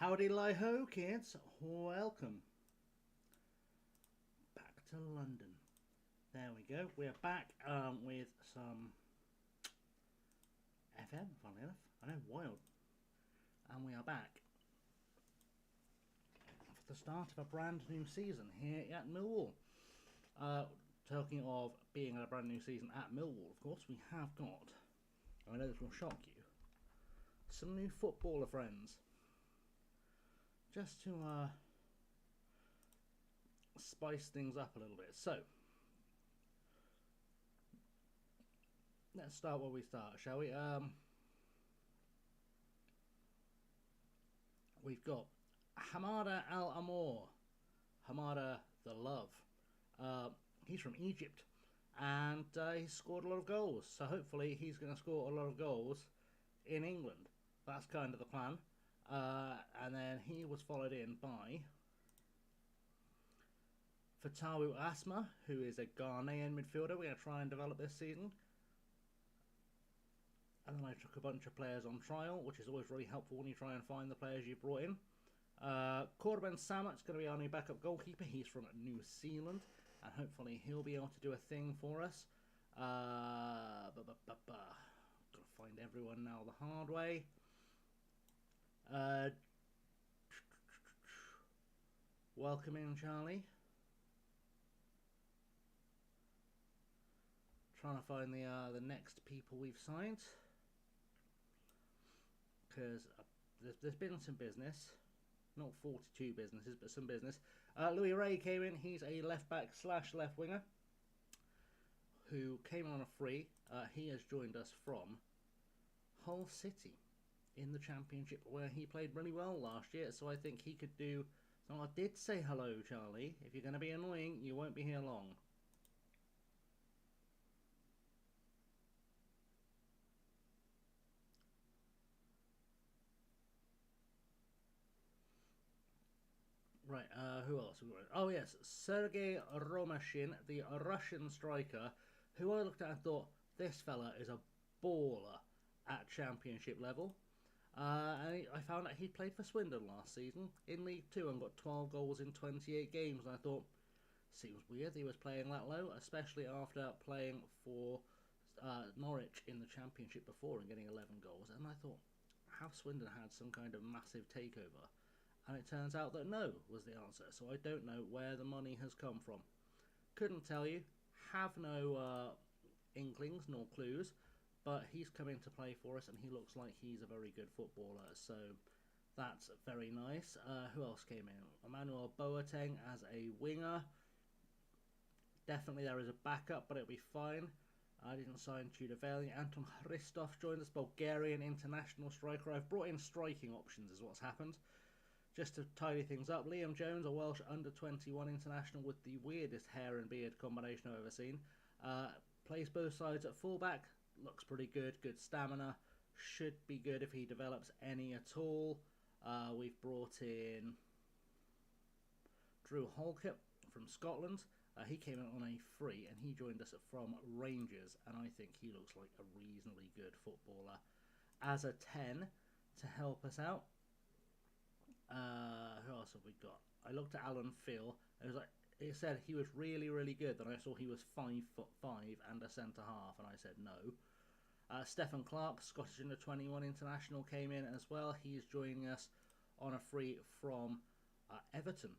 Howdy li-ho, kids. Welcome back to London. There we go. We're back with some FM, funnily enough. I know, wild. And we are back for the start of a brand new season here at Millwall. Talking of being a brand new season at Millwall, of course, we have got, I know this will shock you, some new footballer friends. Just to spice things up a little bit. So, let's start where we start, shall we? We've got Hamada Al Amour, Hamada the Love. He's from Egypt, and he's scored a lot of goals. So hopefully he's going to score a lot of goals in England. That's kind of the plan. And then he was followed in by Fatawu Asma, who is a Ghanaian midfielder we're going to try and develop this season. And then I took a bunch of players on trial, which is always really helpful when you try and find the players you brought in. Cordoban Samat's going to be our new backup goalkeeper. He's from New Zealand, and hopefully he'll be able to do a thing for us. Got to find everyone now the hard way. Welcome in, Charlie. Trying to find the next people we've signed, because there's been some business, not 42 businesses, but some business. Louis Ray came in. He's a left back / left winger who came on a free. He has joined us from Hull City in the Championship, where he played really well last year, so I think he could do. So I did say hello, Charlie. If you're going to be annoying, you won't be here long. Right, who else? Oh yes, Sergei Romashin, the Russian striker, who I looked at and thought, this fella is a baller at Championship level. And I found out he played for Swindon last season in League 2 and got 12 goals in 28 games. And I thought, seems weird he was playing that low, especially after playing for Norwich in the Championship before and getting 11 goals. And I thought, have Swindon had some kind of massive takeover? And it turns out that no was the answer. So I don't know where the money has come from. Couldn't tell you. Have no inklings nor clues. But he's come in to play for us, and he looks like he's a very good footballer, so that's very nice. Who else came in? Emmanuel Boateng as a winger. Definitely there is a backup, but it'll be fine. I didn't sign Tudor Valley. Anton Hristov joined us, Bulgarian international striker. I've brought in striking options is what's happened. Just to tidy things up, Liam Jones, a Welsh under-21 international with the weirdest hair and beard combination I've ever seen. Plays both sides at fullback. Looks pretty good, good stamina, should be good if he develops any at all. We've brought in Drew Halkett from Scotland. He came in on a free and he joined us from Rangers, and I think he looks like a reasonably good footballer as a 10 to help us out. Who else have we got? I looked at Alan Phil, and it said he was really, really good. Then I saw he was 5'5" and a centre half, and I said no. Stephen Clark, Scottish under-21 international, came in as well. He's joining us on a free from Everton.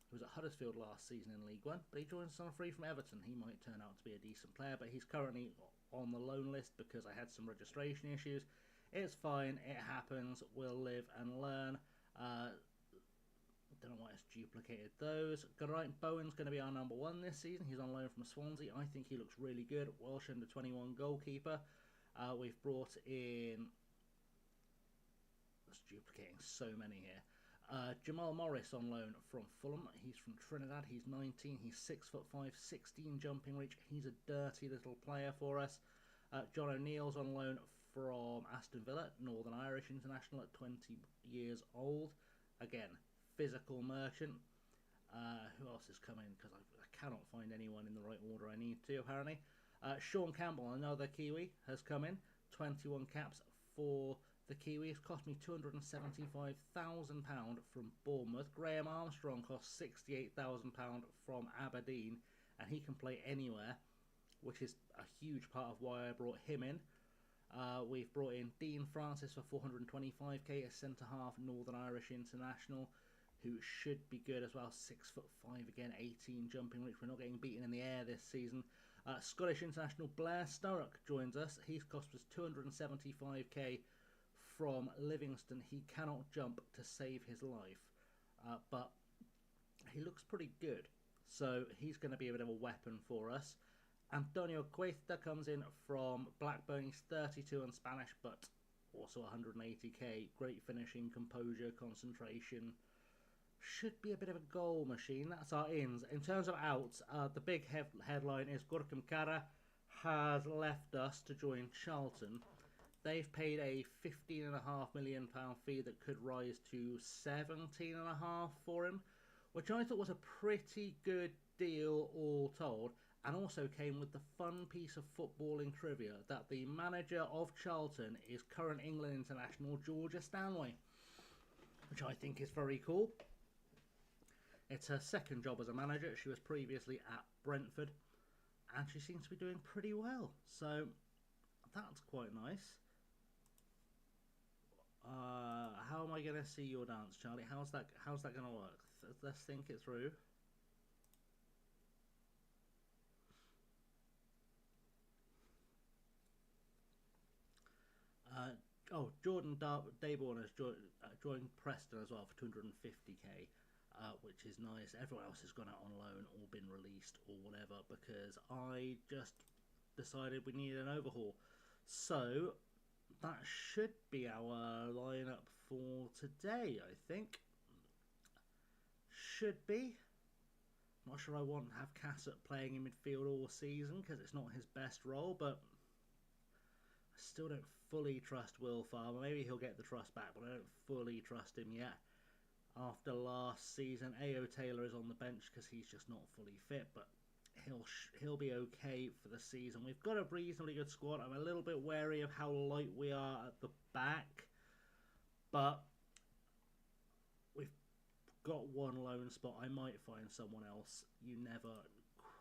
He was at Huddersfield last season in League One, but he joins us on a free from Everton. He might turn out to be a decent player, but he's currently on the loan list because I had some registration issues. It's fine, it happens, we'll live and learn. Don't know why it's duplicated those. Geraint Bowen's going to be our number 1 this season. He's on loan from Swansea. I think he looks really good. Welsh under-21 goalkeeper. We've brought in... That's duplicating so many here. Jamal Morris on loan from Fulham. He's from Trinidad. He's 19. He's 6'5", 16 jumping reach. He's a dirty little player for us. John O'Neill's on loan from Aston Villa, Northern Irish international at 20 years old. Again, physical merchant. Who else has come in? Because I cannot find anyone in the right order I need to, apparently. Sean Campbell, another Kiwi, has come in. 21 caps for The Kiwis cost me £275,000 from Bournemouth. Graham Armstrong cost £68,000 from Aberdeen, and he can play anywhere, which is a huge part of why I brought him in. We've brought in Dean Francis for 425k, a centre-half Northern Irish international, who should be good as well. 6'5" again, 18 jumping reach. We're not getting beaten in the air this season. Scottish international Blair Sturrock joins us. His cost was 275k from Livingston. He cannot jump to save his life, but he looks pretty good, so he's going to be a bit of a weapon for us. Antonio Cuesta comes in from Blackburn. He's 32 and Spanish, but also 180k. Great finishing, composure, concentration. Should be a bit of a goal machine. That's our ins. In terms of outs, the big headline is Gorkum Kara has left us to join Charlton. They've paid a £15.5 million fee that could rise to 17.5 for him, which I thought was a pretty good deal all told, and also came with the fun piece of footballing trivia that the manager of Charlton is current England international Georgia Stanway, which I think is very cool. It's her second job as a manager. She was previously at Brentford, and she seems to be doing pretty well, so that's quite nice. How am I going to see your dance, Charlie? How's that going to work? Let's think it through. Jordan Dayborn has joined Preston as well for 250k, which is nice. Everyone else has gone out on loan or been released or whatever, because I just decided we needed an overhaul. So that should be our lineup for today, I think. Should be. Not sure I want to have Cassett playing in midfield all season because it's not his best role, but I still don't fully trust Will Farmer. Maybe he'll get the trust back, but I don't fully trust him yet. After last season, A.O. Taylor is on the bench because he's just not fully fit, but he'll be okay for the season. We've got a reasonably good squad. I'm a little bit wary of how light we are at the back, but we've got one loan spot. I might find someone else. You never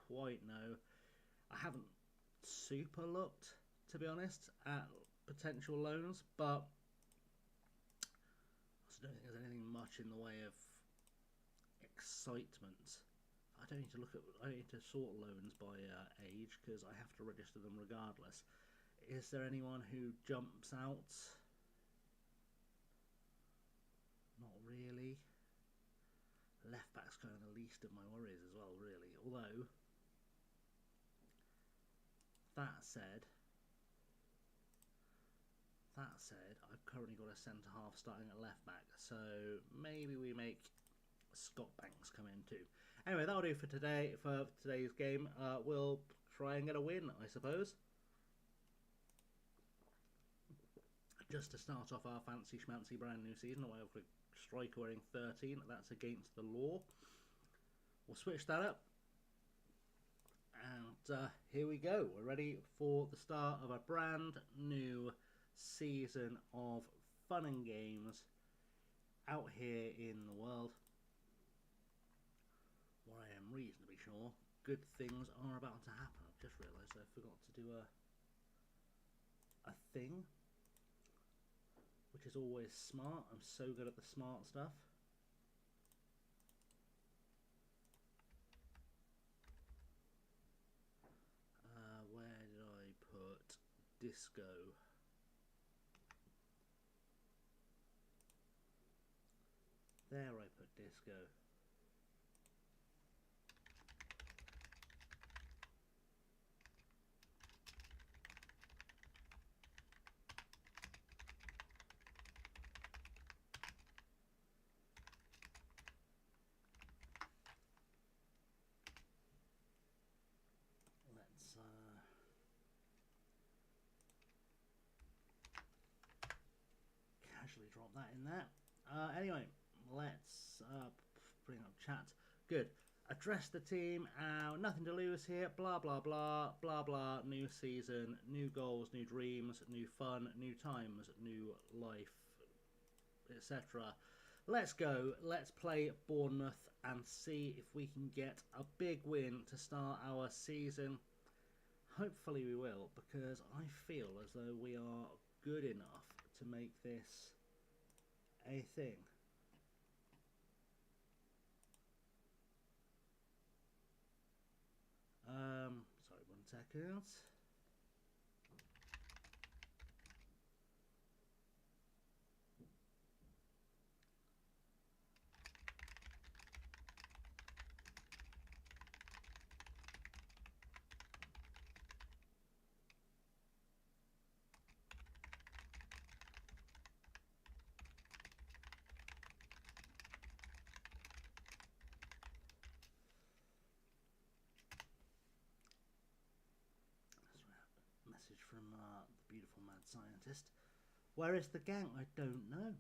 quite know. I haven't super looked, to be honest, at potential loans, but I don't think there's anything much in the way of excitement. I need to sort loans by age because I have to register them regardless. Is there anyone who jumps out? Not really. Left back's kind of the least of my worries as well, really. Although, that said, I've currently got a centre half starting at left back, so maybe we make Scott Banks come in too. Anyway, that'll do for today. For today's game, we'll try and get a win, I suppose. Just to start off our fancy schmancy brand new season, away with a striker wearing 13. That's against the law. We'll switch that up, and here we go. We're ready for the start of a brand new season of fun and games out here in the world, where I am reasonably sure good things are about to happen. I've just realised I forgot to do a thing, which is always smart. I'm so good at the smart stuff. Where did I put disco? There I put disco. Let's casually drop that in there. Anyway, let's bring up chat. Good. address the team. Nothing to lose here. Blah, blah, blah, blah, blah. New season, new goals, new dreams, new fun, new times, new life, etc. Let's go. Let's play Bournemouth and see if we can get a big win to start our season. Hopefully we will, because I feel as though we are good enough to make this a thing. Sorry, 1 second. Message from the beautiful mad scientist. Where is the gang? I don't know.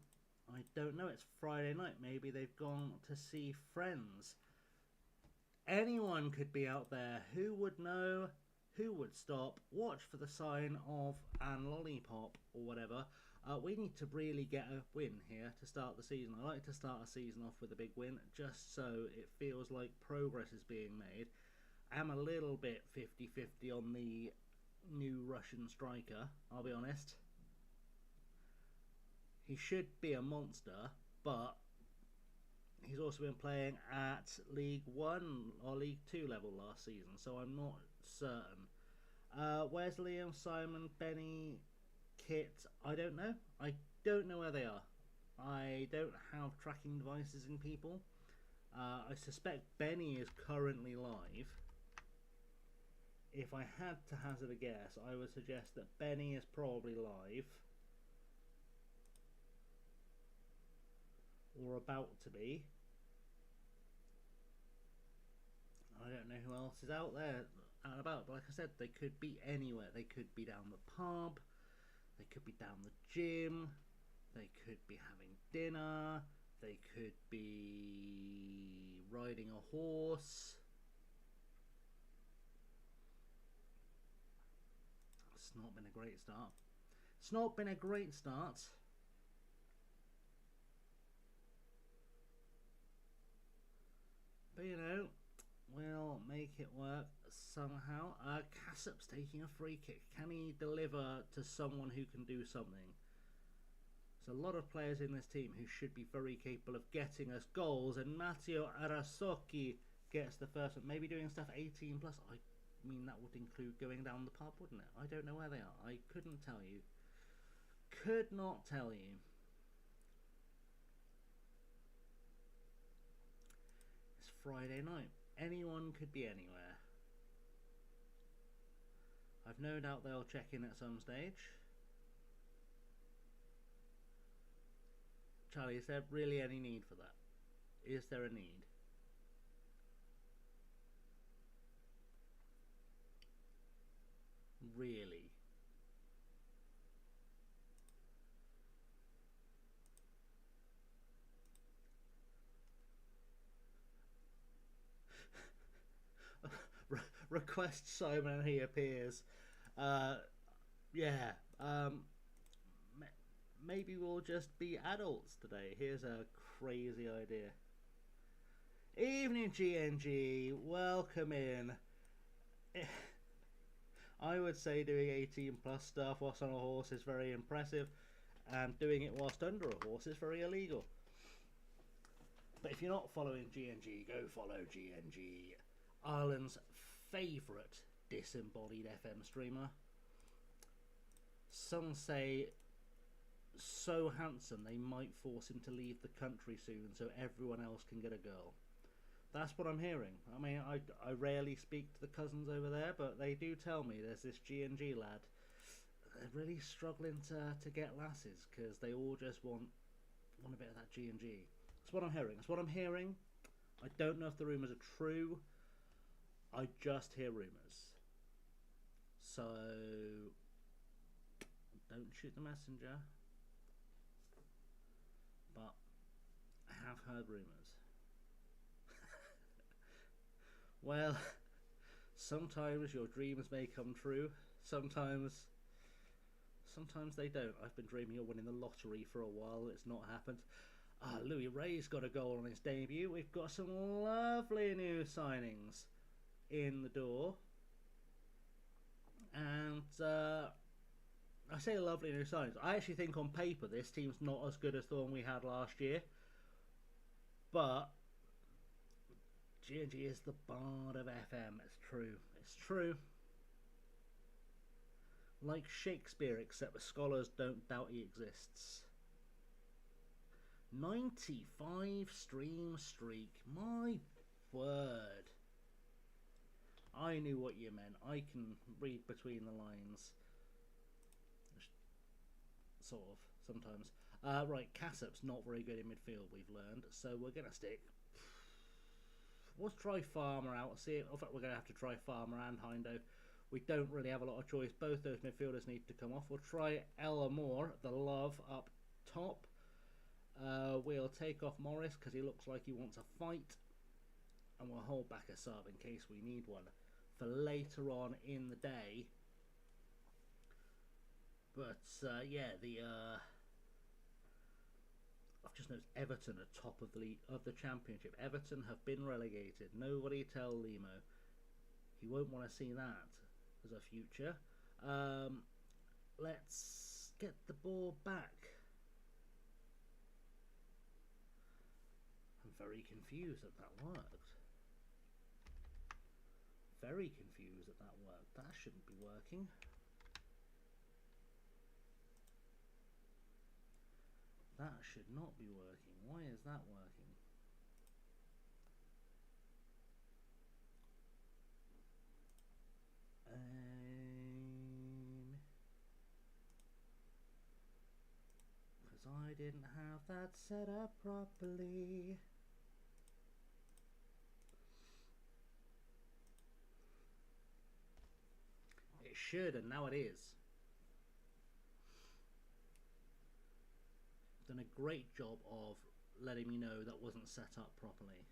I don't know. It's Friday night. Maybe they've gone to see friends. Anyone could be out there. Who would know? Who would stop? Watch for the sign of an lollipop or whatever. We need to really get a win here to start the season. I like to start a season off with a big win, just so it feels like progress is being made. I'm a little bit 50-50 on the new Russian striker, I'll be honest. He should be a monster, but he's also been playing at League 1 or League 2 level last season, so I'm not certain. Where's Liam, Simon, Benny, Kit? I don't know. I don't know where they are. I don't have tracking devices in people. I suspect Benny is currently live. If I had to hazard a guess, I would suggest that Benny is probably live. Or about to be. I don't know who else is out there out and about, but like I said, they could be anywhere. They could be down the pub, they could be down the gym, they could be having dinner, they could be riding a horse. It's not been a great start. It's not been a great start. But you know, we'll make it work somehow. Cassup's taking a free kick. Can he deliver to someone who can do something? There's a lot of players in this team who should be very capable of getting us goals, and Matteo Arasocchi gets the first one. Maybe doing stuff 18 plus. I mean, that would include going down the pub, wouldn't it? I don't know where they are. I couldn't tell you. Could not tell you. It's Friday night. Anyone could be anywhere. I've no doubt they'll check in at some stage. Charlie, is there really any need for that? Is there a need? Really? Request Simon and he appears. Yeah. Maybe we'll just be adults today. Here's a crazy idea. Evening GNG, welcome in. I would say doing 18 plus stuff whilst on a horse is very impressive, and doing it whilst under a horse is very illegal. But if you're not following GNG, go follow GNG, Ireland's favourite disembodied FM streamer. Some say so handsome they might force him to leave the country soon so everyone else can get a girl. That's what I'm hearing. I mean, I rarely speak to the cousins over there, but they do tell me there's this G&G lad. They're really struggling to get lasses because they all just want a bit of that G&G. That's what I'm hearing. That's what I'm hearing. I don't know if the rumours are true. I just hear rumours. So don't shoot the messenger. But I have heard rumours. Well, sometimes your dreams may come true. Sometimes they don't. I've been dreaming of winning the lottery for a while. It's not happened. Louis Ray's got a goal on his debut. We've got some lovely new signings in the door. And I say lovely new signings. I actually think on paper this team's not as good as the one we had last year. But G&G is the bard of FM. It's true. It's true. Like Shakespeare, except the scholars don't doubt he exists. 95 stream streak. My word. I knew what you meant. I can read between the lines. Sort of, sometimes. Right, Cassup's not very good in midfield, we've learned. So we're going to stick. Let's try Farmer out. See, in fact, we're going to have to try Farmer and Hindo. We don't really have a lot of choice. Both those midfielders need to come off. We'll try Ella Moore, the love, up top. We'll take off Morris because he looks like he wants a fight. And we'll hold back a sub in case we need one for later on in the day. But, yeah, I've just noticed Everton are top of the Championship. Everton have been relegated. Nobody tell Limo. He won't want to see that as a future. Let's get the ball back. I'm very confused that that worked. Very confused that that worked. That shouldn't be working. That should not be working. Why is that working? Because I didn't have that set up properly. It should, and now it is. Done a great job of letting me know that wasn't set up properly.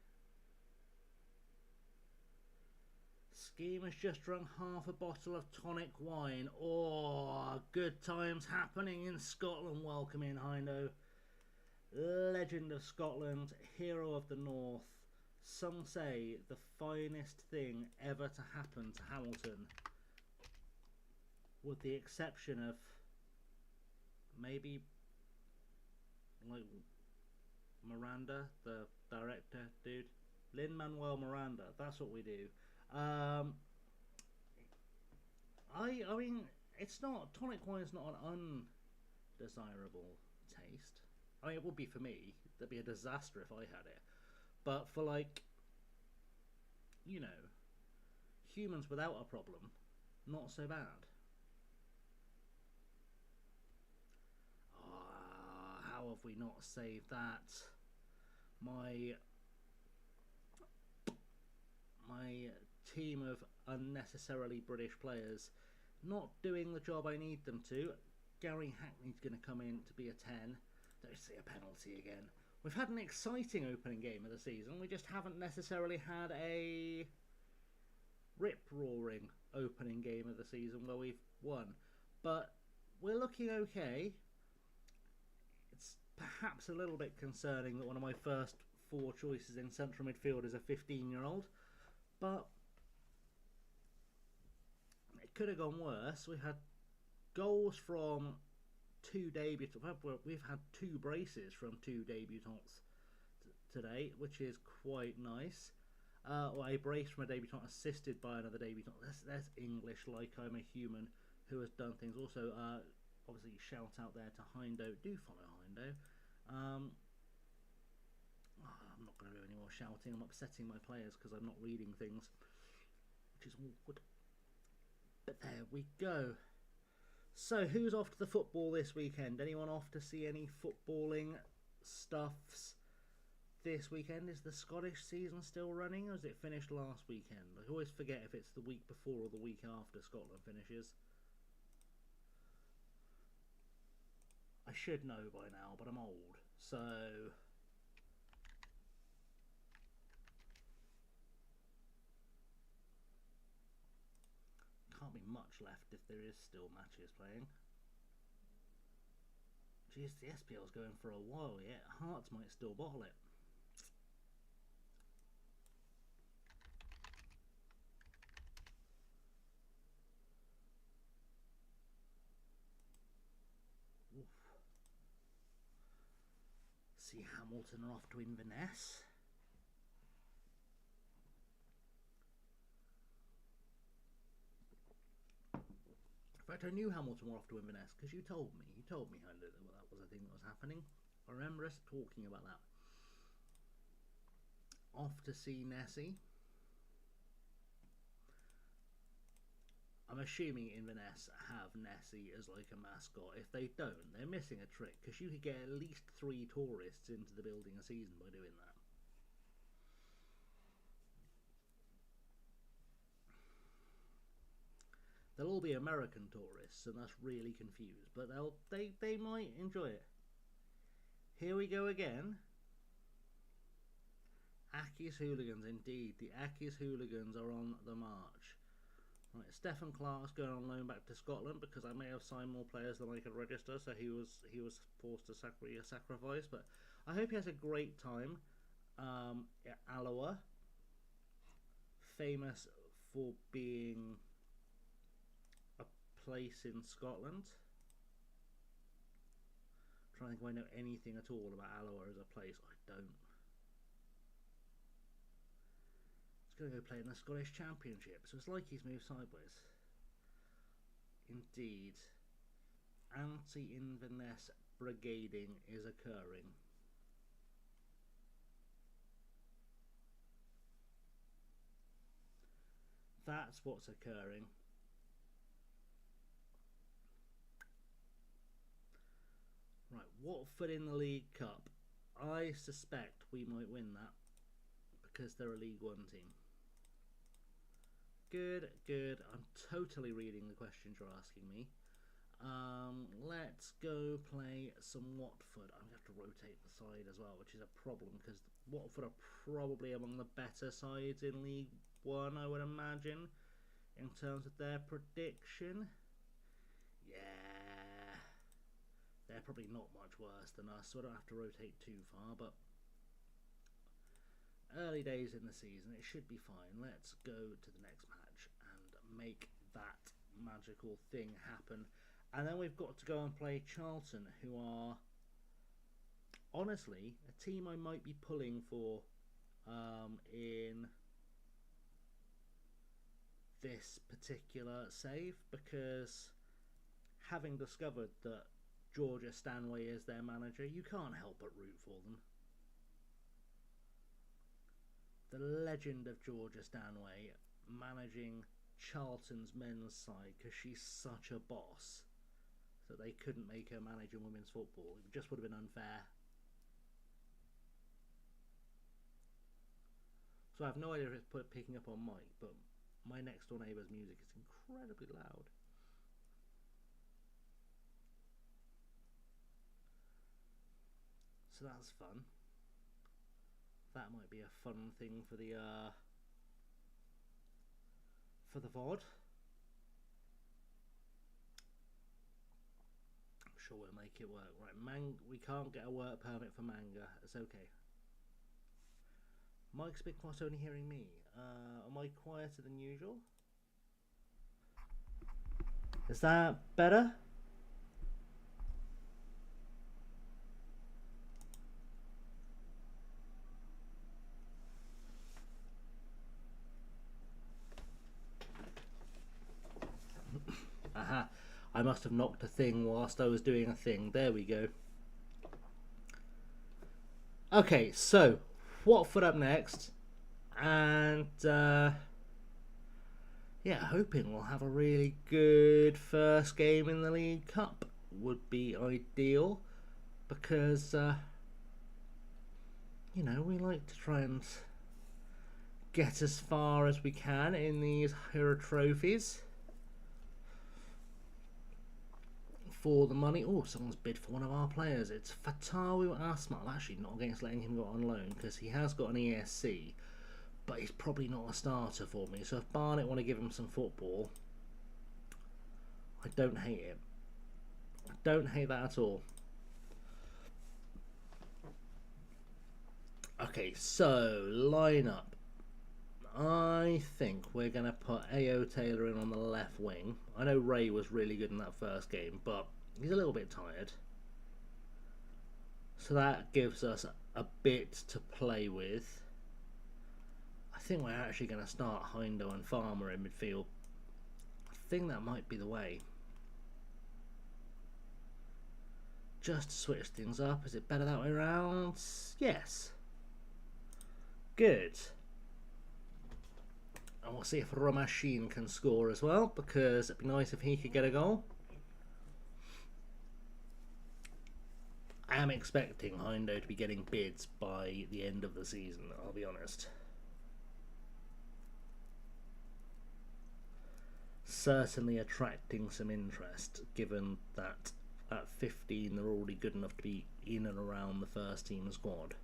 Scheme has just drunk half a bottle of tonic wine. Oh, good times happening in Scotland. Welcome in, Hindo. Legend of Scotland, hero of the North. Some say the finest thing ever to happen to Hamilton. With the exception of maybe like Miranda, the director dude, Lin-Manuel Miranda. That's what we do. I mean, it's not, tonic wine is not an undesirable taste. I mean, it would be for me. That'd be a disaster if I had it. But for, like, you know, humans without a problem, not so bad. How have we not saved that? My team of unnecessarily British players not doing the job I need them to. Gary Hackney's going to come in to be a 10. Don't see a penalty again. We've had an exciting opening game of the season. We just haven't necessarily had a rip-roaring opening game of the season where we've won. But we're looking okay. It's perhaps a little bit concerning that one of my first 4 choices in central midfield is a 15-year-old. But it could have gone worse. We had goals from 2 debutants. We've had 2 braces from 2 debutants today, which is quite nice. Or a brace from a debutant assisted by another debutant. That's English, like I'm a human who has done things. Also, obviously, shout out there to Hindo. Do follow Hindo. I'm not going to do any more shouting. I'm upsetting my players because I'm not reading things, which is awkward. But there we go. So, who's off to the football this weekend? Anyone off to see any footballing stuffs this weekend? Is the Scottish season still running, or has it finished last weekend? I always forget if it's the week before or the week after Scotland finishes. I should know by now, but I'm old, so much left if there is still matches playing. Jeez, the SPL's going for a while yet. Hearts might still bottle it. Oof. See, Hamilton are off to Inverness. In fact, I knew Hamilton were off to Inverness because you told me. You told me that was a thing that was happening. I remember us talking about that. Off to see Nessie. I'm assuming Inverness have Nessie as like a mascot. If they don't, they're missing a trick because you could get at least 3 tourists into the building a season by doing that. They'll all be American tourists, and that's really confused. But they might enjoy it. Here we go again. Aki's Hooligans, indeed. The Aki's Hooligans are on the march. Right, Stephen Clark's going on loan back to Scotland because I may have signed more players than I could register, so he was forced to sacrifice. But I hope he has a great time at Alloa, famous for being a place in Scotland. I'm trying to think if I know anything at all about Alloa as a place. I don't. Going to go play in the Scottish Championship, so it's like he's moved sideways. Indeed, anti-Inverness brigading is occurring. That's what's occurring. Right, Watford in the League Cup. I suspect we might win that because they're a League One team. Good, good. I'm totally reading the questions you're asking me. Let's go play some Watford. I'm going to have to rotate the side as well, which is a problem because Watford are probably among the better sides in League One, I would imagine, in terms of their prediction. Yeah, they're probably not much worse than us, so I don't have to rotate too far, but early days in the season, it should be fine. Let's go to the next match and make that magical thing happen. And then we've got to go and play Charlton, who are honestly a team I might be pulling for in this particular save, because having discovered that Georgia Stanway is their manager, you can't help but root for them. The legend of Georgia Stanway managing Charlton's men's side because she's such a boss that they couldn't make her manage in women's football. It just would have been unfair. So I have no idea if it's picking up on mic, but my next door neighbour's music is incredibly loud. So that's fun. That might be a fun thing for the VOD. I'm sure we'll make it work. Right, we can't get a work permit for manga. It's okay. Mike's a bit quiet, only hearing me. Am I quieter than usual? Is that better? Aha, I must have knocked a thing whilst I was doing a thing. There we go. Okay, so Watford up next, and yeah, hoping we'll have a really good first game in the League Cup would be ideal, because you know, we like to try and get as far as we can in these Hero trophies for the money. Oh, someone's bid for one of our players. It's Fatawu Asma. I'm actually not against letting him go on loan because he has got an ESC, but he's probably not a starter for me. So if Barnet want to give him some football, I don't hate it. I don't hate that at all. Okay, so lineup. I think we're going to put A.O. Taylor in on the left wing. I know Ray was really good in that first game, but he's a little bit tired. So that gives us a bit to play with. I think we're actually going to start Hindo and Farmer in midfield. I think that might be the way. Just to switch things up. Is it better that way around? Yes. Good. And we'll see if Romashine can score as well, because it'd be nice if he could get a goal. I am expecting Hindo to be getting bids by the end of the season, I'll be honest. Certainly attracting some interest, given that at 15 they're already good enough to be in and around the first team squad.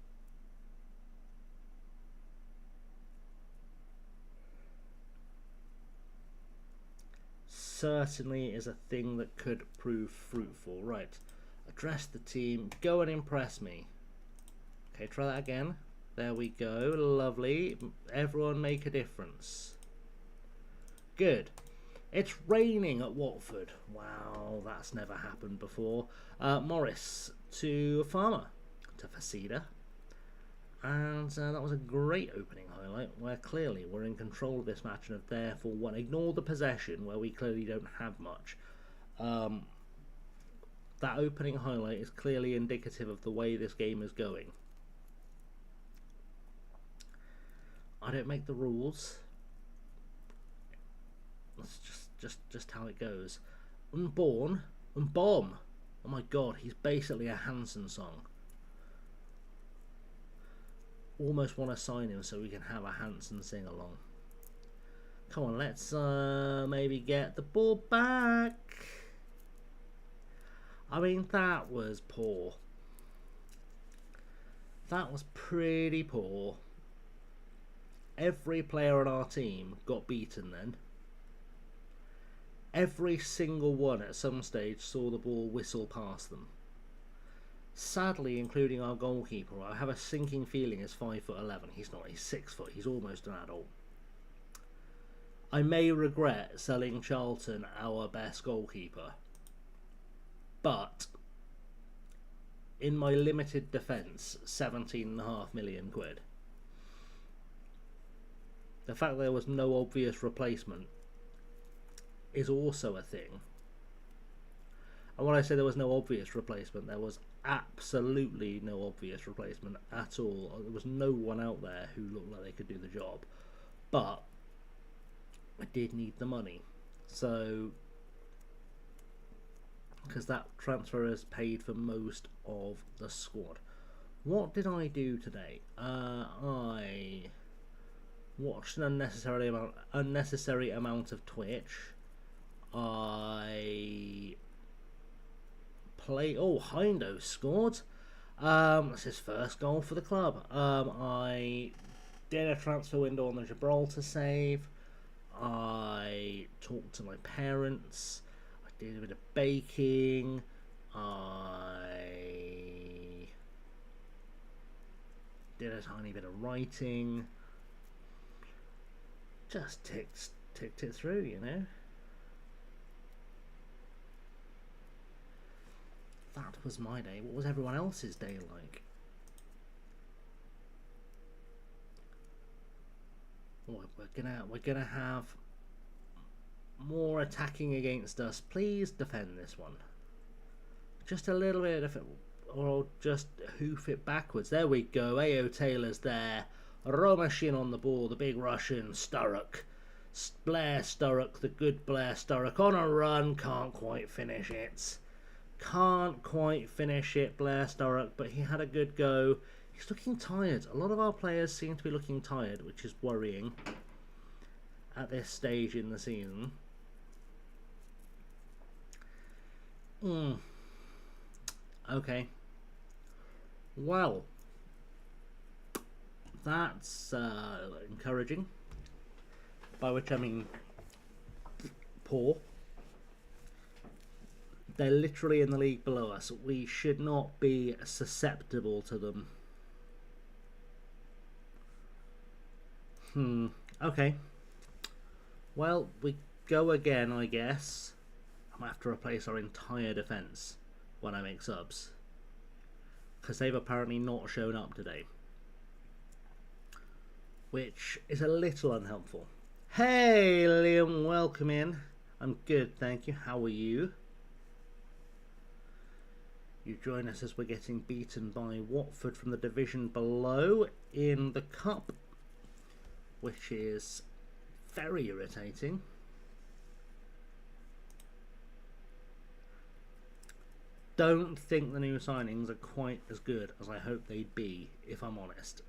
Certainly is a thing that could prove fruitful. Right, address the team, go and impress me. Okay, try that again. There we go, lovely. Everyone make a difference. Good. It's raining at Watford. Wow, that's never happened before. Morris to Farmer to Facida. And that was a great opening highlight, where clearly we're in control of this match and have therefore won. Ignore the possession, where we clearly don't have much. That opening highlight is clearly indicative of the way this game is going. I don't make the rules. That's just how it goes. Unborn, Unbomb. Oh my god, he's basically a Hanson song. Almost want to sign him so we can have a Hanson sing along. Come on, let's maybe get the ball back. I mean, that was poor. That was pretty poor. Every player on our team got beaten then. Every single one at some stage saw the ball whistle past them. Sadly, including our goalkeeper, I have a sinking feeling is 5'11". He's not, he's 6 foot, he's almost an adult. I may regret selling Charlton our best goalkeeper, but in my limited defence, 17.5 million quid. The fact there was no obvious replacement is also a thing. And when I say there was no obvious replacement, there was absolutely no obvious replacement at all. There was no one out there who looked like they could do the job. But I did need the money. So, because that transfer has paid for most of the squad. What did I do today? I watched an unnecessary amount of Twitch. I play. Oh, Hindo scored. That's his first goal for the club. I did a transfer window on the Gibraltar save. I talked to my parents. I did a bit of baking. I did a tiny bit of writing. Just ticked it through, you know. That was my day. What was everyone else's day like? Oh, we're gonna have more attacking against us. Please defend this one. Just a little bit of it, or just hoof it backwards. There we go. A.O. Taylor's there. Romashine on the ball. The big Russian Sturrock. Blair Sturrock, the good Blair Sturrock on a run. Can't quite finish it. Can't quite finish it, Blair Sturrock, but he had a good go. He's looking tired. A lot of our players seem to be looking tired, which is worrying at this stage in the season. Okay. Well, that's encouraging. By which I mean poor. They're literally in the league below us. We should not be susceptible to them. Okay. Well, we go again, I guess. I might have to replace our entire defence when I make subs, because they've apparently not shown up today, which is a little unhelpful. Hey Liam, welcome in. I'm good, thank you. How are you? You join us as we're getting beaten by Watford from the division below in the Cup, which is very irritating. Don't think the new signings are quite as good as I hope they'd be, if I'm honest.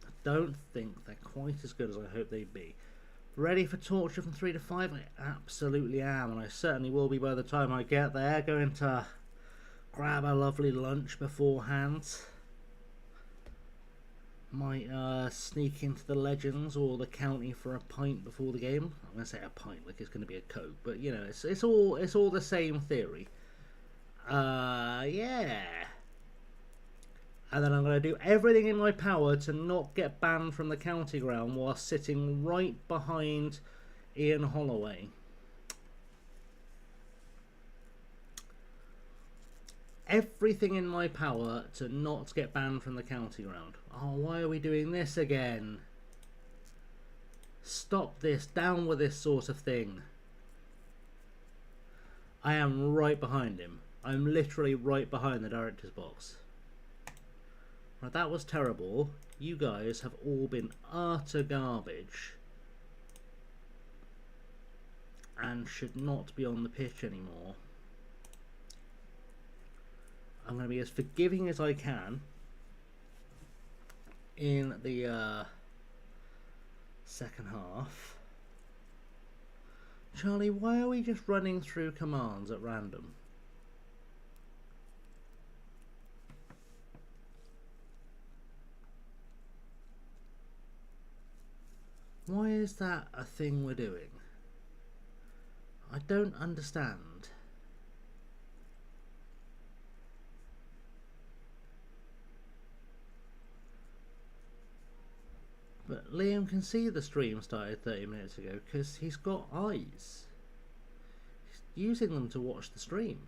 I don't think they're quite as good as I hope they'd be. Ready for torture from 3 to 5? I absolutely am, and I certainly will be by the time I get there. Going to grab a lovely lunch beforehand. Might sneak into the Legends or the County for a pint before the game. I'm going to say a pint like it's going to be a Coke, but you know, it's all the same theory. Yeah. And then I'm going to do everything in my power to not get banned from the county ground while sitting right behind Ian Holloway. Everything in my power to not get banned from the county ground. Oh, why are we doing this again? Stop this. Down with this sort of thing. I am right behind him. I'm literally right behind the director's box. Right, that was terrible. You guys have all been utter garbage and should not be on the pitch anymore. I'm going to be as forgiving as I can in the second half. Charlie, why are we just running through commands at random? Why is that a thing we're doing? I don't understand. But Liam can see the stream started 30 minutes ago because he's got eyes. He's using them to watch the stream.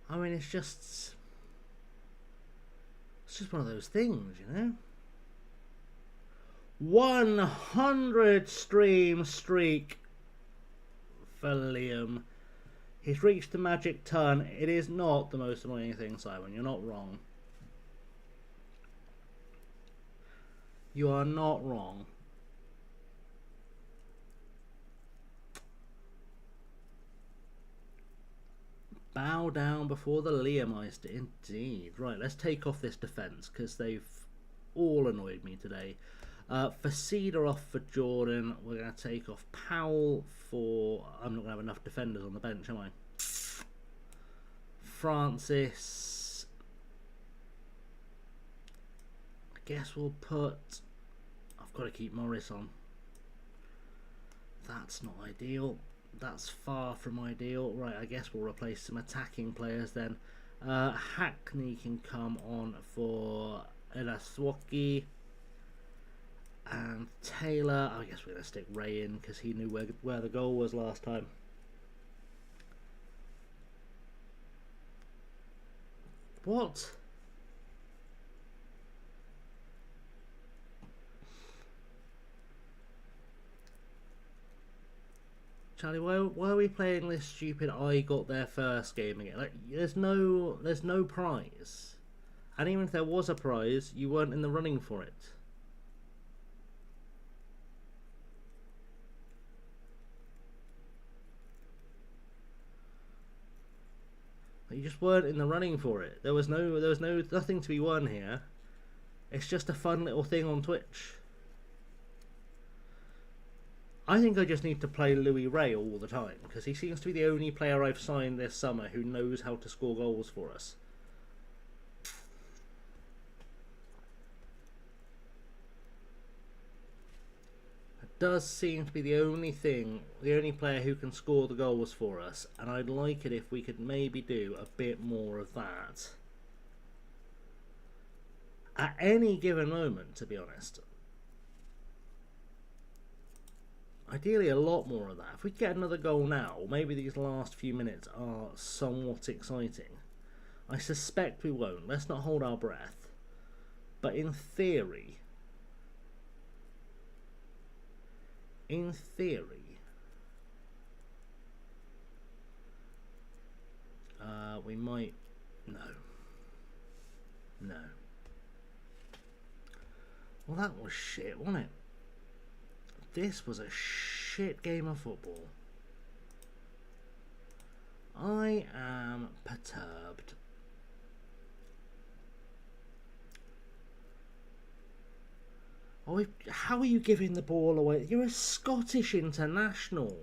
I mean, it's just one of those things, you know. 100 stream streak for Liam. He's reached the magic ton. It is not the most annoying thing, Simon. You're not wrong. You are not wrong. Bow down before the Liamister, indeed. Right, let's take off this defence because they've all annoyed me today. Facida off for Jordan. We're going to take off Powell for... I'm not going to have enough defenders on the bench, am I? Francis. I guess we'll put... I've got to keep Morris on. That's not ideal. That's far from ideal. Right, I guess we'll replace some attacking players then. Hackney can come on for Elaswaki. And Taylor, I guess we're going to stick Ray in because he knew where the goal was last time. What? Charlie, why are we playing this stupid I got there first game again? Like, there's no prize. And even if there was a prize, you weren't in the running for it. You just weren't in the running for it. There was nothing to be won here. It's just a fun little thing on Twitch. I think I just need to play Louis Ray all the time because he seems to be the only player I've signed this summer who knows how to score goals for us. does seem to be the only player who can score the goals for us, and I'd like it if we could maybe do a bit more of that at any given moment, to be honest. Ideally a lot more of that. If we get another goal now, maybe these last few minutes are somewhat exciting. I suspect we won't. Let's not hold our breath. But in theory, we might. No. Well, that was shit, wasn't it? This was a shit game of football. I am perturbed. Oh, how are you giving the ball away? You're a Scottish international.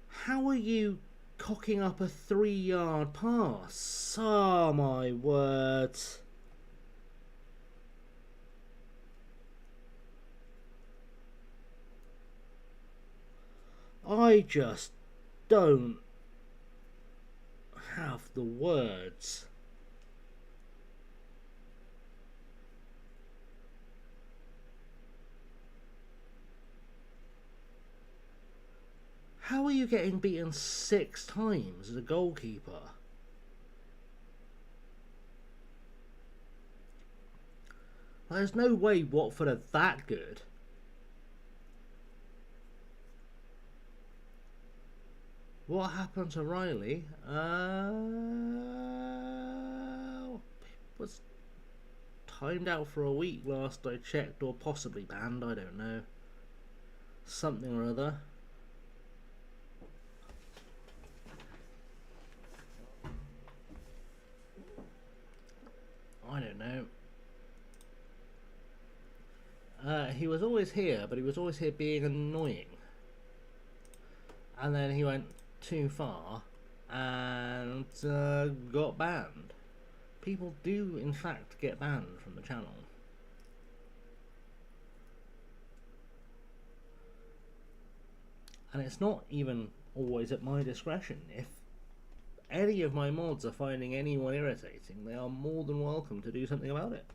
How are you cocking up a 3-yard pass? Oh, my word. I just don't have the words. How are you getting beaten 6 times as a goalkeeper? There's no way Watford are that good. What happened to Riley? Was timed out for a week last I checked, or possibly banned, I don't know. Something or other. I don't know. He was always here, but he was always here being annoying. And then he went too far and got banned. People do, in fact, get banned from the channel. And it's not even always at my discretion. If any of my mods are finding anyone irritating, they are more than welcome to do something about it.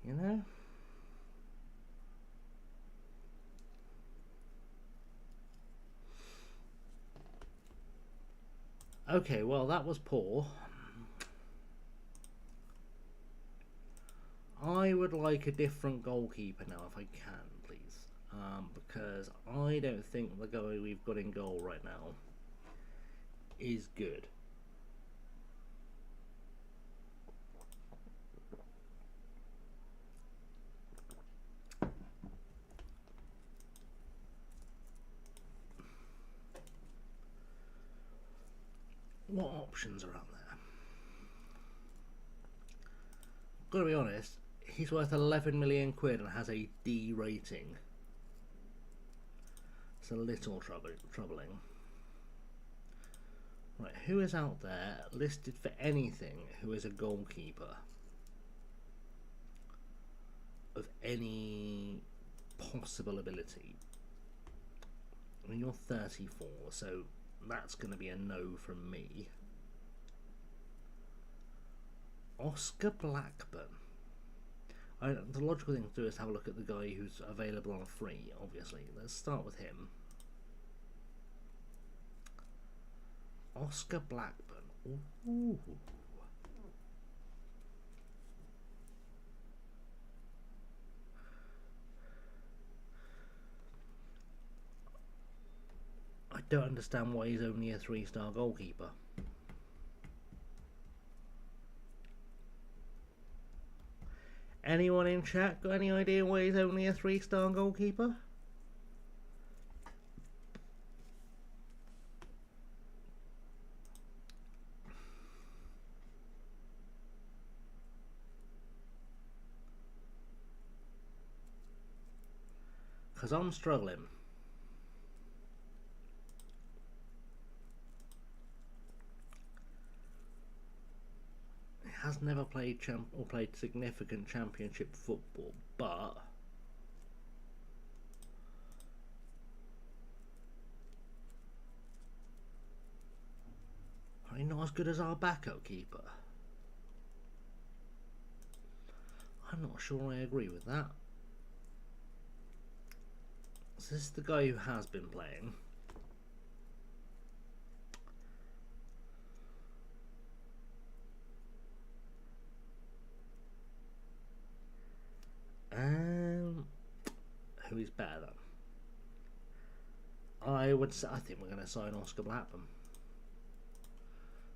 You know? Okay, well, that was poor. I would like a different goalkeeper now, if I can, please. Because I don't think the guy we've got in goal right now is good. What options are out there? Gotta be honest, he's worth 11 million quid and has a D rating. It's a little troubling. Right, who is out there listed for anything who is a goalkeeper of any possible ability? I mean, you're 34, so that's going to be a no from me. Oscar Blackburn. The logical thing to do is to have a look at the guy who's available on a free, obviously. Let's start with him. Oscar Blackburn. Ooh. I don't understand why he's only a 3-star goalkeeper. Anyone in chat got any idea why he's only a 3-star goalkeeper? Because I'm struggling. He has never played played significant championship football, but probably not as good as our backup keeper. I'm not sure I agree with that. So this is the guy who has been playing. Who is better than? I think we're going to sign Oscar Blackburn.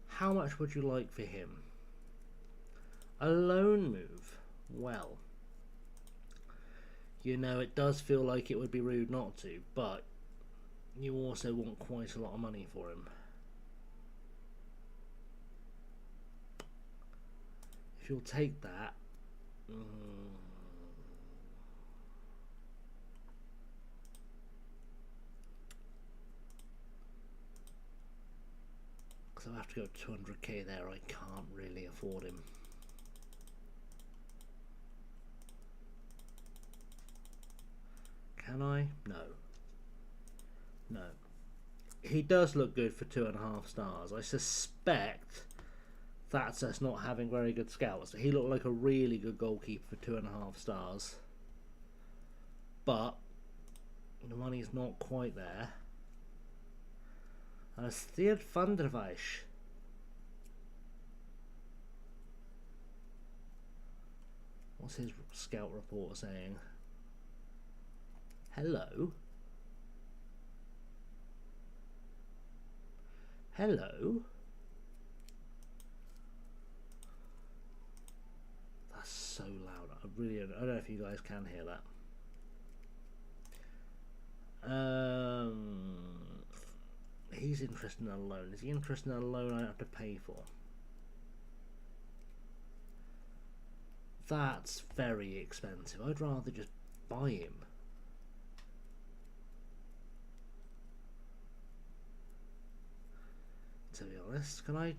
How much would you like for him? A loan move? Well, you know, it does feel like it would be rude not to, but you also want quite a lot of money for him. If you'll take that, because I have to go 200k there. I can't really afford him. Can I? No. No. He does look good for 2.5 stars. I suspect that's us not having very good scouts. He looked like a really good goalkeeper for 2.5 stars. But the money's not quite there. And Steert van der Weijs. What's his scout report saying? Hello? Hello? That's so loud. I don't know if you guys can hear that. He's interested in a loan. Is he interested in a loan I have to pay for? That's very expensive. I'd rather just buy him. To be honest, are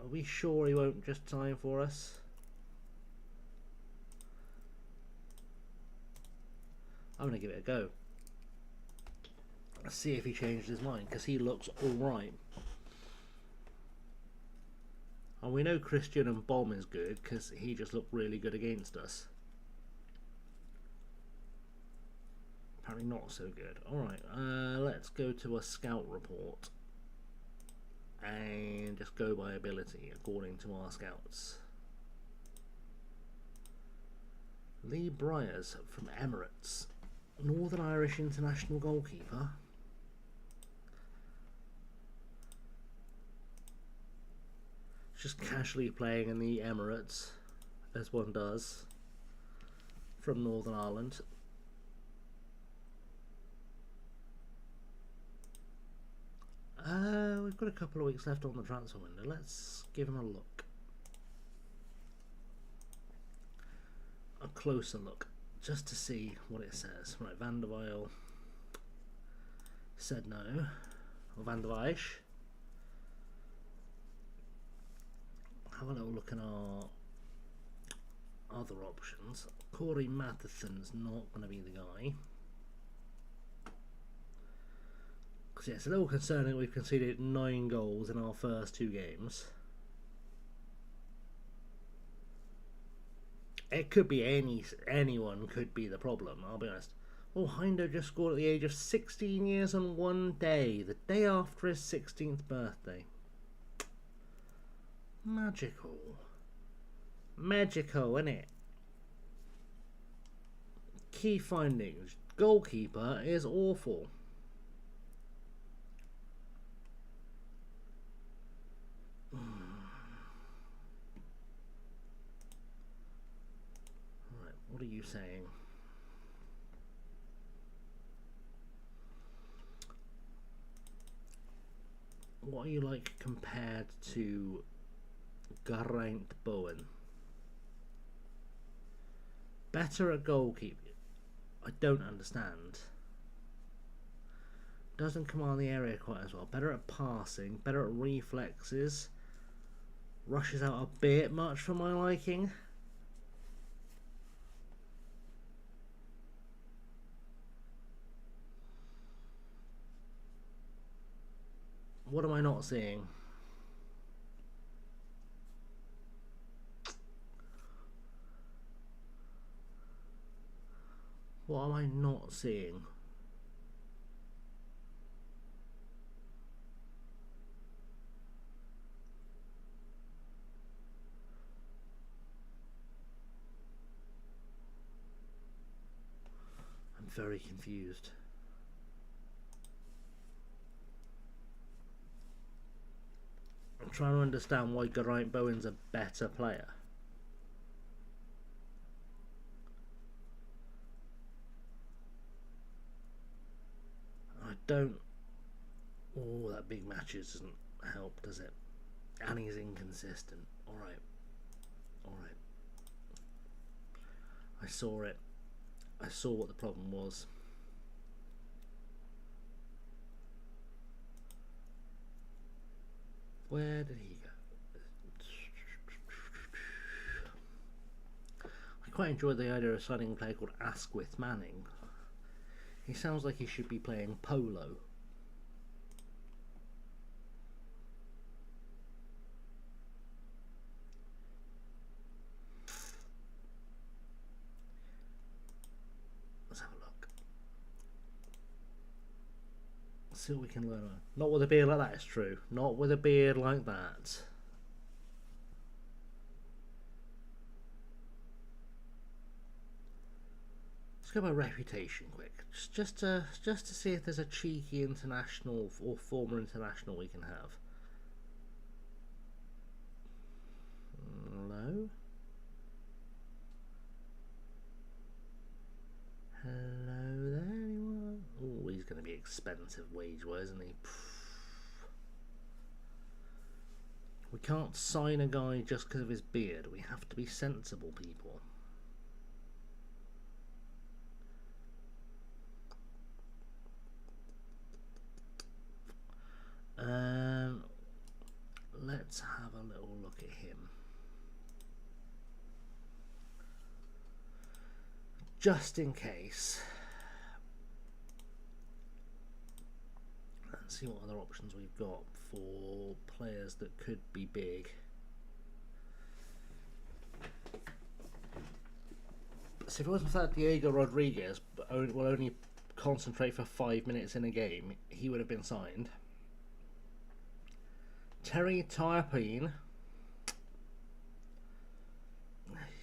we sure he won't just sign for us? I'm going to give it a go. Let's see if he changed his mind, because he looks alright. And we know Christian and Bomb is good, because he just looked really good against us. Apparently not so good. Alright, let's go to a scout report. And just go by ability, according to our scouts. Lee Briers from Emirates. Northern Irish international goalkeeper. Just casually playing in the Emirates, as one does, from Northern Ireland. We've got a couple of weeks left on the transfer window. Let's give him a look. A closer look, just to see what it says. Right, Van der Weijl said no. Or Van der Weijs. Have a little look at our other options. Corey Matheson's not going to be the guy. Because yeah, it's a little concerning we've conceded 9 goals in our first 2 games. It could be anyone could be the problem, I'll be honest. Oh, Heindo just scored at the age of 16 years and 1 day, the day after his 16th birthday. Magical. Magical, innit? Key findings. Goalkeeper is awful. Right, what are you saying? What are you like compared to Geraint Bowen? Better at goalkeeping. I don't understand. Doesn't command the area quite as well. Better at passing, better at reflexes. Rushes out a bit much for my liking. What am I not seeing? What am I not seeing? I'm very confused. I'm trying to understand why Geraint Bowen's a better player. I don't... Oh, that big matches doesn't help, does it? And he's inconsistent. Alright. Alright. I saw it. I saw what the problem was. Where did he go? I quite enjoyed the idea of signing a player called Asquith Manning. He sounds like he should be playing polo. Let's have a look. See what we can learn. Not with a beard like that, it's true. Not with a beard like that. Let's go by reputation quick. Just to see if there's a cheeky international or former international we can have. Hello? Hello there, anyone? Oh, he's going to be expensive wage-wise, isn't he? We can't sign a guy just because of his beard. We have to be sensible people. Let's have a little look at him. Just in case. Let's see what other options we've got for players that could be big. So if it wasn't for that Diego Rodriguez will only concentrate for 5 minutes in a game, he would have been signed. Terry Tarpine.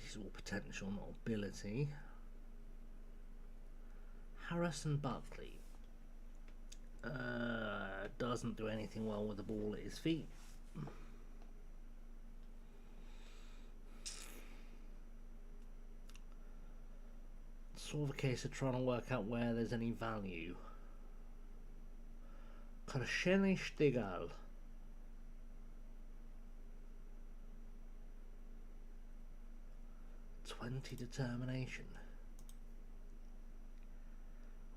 He's all potential, not ability. Harrison Buckley. Doesn't do anything well with the ball at his feet. Sort of a case of trying to work out where there's any value. Karsheny Stigal. '20 determination.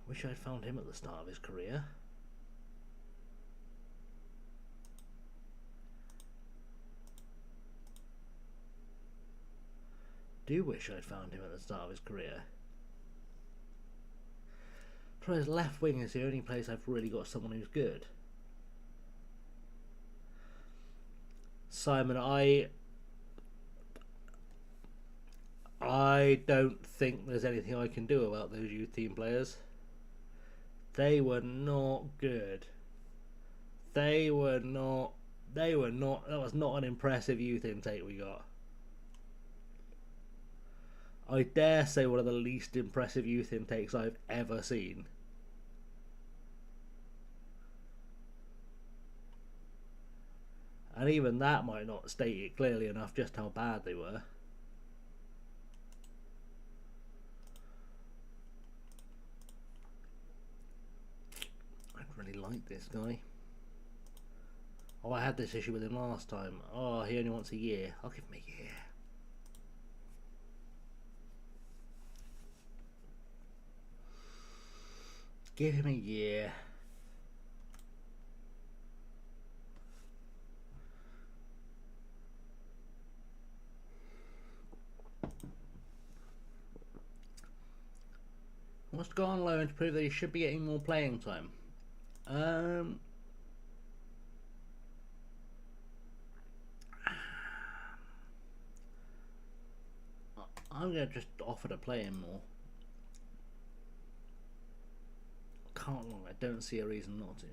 Wish I'd found him at the start of his career. Do wish I'd found him at the start of his career. Probably his left wing is the only place I've really got someone who's good. Simon, I don't think there's anything I can do about those youth team players. They were not good. They were not. That was not an impressive youth intake we got. I dare say one of the least impressive youth intakes I've ever seen. And even that might not state it clearly enough just how bad they were. I really like this guy. Oh, I had this issue with him last time. Oh, he only wants a year. I'll give him a year. Give him a year. Wants to go on loan to prove that he should be getting more playing time. I'm going to just offer to play him more. Can't lie, I don't see a reason not to.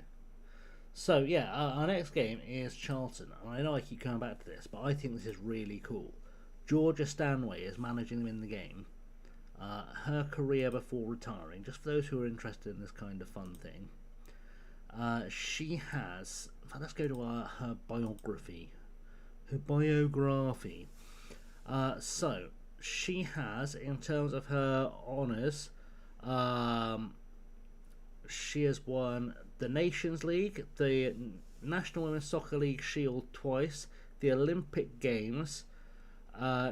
So yeah, our next game is Charlton. And I know I keep coming back to this, but I think this is really cool. Georgia Stanway is managing them in the game. Her career before retiring, just for those who are interested in this kind of fun thing. She has, in fact, let's go to her biography. So, she has, in terms of her honours, she has won the Nations League, the National Women's Soccer League Shield twice, the Olympic Games.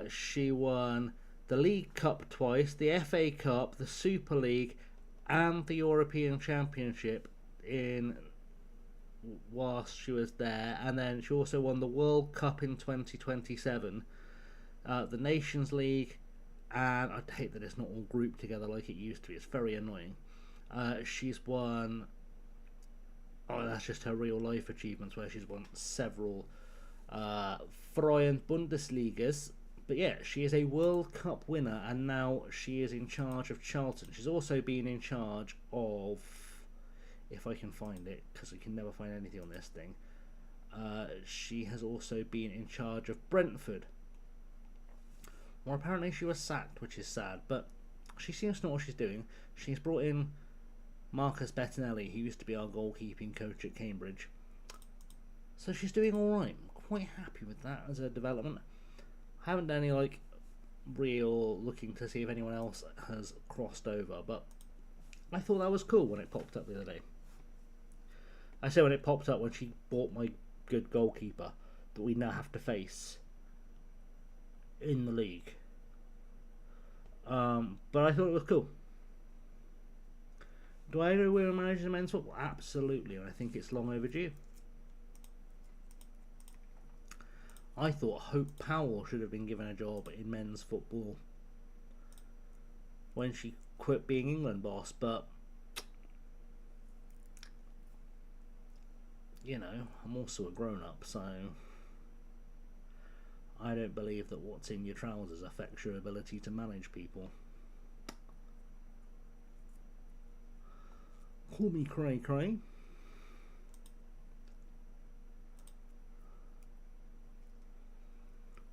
She won the League Cup twice, the FA Cup, the Super League, and the European Championship whilst she was there. And then she also won the World Cup in 2027, the Nations League, and I hate that it's not all grouped together like it used to be. It's very annoying. She's won, that's just her real life achievements, where she's won several Freien Bundesligas. But yeah, she is a World Cup winner, and now she is in charge of Charlton. She's also been in charge of, if I can find it, because I can never find anything on this thing, she has also been in charge of Brentford. Well, apparently she was sacked, which is sad, but she seems to know what she's doing. She's brought in Marcus Bettinelli, who used to be our goalkeeping coach at Cambridge. So she's doing alright. I'm quite happy with that as a development. I haven't done any real looking to see if anyone else has crossed over, but I thought that was cool when it popped up the other day. I say when it popped up, when she bought my good goalkeeper that we now have to face in the league. But I thought it was cool. Do I agree with managing men's football? Absolutely, and I think it's long overdue. I thought Hope Powell should have been given a job in men's football when she quit being England boss, but you know, I'm also a grown-up, so I don't believe that what's in your trousers affects your ability to manage people. Call me cray cray.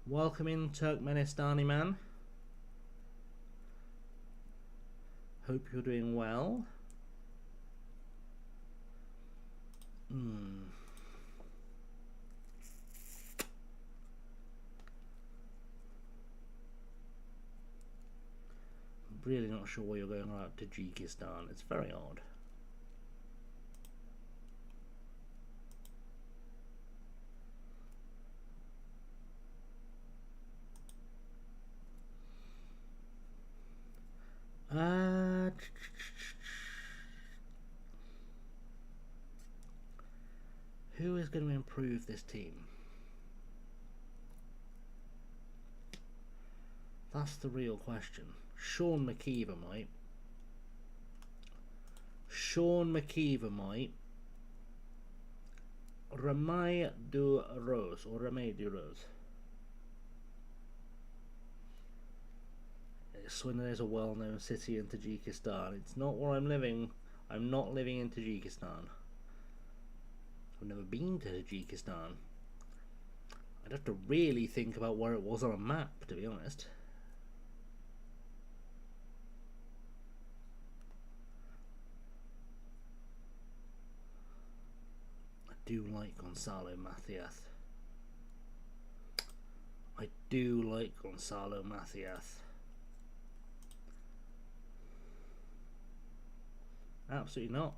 Welcome in, Turkmenistani man. Hope you're doing well. I'm really not sure why you're going out to Tajikistan. It's very odd. Who is going to improve this team? That's the real question. Sean McKeever might. Ramay du Rose. Swindon is a well-known city in Tajikistan. It's not where I'm living. I'm not living in Tajikistan. I've never been to Tajikistan. I'd have to really think about where it was on a map, to be honest. I do like Gonzalo Macias. Absolutely not.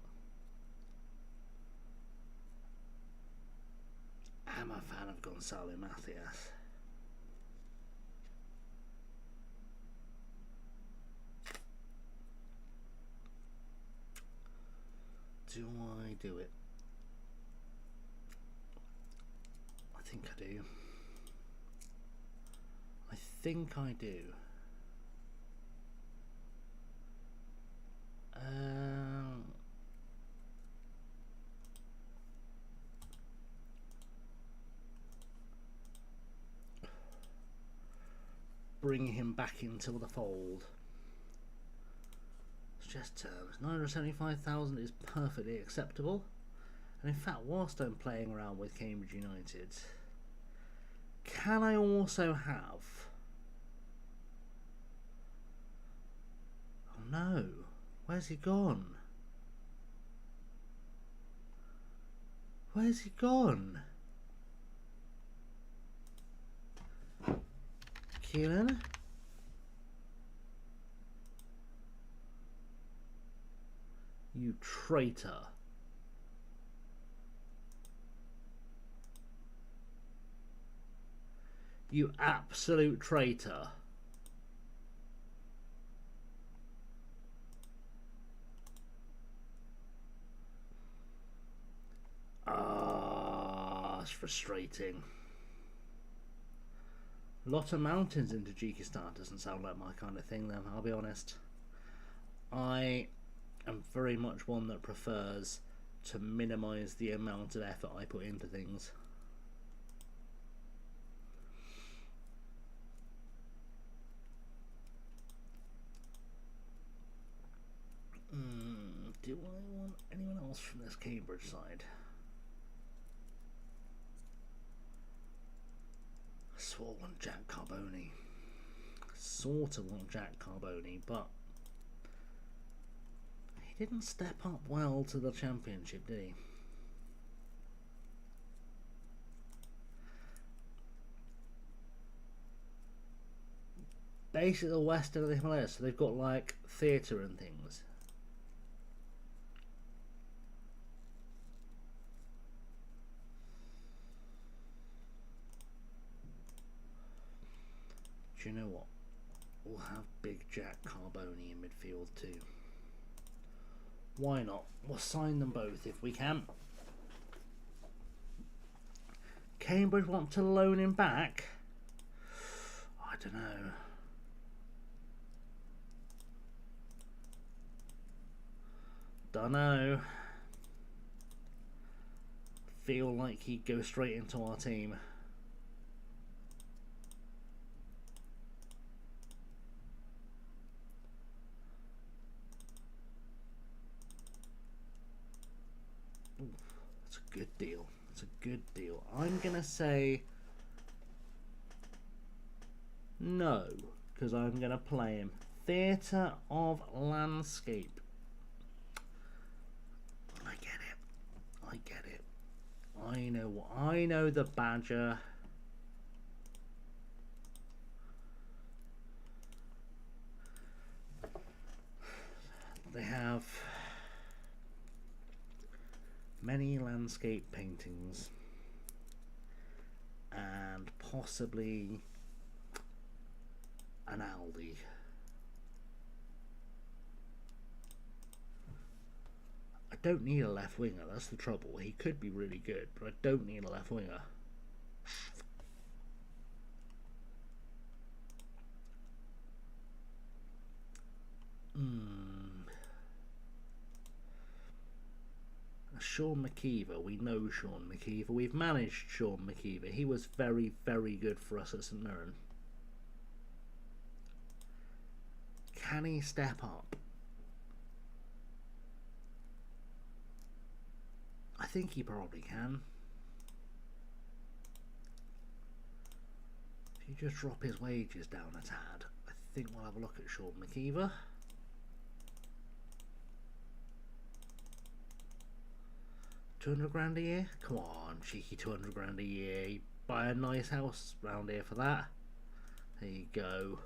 I'm a fan of Gonzalo Macias. Do I do it? I think I do. I think I do. Bring him back into the fold. Suggest terms. 975,000 is perfectly acceptable. And in fact, whilst I'm playing around with Cambridge United, can I also have... Oh no, where's he gone? Where's he gone? Keelan? You traitor. You absolute traitor. It's frustrating. A lot of mountains in Tajikistan doesn't sound like my kind of thing then, I'll be honest. I am very much one that prefers to minimise the amount of effort I put into things. Do I want anyone else from this Cambridge side? I sort of want Jack Carboni. Sort of want Jack Carboni, but he didn't step up well to the Championship, did he? Basically the west of the Himalayas, so they've got like theatre and things. Do you know what? We'll have big Jack Carboni in midfield too. Why not? We'll sign them both if we can. Cambridge want to loan him back? I don't know. Dunno. Feel like he'd go straight into our team. Ooh, that's a good deal. That's a good deal. I'm gonna say no, because I'm gonna play him. Theatre of Landscape. I get it. I get it. I know what. I know the Badger. They have many landscape paintings and possibly an Aldi. I don't need a left winger, that's the trouble. He could be really good, but I don't need a left winger. Sean McKeever, we know Sean McKeever. We've managed Sean McKeever. He was very, very good for us at St Mirren. Can he step up? I think he probably can. If you just drop his wages down a tad, I think we'll have a look at Sean McKeever. £200 a year? Come on, cheeky 200 grand a year. You buy a nice house round here for that. There you go.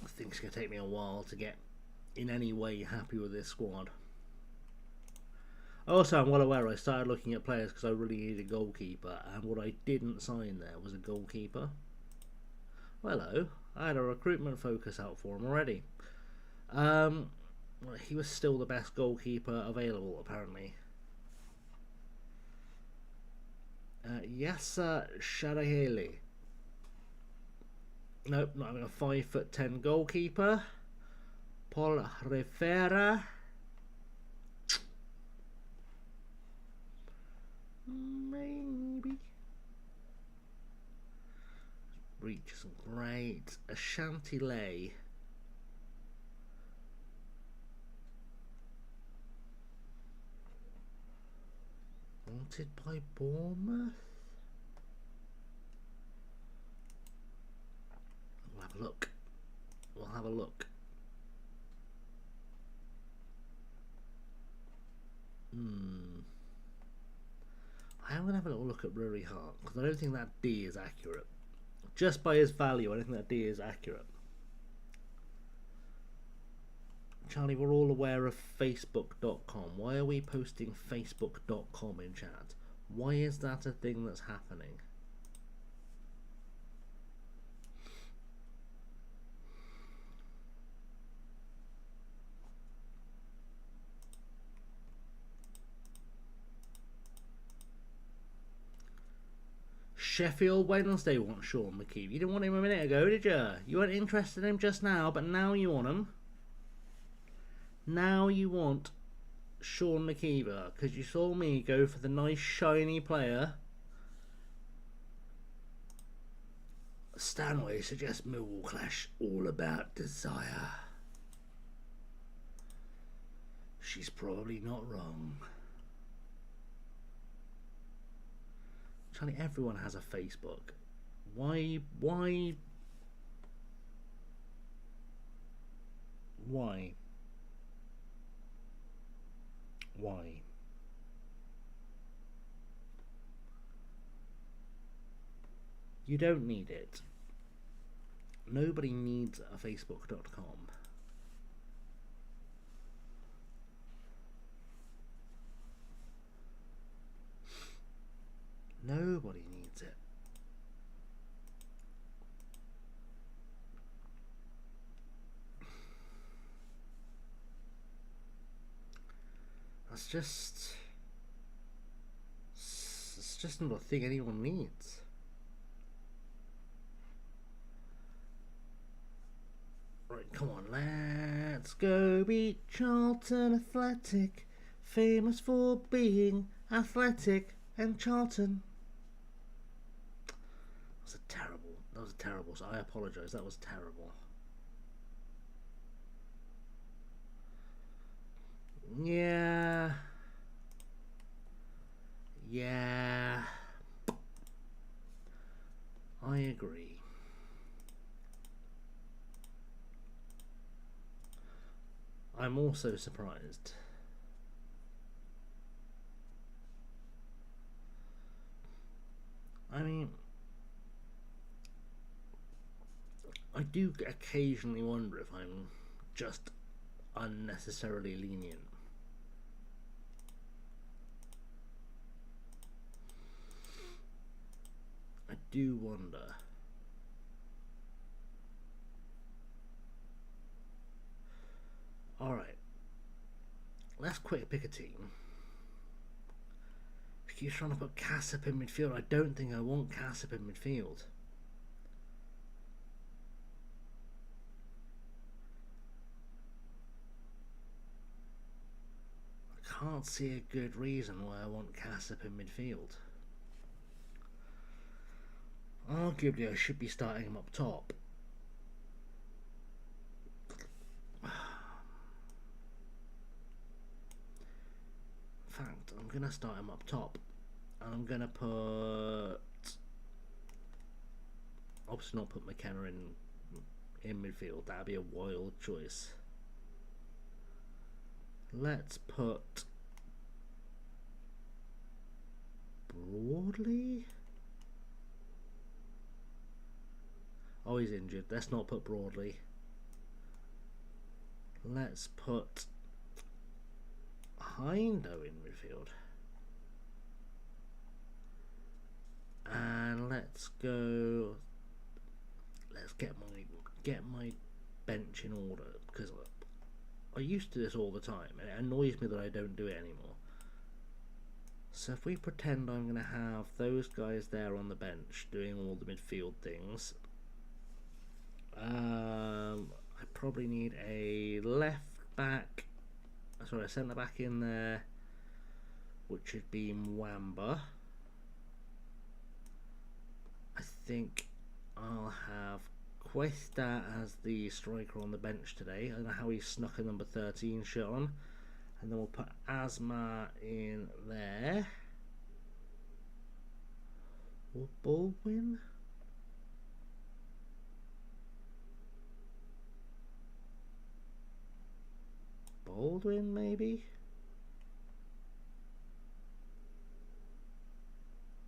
I think it's going to take me a while to get in any way happy with this squad. Also, I'm well aware I started looking at players because I really needed a goalkeeper, and what I didn't sign there was a goalkeeper. Hello. I had a recruitment focus out for him already. Well, he was still the best goalkeeper available, apparently. Yasser Shadaheli. Nope, not having a 5'10" goalkeeper. Paul Rivera. Maybe. Reach isn't great. Ashanti Lay. Wanted by Bournemouth. We'll have a look. We'll have a look. I am going to have a little look at Rory Hart, because I don't think that D is accurate. Just by his value, I don't think that D is accurate. Charlie, we're all aware of Facebook.com. Why are we posting Facebook.com in chat? Why is that a thing that's happening? Sheffield Wednesday wants Sean McKeeve. You didn't want him a minute ago, did you? You weren't interested in him just now, but now you want him. Now you want Sean McKeever because you saw me go for the nice shiny player. Stanway suggests Millwall clash all about desire. She's probably not wrong. Charlie, everyone has a Facebook. Why? You don't need it. Nobody needs a Facebook.com. Nobody needs it. It's just not a thing anyone needs. Right, come on, let's go beat Charlton Athletic, famous for being athletic, and Charlton. That was terrible, so I apologise, that was terrible. Yeah. I agree. I'm also surprised. I mean, I do occasionally wonder if I'm just unnecessarily lenient. I do wonder. Alright. Let's quick pick a team. If you're trying to put Cassip in midfield, I don't think I want Cassip in midfield. I can't see a good reason why I want Cassip in midfield. Arguably, I should be starting him up top. In fact, I'm going to start him up top. And I'm going to put... Obviously not put McKenna in midfield. That'd be a wild choice. Let's put... Broadley? Oh, he's injured. Let's not put Broadley. Let's put Hindo in midfield. And let's let's get my bench in order, because I used to do this all the time and it annoys me that I don't do it anymore. So if we pretend I'm going to have those guys there on the bench doing all the midfield things, I probably need a centre back in there, which would be Mwamba. I think I'll have Cuesta as the striker on the bench today. I don't know how he snuck a number 13 shirt on. And then we'll put Asma in there. Or Baldwin? Baldwin, maybe?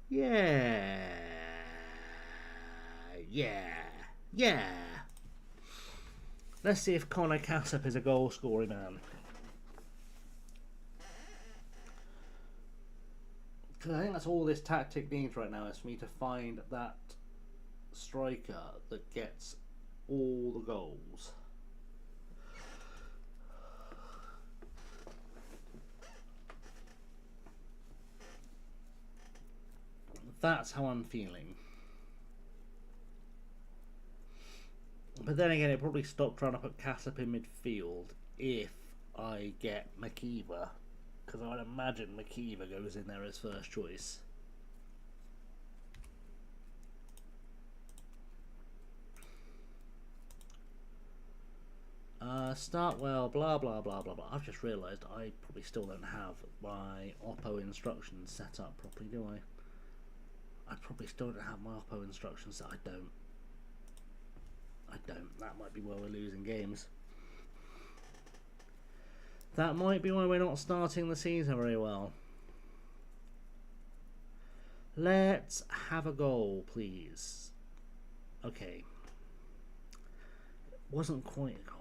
Yeah. Let's see if Connor Cassap is a goal-scoring man. Because I think that's all this tactic needs right now, is for me to find that striker that gets all the goals. That's how I'm feeling. But then again, it probably stopped trying to put Cassap in midfield if I get McKeever, because I would imagine McKeever goes in there as first choice. Start well, blah blah blah blah blah. I've just realised I probably still don't have my Oppo instructions set up properly, do I? I probably still don't have my Oppo instructions set. I don't. That might be why we're losing games. That might be why we're not starting the season very well. Let's have a goal, please. Okay. Wasn't quite a goal.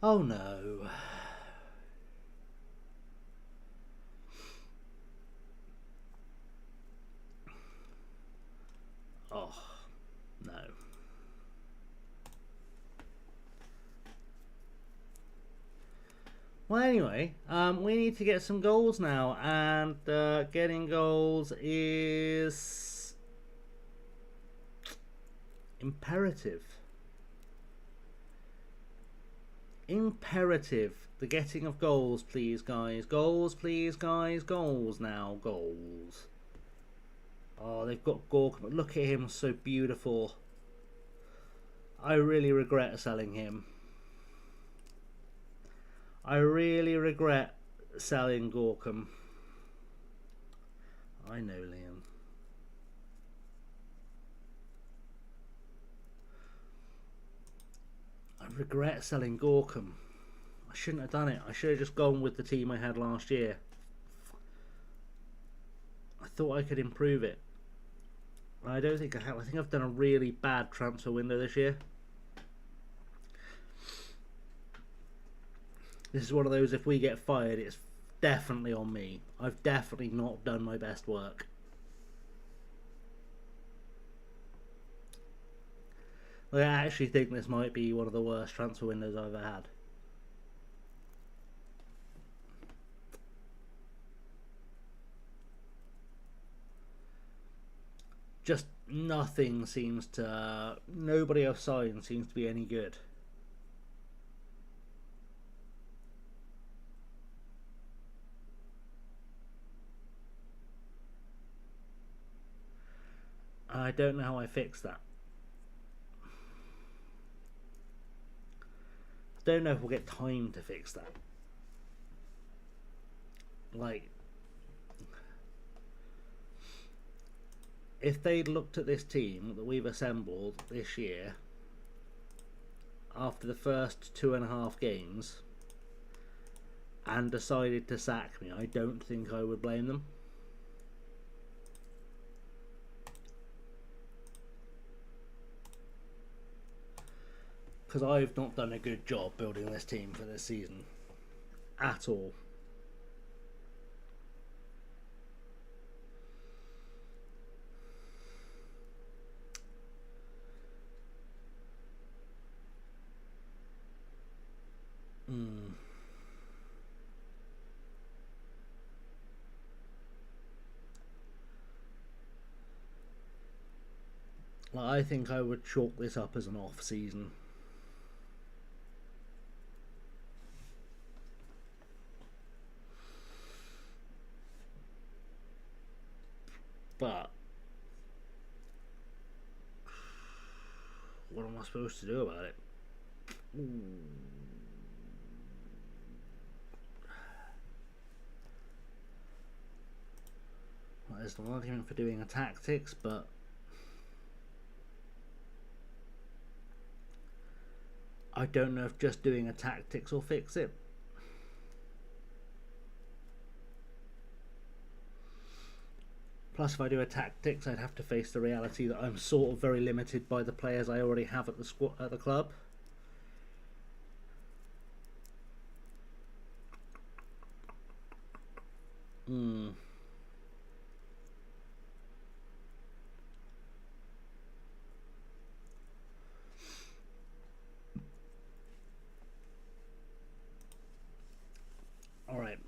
Oh no. Oh no. Well, anyway, we need to get some goals now, and getting goals is imperative. The getting of goals, please, guys. Goals, please, guys. Goals now. Goals. Oh, they've got Gorka. Look at him, so beautiful. I really regret selling him. I really regret selling Gorkum. I know, Liam. I regret selling Gorkum. I shouldn't have done it. I should have just gone with the team I had last year. I thought I could improve it. I don't think I have. I think I've done a really bad transfer window this year. This is one of those, if we get fired, it's definitely on me. I've definitely not done my best work. I actually think this might be one of the worst transfer windows I've ever had. Just nothing seems to... Nobody I've signed seems to be any good. I don't know how I fix that. Don't know if we'll get time to fix that. Like, if they'd looked at this team that we've assembled this year after the first 2.5 games and decided to sack me, I don't think I would blame them. because I've not done a good job building this team for this season at all. Like, I think I would chalk this up as an off season. But what am I supposed to do about it? Well, there's an argument for doing a tactics, but I don't know if just doing a tactics will fix it. Plus, if I do a tactics, I'd have to face the reality that I'm sort of very limited by the players I already have at the club. Alright.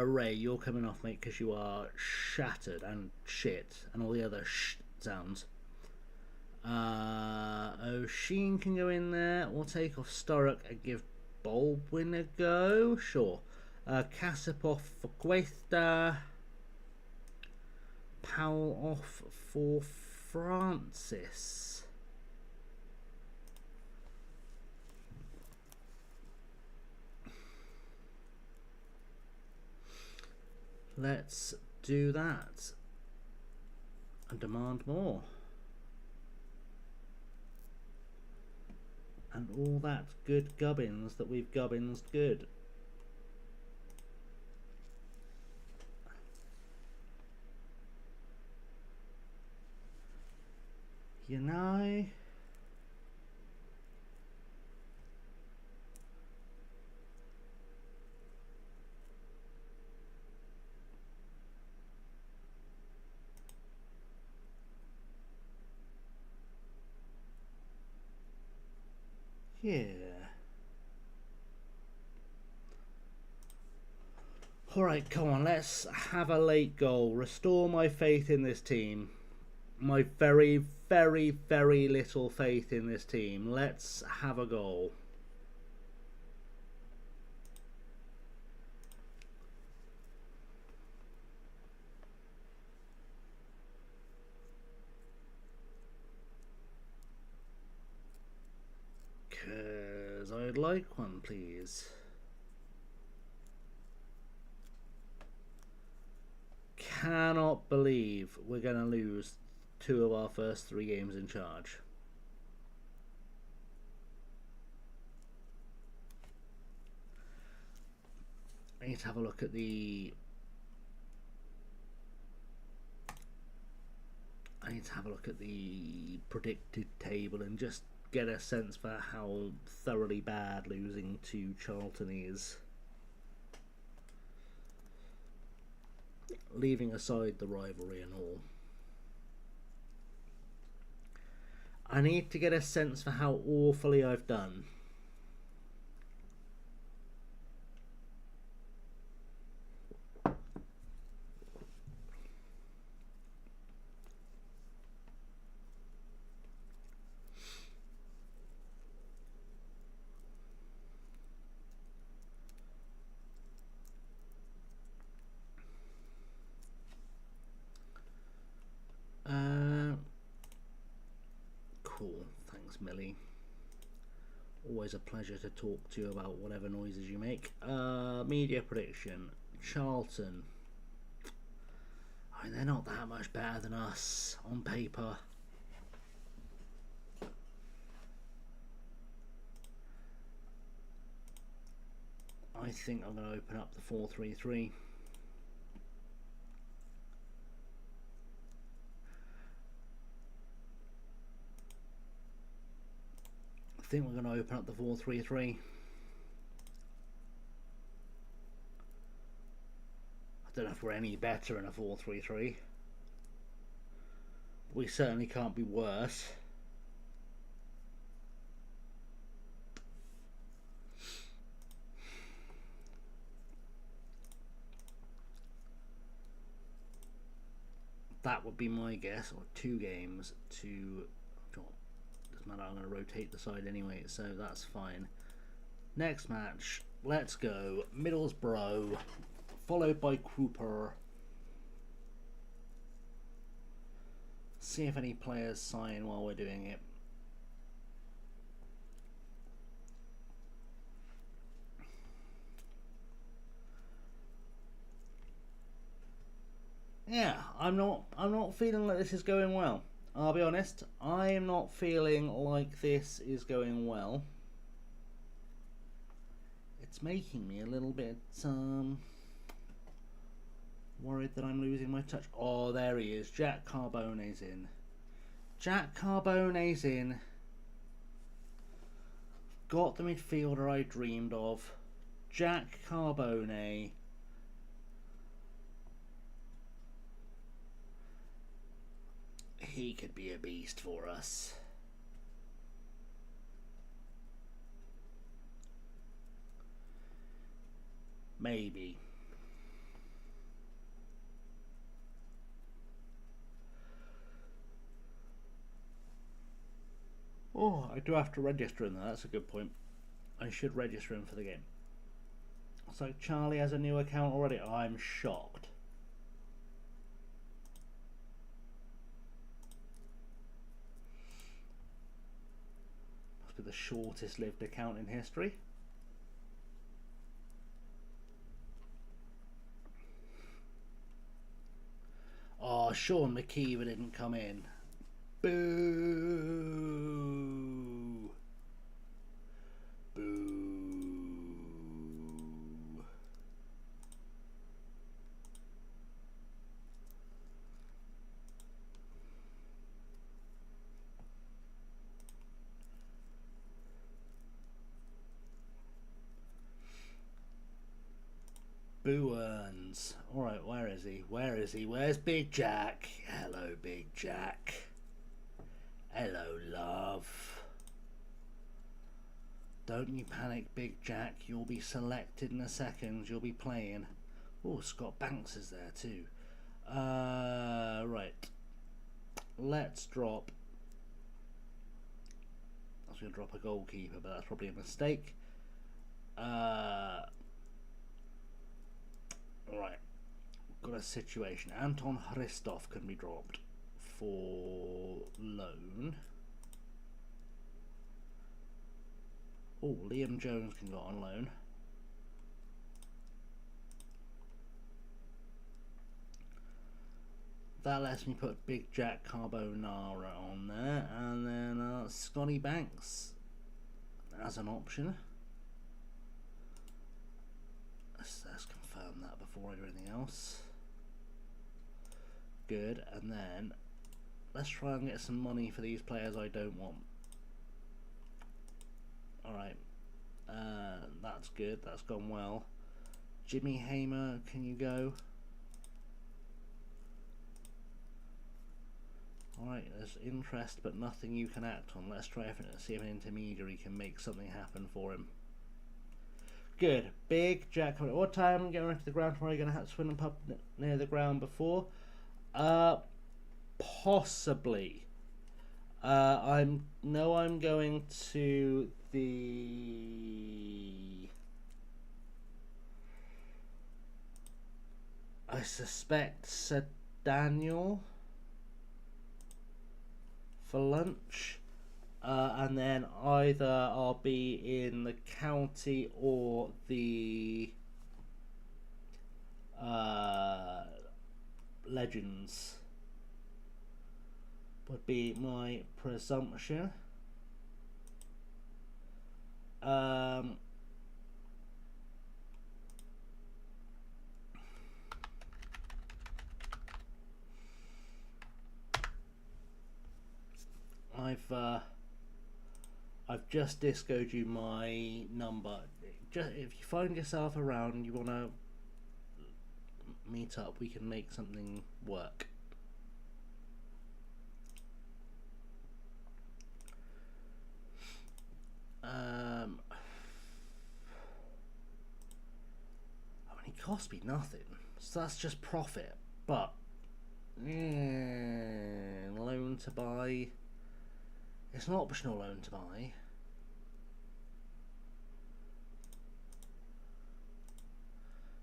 Ray, you're coming off, mate, because you are shattered and shit and all the other sounds. O'Sheen can go in there. We'll take off Sturrock and give Baldwin a go. Sure. Casip off for Cuesta. Powell off for Francis. Let's do that and demand more. And all that good gubbins that we've gubbinsed good. You know, yeah. Alright, come on, let's have a late goal. Restore my faith in this team. My very, very, very little faith in this team. Let's have a goal. Because I'd like one, please. Cannot believe we're going to lose 2 of our first 3 games in charge. I need to have a look at the predicted table and just get a sense for how thoroughly bad losing to Charlton is. Leaving aside the rivalry and all. I need to get a sense for how awfully I've done. Cool, thanks Millie. Always a pleasure to talk to you about whatever noises you make. Media prediction. Charlton. I mean, they're not that much better than us on paper. I think I'm going to open up the 4-3-3. I think we're going to open up the 4-3-3. I don't know if we're any better in a 4-3-3. We certainly can't be worse. That would be my guess. Or 2 games to... Doesn't matter, I'm going to rotate the side anyway, so that's fine. Next match, let's go. Middlesbrough, followed by Cooper. See if any players sign while we're doing it. Yeah, I'm not feeling like this is going well. I'll be honest, I am not feeling like this is going well. It's making me a little bit worried that I'm losing my touch. Oh, there he is. Jack Carbone's in. Jack Carbone's in. Got the midfielder I dreamed of. Jack Carbone. He could be a beast for us. Maybe. Oh, I do have to register him though. That's a good point. I should register him for the game. So Charlie has a new account already. I'm shocked. Must be the shortest lived account in history. Oh, Sean McKeever didn't come in. Boo! Boo! Boo earns. Alright, where is he? Where is he? Where's Big Jack? Hello, Big Jack. Hello, love. Don't you panic, Big Jack. You'll be selected in a second. You'll be playing. Oh, Scott Banks is there too. Right. Let's drop. I was going to drop a goalkeeper, but that's probably a mistake. Right. Got a situation. Anton Hristov can be dropped for loan. Oh, Liam Jones can go on loan. That lets me put Big Jack Carbonara on there, and then Scotty Banks as an option. Let's confirm that before I do anything else. Good, and then let's try and get some money for these players I don't want. Alright, that's good, that's gone well. Jimmy Hamer, can you go? Alright, there's interest but nothing you can act on. Let's try and see if an intermediary can make something happen for him. Good. Big Jack. What time getting ready to the ground tomorrow? Are you going to have to swim and pub near the ground before? Possibly. I'm going to the... I suspect Sir Daniel for lunch. And then either I'll be in the county or the Legends would be my presumption. I've just discoed you my number. Just if you find yourself around, you want to meet up, we can make something work. I mean, it cost me nothing, so that's just profit. But loan to buy. It's an optional loan to buy.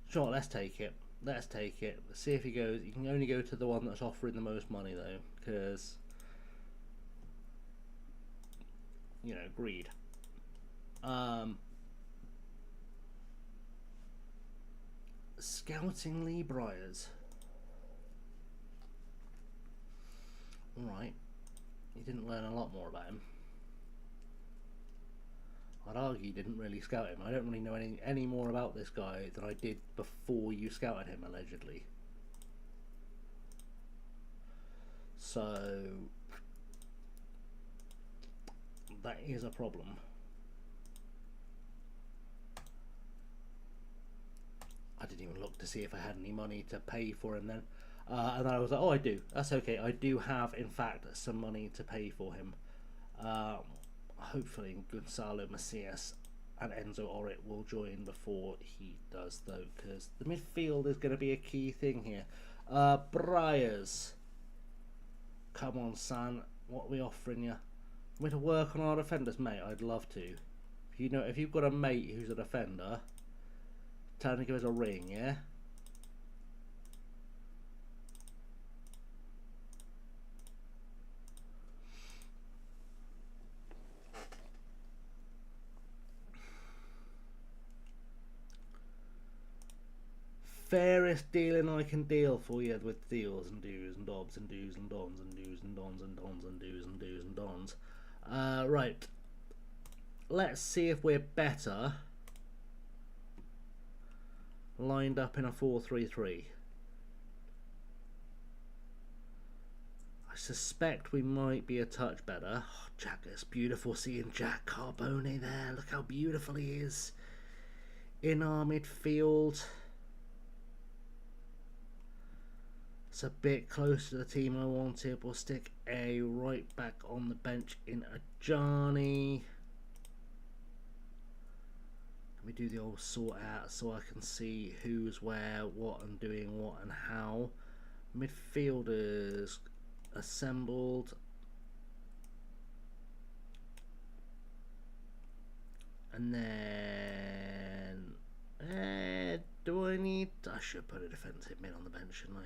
Sure, let's take it. Let's take it. Let's see if he goes. You can only go to the one that's offering the most money, though, because, you know, greed. Scouting Lee Briers. Alright. You didn't learn a lot more about him. I'd argue you didn't really scout him. I don't really know any more about this guy than I did before you scouted him, allegedly. So that is a problem. I didn't even look to see if I had any money to pay for him then. And then I was like, oh, I do. That's okay. I do have, in fact, some money to pay for him. Hopefully Gonzalo Macias and Enzo Orrit will join before he does, though, because the midfield is going to be a key thing here. Briars. Come on, son. What are we offering you? Want me to work on our defenders, mate? I'd love to. If you've got a mate who's a defender, tell him to give us a ring, yeah? Fairest dealing I can deal for you with deals and do's and dobs and do's and dons and do's and dons and dons and do's and do's and dons. Right. Let's see if we're better lined up in a 4-3-3. I suspect we might be a touch better. Oh, Jack, it's beautiful seeing Jack Carbone there. Look how beautiful he is in our midfield. It's a bit close to the team I wanted. We'll stick a right back on the bench in a Johnny. Let me do the old sort out so I can see who's where, what, and doing what and how. Midfielders assembled. And then do I need... I should put a defensive mid on the bench, shouldn't I?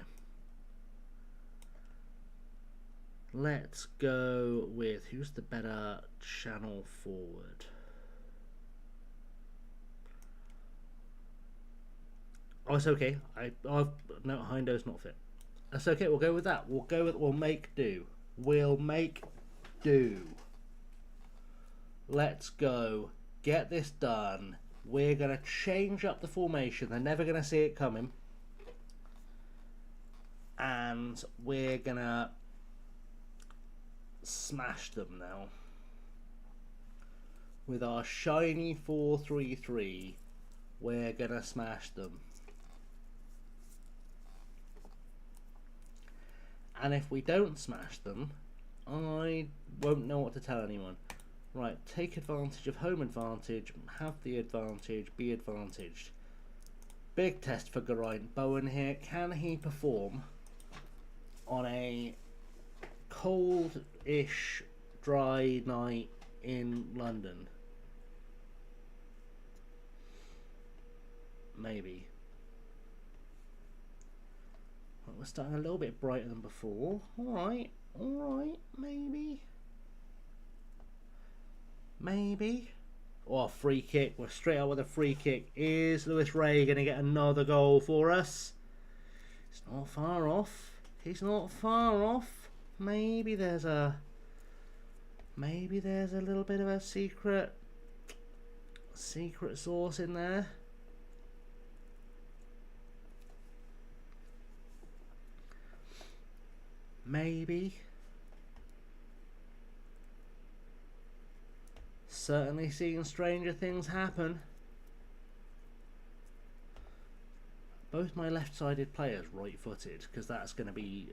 Let's go with who's the better channel forward. Oh, it's okay. No, Hindo's not fit. That's okay. We'll go with that. We'll make do. We'll make do. Let's go. Get this done. We're gonna change up the formation. They're never gonna see it coming, and we're gonna smash them now with our shiny 4-3-3. We're gonna smash them, and if we don't smash them, I won't know what to tell anyone. Right, take advantage of home advantage, have the advantage, be advantaged. Big test for Geraint Bowen here. Can he perform on a cold-ish, dry night in London? Maybe. Well, we're starting a little bit brighter than before. Alright, maybe. Maybe. Oh, free kick. We're straight out with a free kick. Is Lewis Ray going to get another goal for us? It's not far off. He's not far off. Maybe there's a little bit of a secret sauce in there. Maybe. certainly seen stranger things happen. Both my left-sided players right-footed, because that's going to be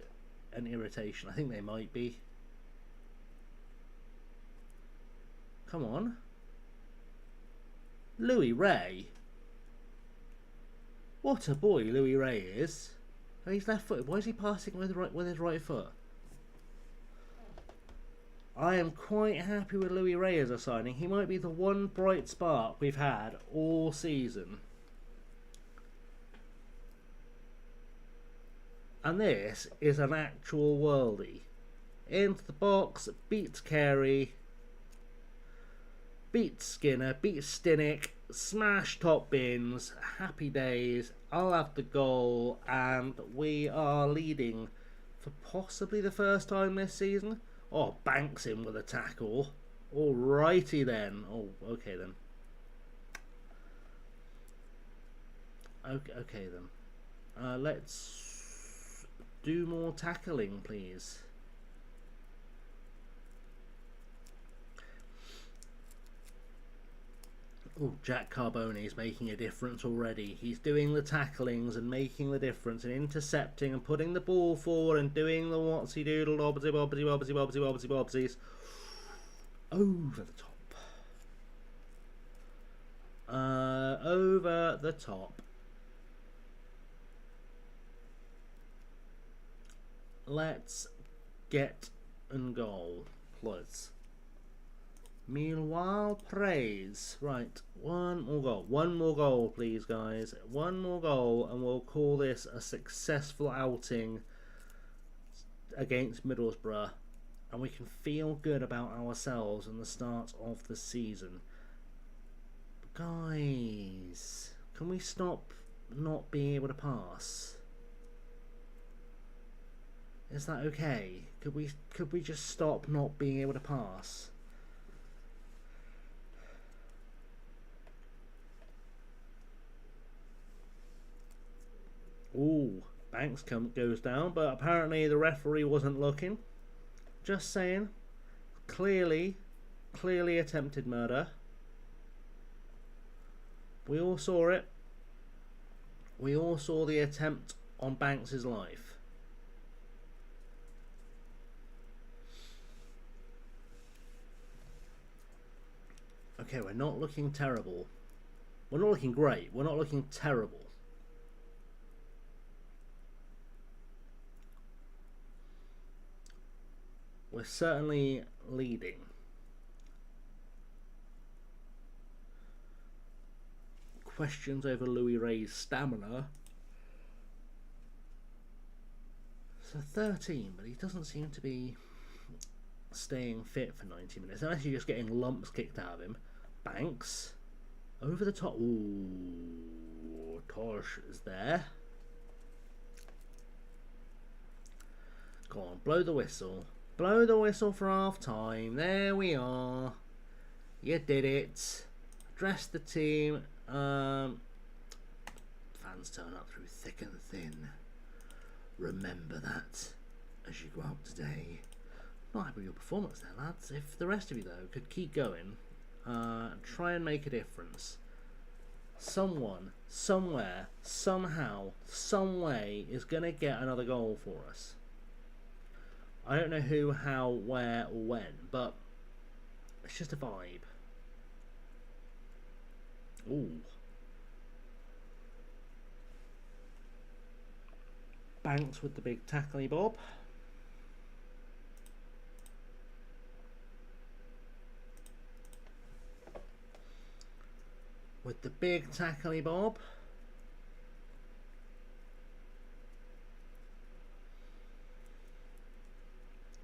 an irritation. I think they might be. Come on. Louis Ray. What a boy Louis Ray is. Oh, he's left-footed. Why is he passing with his right foot? I am quite happy with Louis Ray as a signing. He might be the one bright spark we've had all season. And this is an actual worldie. Into the box, beats Carey, beats Skinner, beats Stinnick, smash top bins, happy days, I'll have the goal, and we are leading for possibly the first time this season. Oh, Banks in with a tackle. Alrighty then. Oh, okay then. Okay then. Let's do more tackling, please. Oh, Jack Carbone is making a difference already. He's doing the tacklings and making the difference and intercepting and putting the ball forward and doing the whatsy doodle bobbsy bobbsy bobbsy bobbsy bobbsy bobbsies. Over the top. Over the top. Let's get and goal, please. Millwall praise. Right, one more goal. One more goal, please, guys. One more goal, and we'll call this a successful outing against Middlesbrough. And we can feel good about ourselves in the start of the season. Guys, can we stop not being able to pass? Is that okay? Could we just stop not being able to pass? Ooh, Banks goes down, but apparently the referee wasn't looking. Just saying. Clearly attempted murder. We all saw it. We all saw the attempt on Banks's life. Okay, we're not looking terrible. We're not looking great. We're not looking terrible. We're certainly leading. Questions over Louis Ray's stamina. So 13, but he doesn't seem to be staying fit for 90 minutes. Unless you're just getting lumps kicked out of him. Banks. Over the top. Ooh, Tosh is there. Go on, blow the whistle. Blow the whistle for half time. There we are. You did it. Address the team. Fans turn up through thick and thin. Remember that as you go out today. Not happy with your performance there, lads. If the rest of you, though, could keep going, try and make a difference. Someone, somewhere, somehow, some way is going to get another goal for us. I don't know who, how, where, or when, but it's just a vibe. Ooh. Banks with the big tackly bob. With the big tackly bob.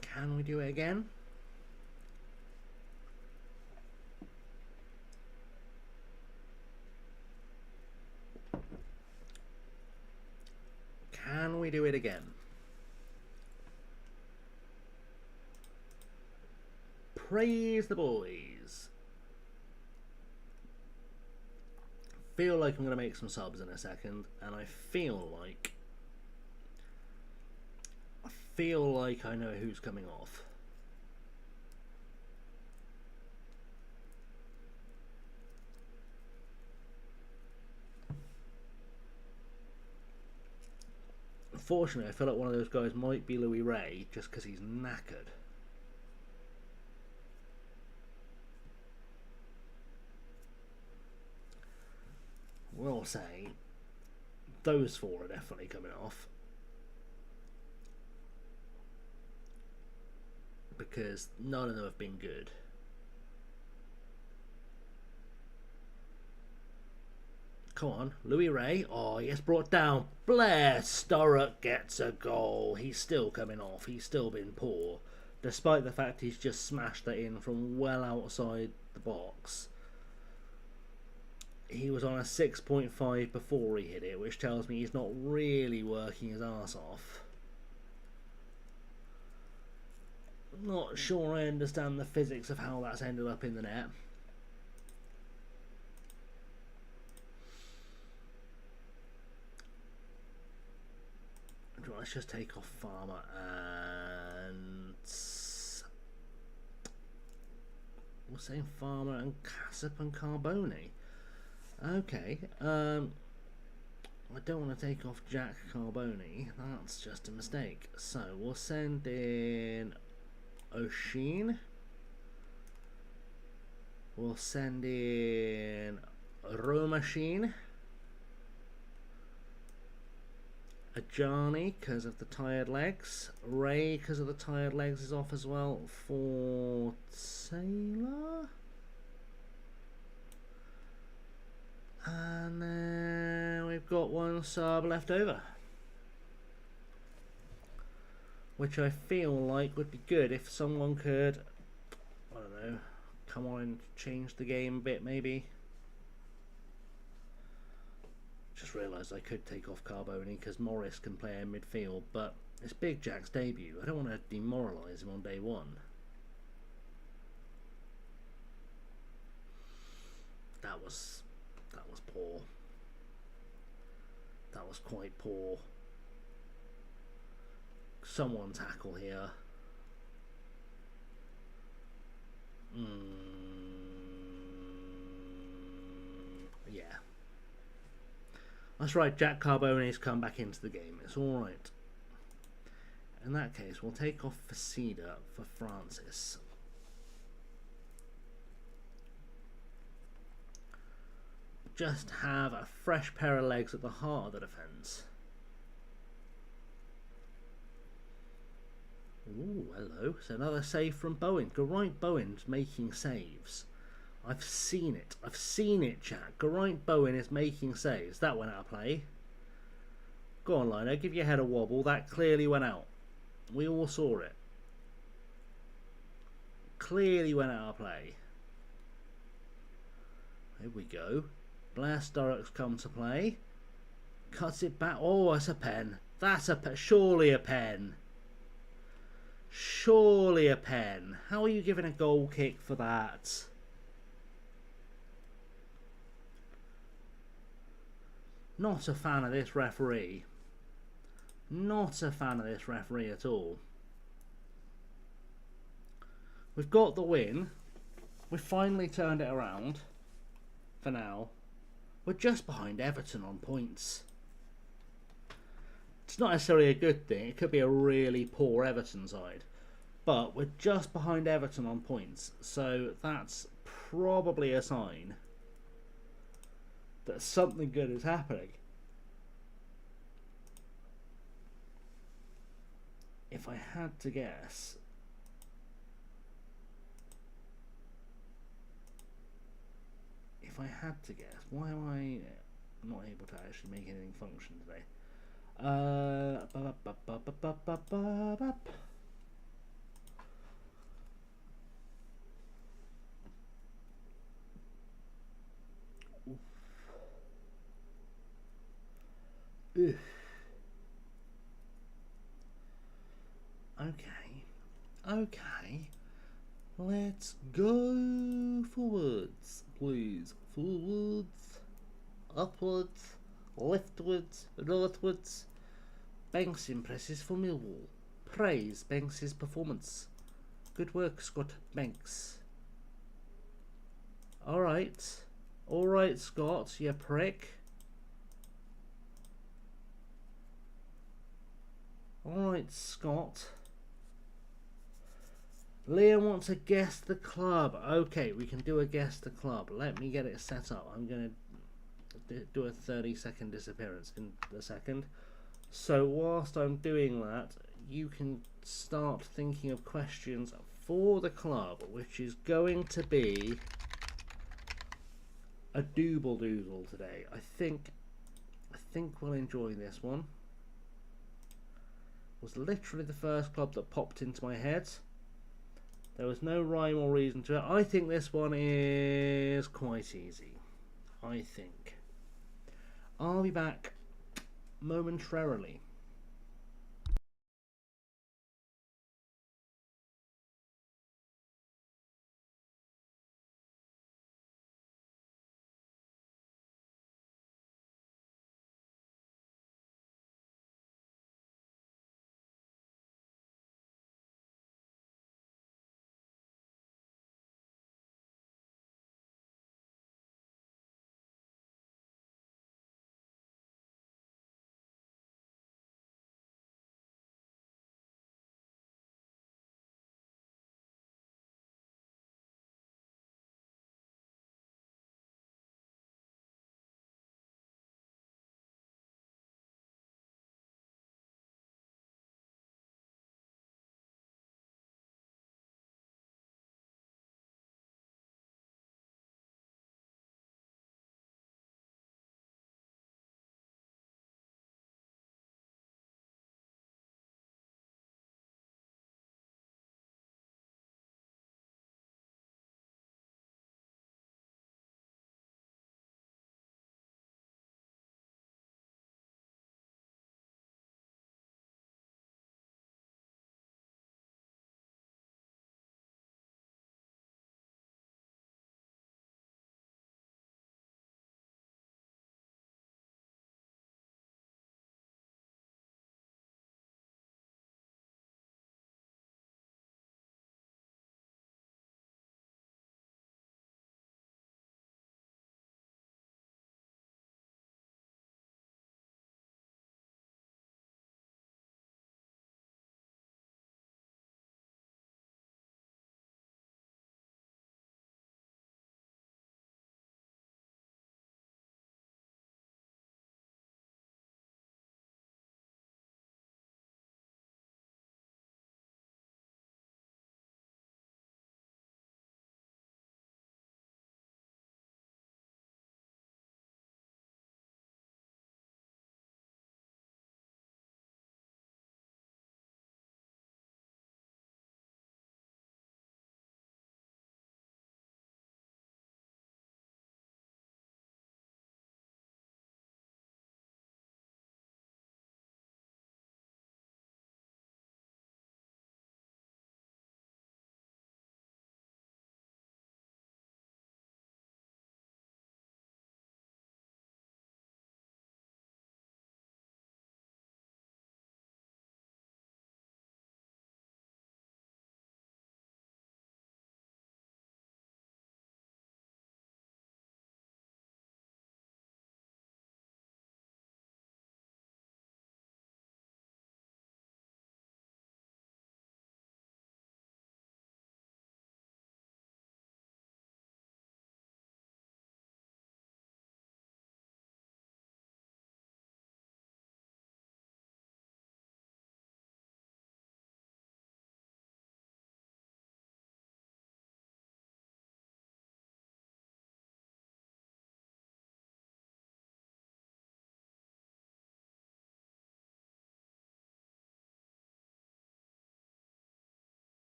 Can we do it again? Can we do it again? Praise the boys. Feel like I'm going to make some subs in a second, and I feel like I know who's coming off. Unfortunately, I feel like one of those guys might be Louis Ray just because he's knackered. We'll say those four are definitely coming off. Because none of them have been good. Come on, Louis Ray. Oh, he gets brought down. Blair Sturrock gets a goal. He's still coming off. He's still been poor. Despite the fact he's just smashed that in from well outside the box. He was on a 6.5 before he hit it, which tells me he's not really working his arse off. Not sure I understand the physics of how that's ended up in the net. Let's just take off Farmer and we're saying Farmer and Cassip and Carboni. Okay, I don't want to take off Jack Carboni. That's just a mistake. So we'll send in O'Sheen. We'll send in Romasheen. Ajani because of the tired legs. Ray because of the tired legs is off as well for Taylor. And then we've got one sub left over, which I feel like would be good if someone could, I don't know, come on and change the game a bit maybe. Just realised I could take off Carboni because Morris can play in midfield, but it's Big Jack's debut. I don't want to demoralise him on day one. That was poor. That was quite poor. Someone tackle here. Yeah. That's right, Jack Carboni's come back into the game. It's alright. In that case, we'll take off Facida for Francis. Just have a fresh pair of legs at the heart of the defence. Ooh, hello. So another save from Bowen. Geraint Bowen's making saves. I've seen it. I've seen it, chat. Geraint Bowen is making saves. That went out of play. Go on, Lino. Give your head a wobble. That clearly went out. We all saw it. Clearly went out of play. Here we go. Blair Sturrock's come to play. Cuts it back. Oh, it's a pen. That's a pen. Surely a pen. Surely a pen. How are you giving a goal kick for that? Not a fan of this referee. Not a fan of this referee at all. We've got the win. We've finally turned it around. For now. We're just behind Everton on points. It's not necessarily a good thing. It could be a really poor Everton side. But we're just behind Everton on points. So that's probably a sign that something good is happening. If I had to guess, why am I not able to actually make anything function today? Okay. Let's go forwards, please. Forwards, upwards, leftwards, northwards. Banks impresses for Millwall. Praise Banks' performance. Good work, Scott Banks. Alright, Scott, you prick. right, Scott. Liam wants to guess the club. Okay, we can do a guess the club. Let me get it set up. I'm going to do a 30-second disappearance in a second. So whilst I'm doing that, you can start thinking of questions for the club, which is going to be a dooble doodle today. I think we'll enjoy this one. It was literally the first club that popped into my head. There was no rhyme or reason to it. I think this one is quite easy. I think. I'll be back momentarily.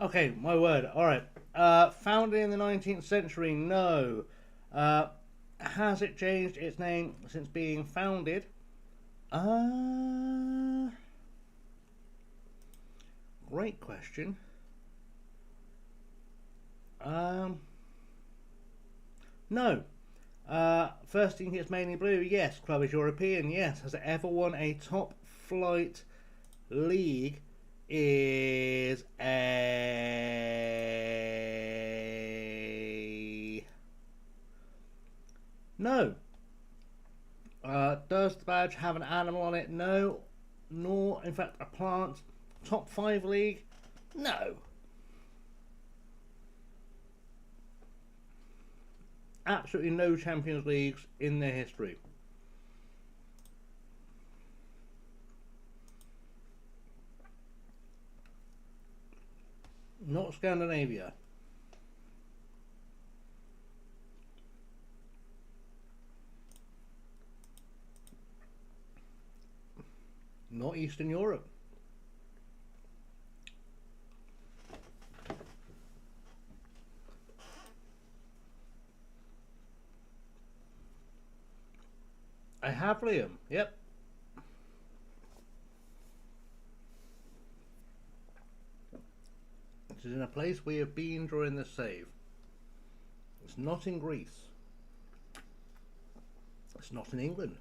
Okay, my word. All right. Founded in the 19th century, no. Has it changed its name since being founded? Great question. No. First thing is mainly blue. Yes. Club is European. Yes. Has it ever won a top flight league? Is a no. Does the badge have an animal on it? No. Nor, in fact, a plant. Top 5 league? No. Absolutely no Champions Leagues in their history. Not Scandinavia. Not Eastern Europe. I have Liam. Yep. This is in a place we have been during the save. It's not in Greece. It's not in England.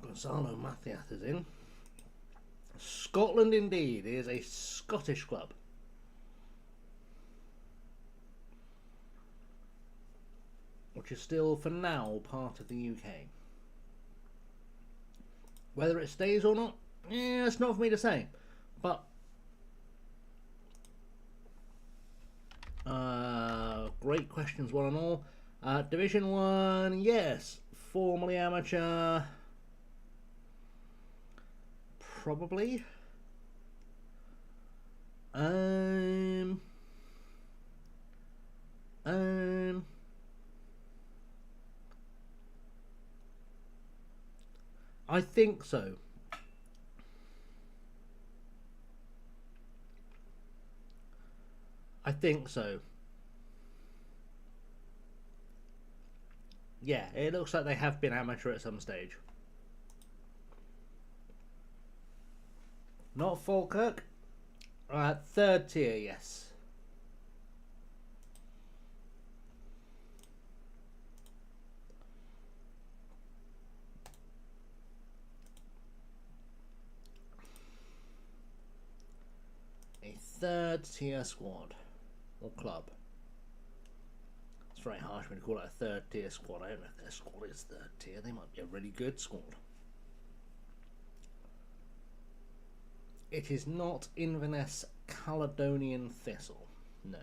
Gonzalo Mathias is in. Scotland indeed. It is a Scottish club. Which is still, for now, part of the UK. Whether it stays or not, it's not for me to say. But great questions, one and all. Division 1, yes. Formerly amateur. Probably. I think so. I think so. Yeah, it looks like they have been amateur at some stage. Not Falkirk. Third tier, yes. A third tier squad or club. It's very harsh when you call it a third tier squad. I don't know if their squad is third tier. They might be a really good squad. It is not Inverness Caledonian Thistle. No.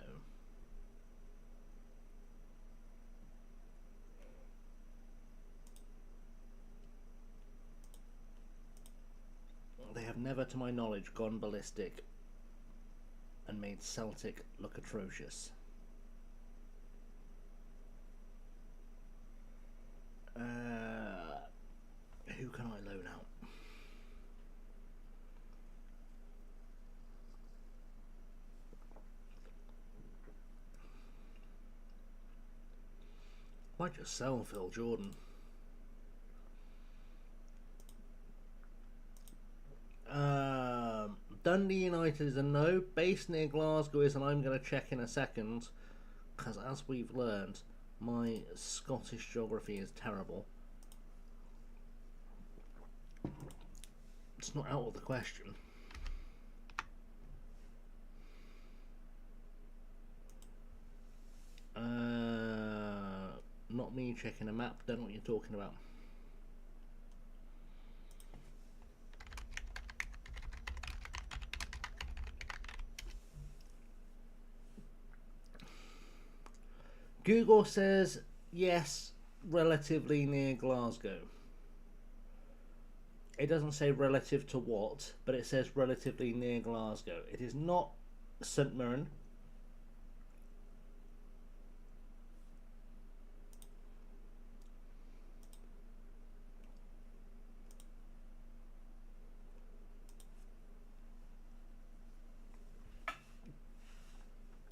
They have never, to my knowledge, gone ballistic and made Celtic look atrocious. Who can I loan out? Might just sell Phil Jordan. Dundee United is a no. Based near Glasgow is, and I'm going to check in a second, because as we've learned, my Scottish geography is terrible. It's not out of the question. Not me checking a map, don't know what you're talking about. Google says yes, relatively near Glasgow. It doesn't say relative to what, but it says relatively near Glasgow. It is not St Mirren.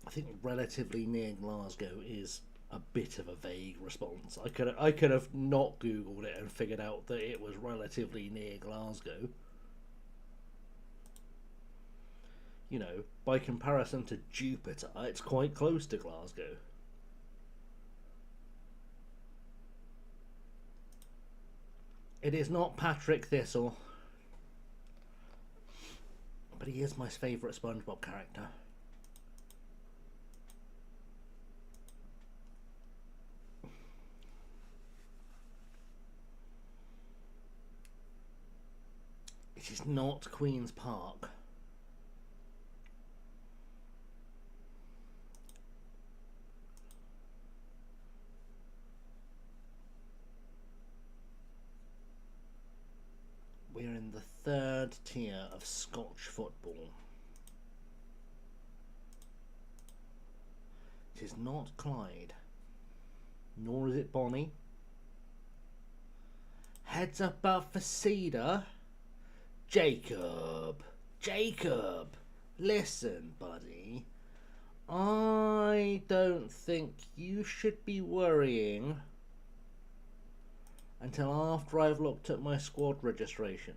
I think relatively near Glasgow is a bit of a vague response. I could have not Googled it and figured out that it was relatively near Glasgow. You know, by comparison to Jupiter, it's quite close to Glasgow. It is not Patrick Thistle, but he is my favourite SpongeBob character. is not Queen's Park. We're in the third tier of Scotch football. It is not Clyde, nor is it Bonnie. Heads up about Facida. Jacob, listen, buddy. I don't think you should be worrying until after I've looked at my squad registration.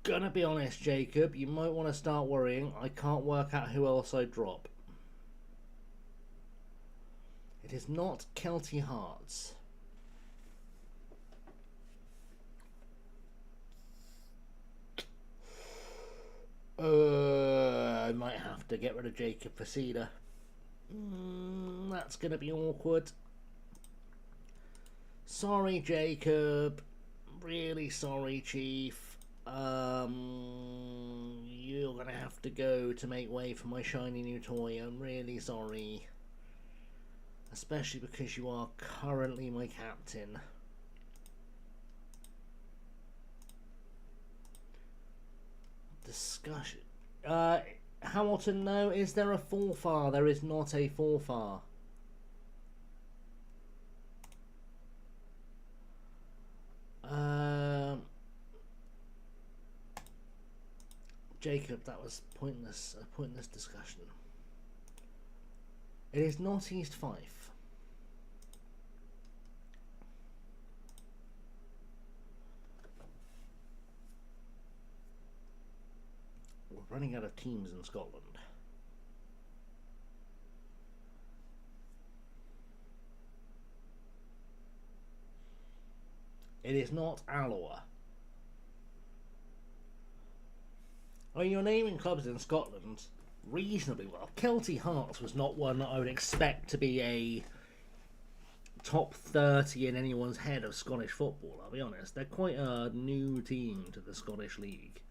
Gonna be honest, Jacob, you might want to start worrying. I can't work out who else I drop. It is not Kelty Hearts. I might have to get rid of Jacob Facida. That's gonna be awkward. Sorry, Jacob. Really sorry, Chief. You're gonna have to go to make way for my shiny new toy. I'm really sorry. Especially because you are currently my captain. Discussion. Hamilton, no. Is there a forfar? There is not a forfar. Jacob, that was pointless. A pointless discussion. It is not East Fife. We're running out of teams in Scotland. It is not Alloa. I mean, you're naming clubs in Scotland reasonably well. Kelty Hearts was not one that I would expect to be a top 30 in anyone's head of Scottish football, I'll be honest. They're quite a new team to the Scottish League.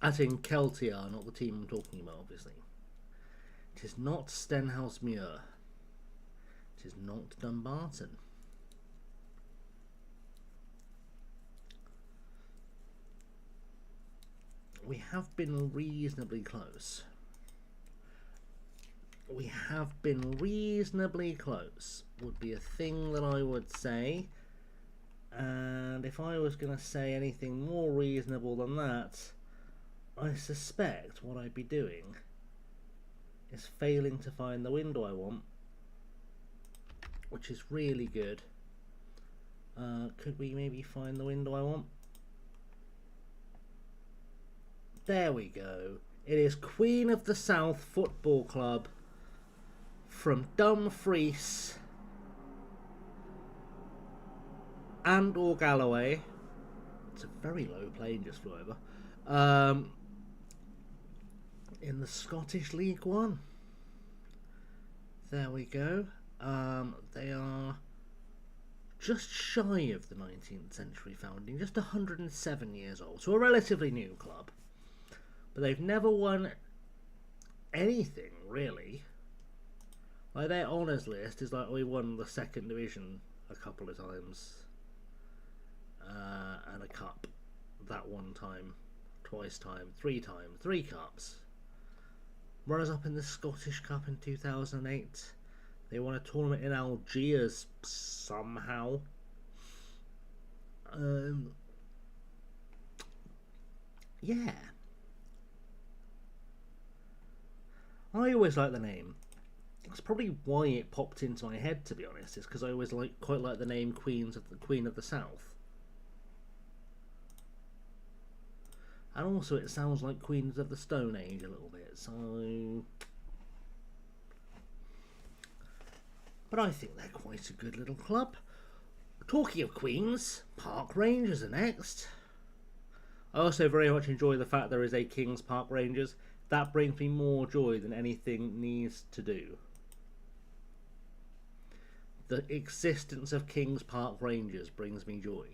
As in Kelty are, not the team I'm talking about, obviously. It is not Stenhousemuir. It is not Dumbarton. We have been reasonably close. We have been reasonably close, would be a thing that I would say. And if I was going to say anything more reasonable than that, I suspect what I'd be doing is failing to find the window I want, which is really good. Could we maybe find the window I want? There we go. It is Queen of the South Football Club from Dumfries and or Galloway. It's a very low plane just flew over. In the Scottish League One. There we go. They are just shy of the 19th century founding, just 107 years old, so a relatively new club. But they've never won anything, really. Like, their honours list is like, we won the second division a couple of times, and a cup that one time, twice time, three cups. Runners up in the Scottish Cup in 2008. They won a tournament in Algiers somehow. Yeah. I always like the name. That's probably why it popped into my head, to be honest, is because I always quite like the name Queen of the South. And also it sounds like Queens of the Stone Age a little bit, so but I think they're quite a good little club. Talking of Queens, Park Rangers are next. I also very much enjoy the fact there is a Kings Park Rangers. That brings me more joy than anything needs to do. The existence of Kings Park Rangers brings me joy.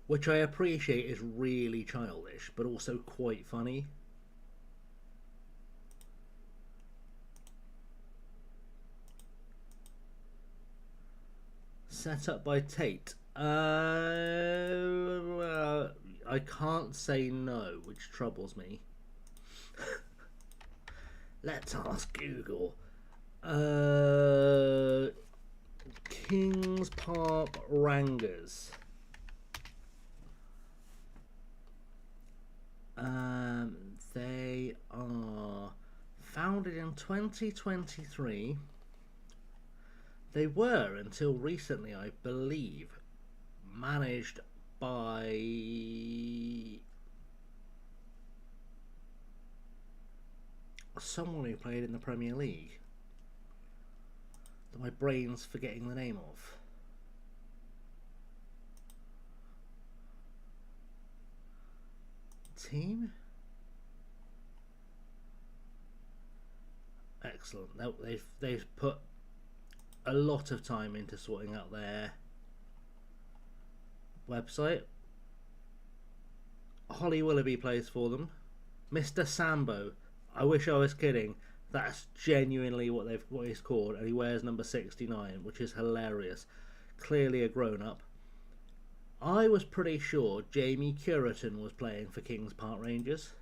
Which I appreciate is really childish, but also quite funny. Set up by Tate. I can't say no, which troubles me. Let's ask Google. Kings Park Rangers. They are founded in 2023. They were, until recently, I believe, managed by someone who played in the Premier League that my brain's forgetting the name of. Team? Excellent. They've put a lot of time into sorting out their website. Holly Willoughby plays for them. Mr. Sambo. I wish I was kidding. That's genuinely what he's called, and he wears number 69, which is hilarious. Clearly a grown-up. I was pretty sure Jamie Curitan was playing for Kings Park Rangers.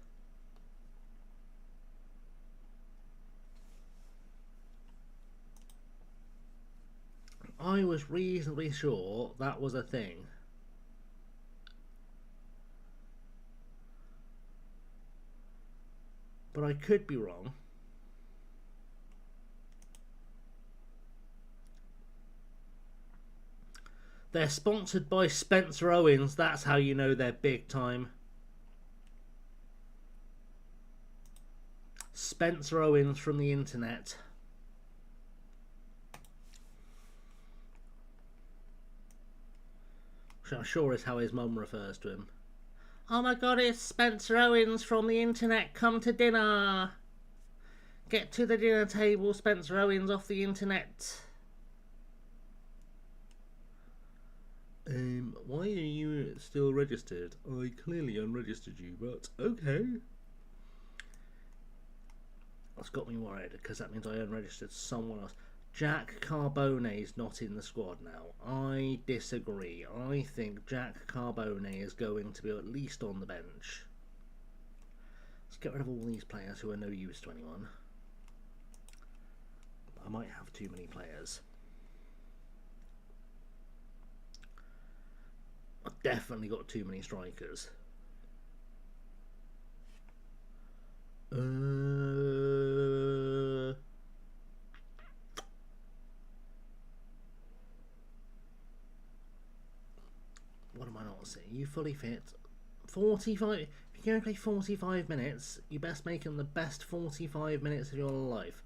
I was reasonably sure that was a thing. But I could be wrong. They're sponsored by Spencer Owens. That's how you know they're big time. Spencer Owens from the internet. Which I'm sure is how his mum refers to him. Oh my god, it's Spencer Owens from the internet. Come to dinner. Get to the dinner table, Spencer Owens off the internet. Why are you still registered? I clearly unregistered you, but okay. That's got me worried, because that means I unregistered someone else. Jack Carbone's not in the squad now. I disagree. I think Jack Carbone is going to be at least on the bench. Let's get rid of all these players who are no use to anyone. I might have too many players. I've definitely got too many strikers. What am I not saying? You fully fit. 45. If you're going to play 45 minutes, you best make them the best 45 minutes of your life.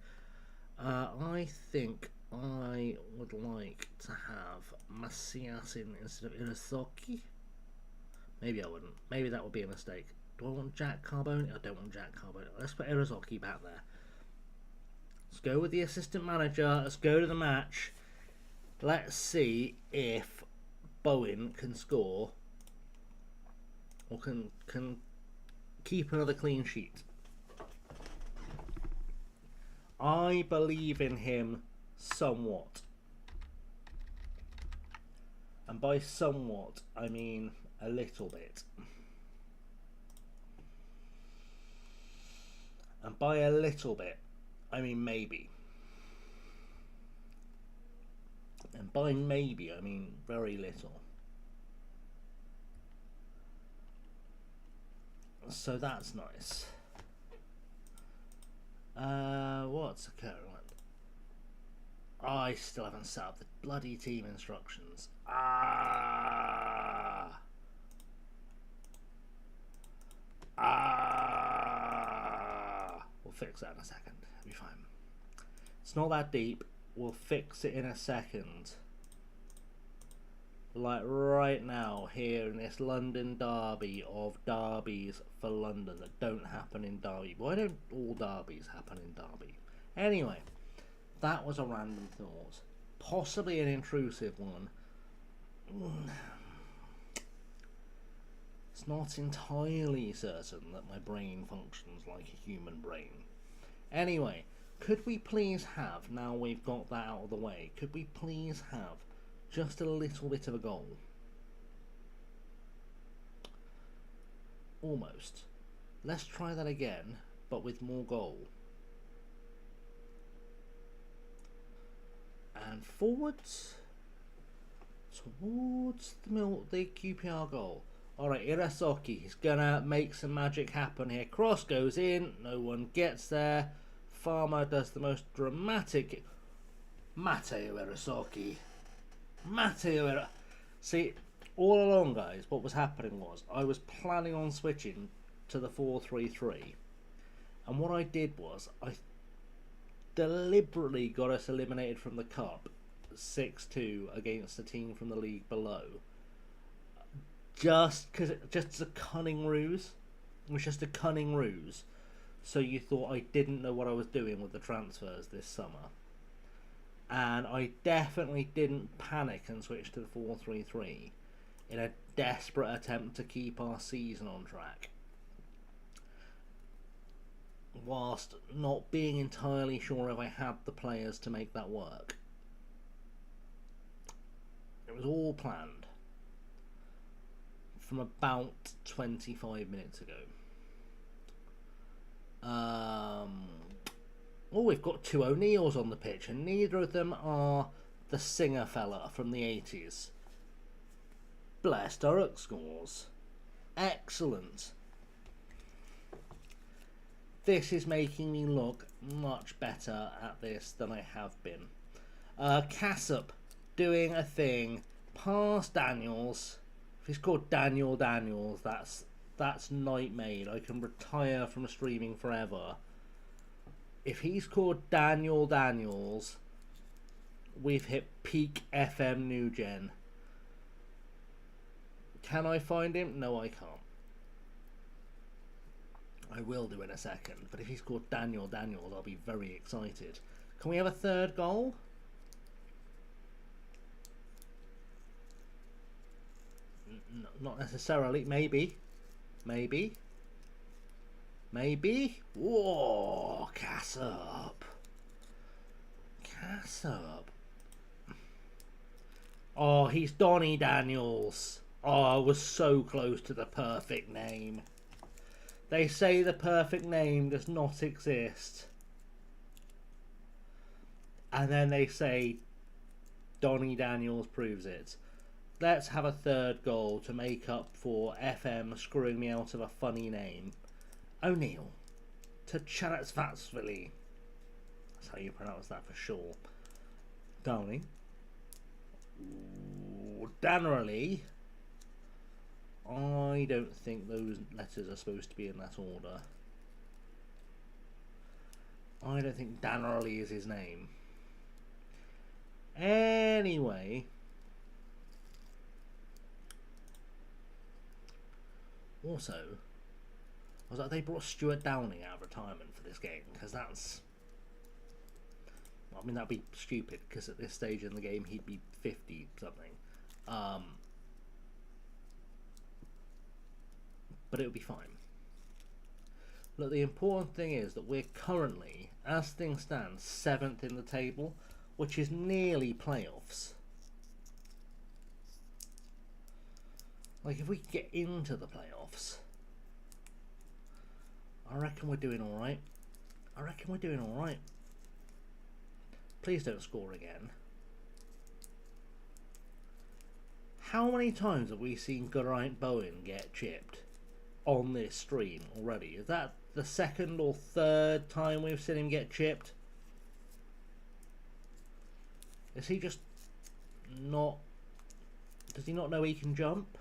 I think I would like to have Masias in instead of Irasoki. Maybe I wouldn't. Maybe that would be a mistake. Do I want Jack Carbone? I don't want Jack Carbone. Let's put Irasoki back there. Let's go with the assistant manager. Let's go to the match. Let's see if Bowen can score or can keep another clean sheet. I believe in him somewhat. And by somewhat, I mean a little bit. And by a little bit, I mean maybe. And by maybe, I mean very little. So that's nice. What's occurring? I still haven't set up the bloody team instructions. Well, fix that in a second. It'll be fine. It's not that deep. We'll fix it in a second. Like right now, here in this London derby of derbies for London that don't happen in Derby. Why don't all derbies happen in Derby? Anyway, that was a random thought. Possibly an intrusive one. It's not entirely certain that my brain functions like a human brain. Anyway, could we please have, now we've got that out of the way, could we please have just a little bit of a goal? Almost. Let's try that again, but with more goal. And forwards towards the QPR goal. Alright, Irasoki is gonna make some magic happen here. Cross goes in, no one gets there. Farmer does the most dramatic. Matteo Irasoki. See, all along, guys, what was happening was I was planning on switching to the 4-3-3. And what I did was I deliberately got us eliminated from the cup 6-2 against a team from the league below. Just a cunning ruse. It was just a cunning ruse. So you thought I didn't know what I was doing with the transfers this summer. And I definitely didn't panic and switch to the 4-3-3 in a desperate attempt to keep our season on track, whilst not being entirely sure if I had the players to make that work. It was all planned from about 25 minutes ago. Oh, we've got two O'Neills on the pitch, and neither of them are the singer fella from the 80s. Blair Sturrock scores. Excellent. This is making me look much better at this than I have been. Cassup doing a thing past Daniels. If he's called Daniels, that's nightmare. I can retire from streaming forever. If he's called Daniels, we've hit peak FM New Gen. Can I find him? No, I can't. I will do in a second. But if he's called Daniels, I'll be very excited. Can we have a third goal? No, not necessarily. Maybe. Whoa, Cassup. Oh, he's Donny Daniels. Oh, I was so close to the perfect name. They say the perfect name does not exist. And then they say Donny Daniels proves it. Let's have a third goal to make up for FM screwing me out of a funny name. O'Neill to Charatsvatsvili. That's how you pronounce that for sure. Darling. Dannerly. I don't think those letters are supposed to be in that order. I don't think Dannerly is his name. Anyway. Also, I was like, they brought Stuart Downing out of retirement for this game, because that's... I mean, that'd be stupid, because at this stage in the game, he'd be 50-something. But it would be fine. Look, the important thing is that we're currently, as things stand, 7th in the table, which is nearly playoffs. Like, if we get into the playoffs, I reckon we're doing alright. Please don't score again. How many times have we seen Geraint Bowen get chipped on this stream already? Is that the second or third time we've seen him get chipped? Is he just not... Does he not know he can jump?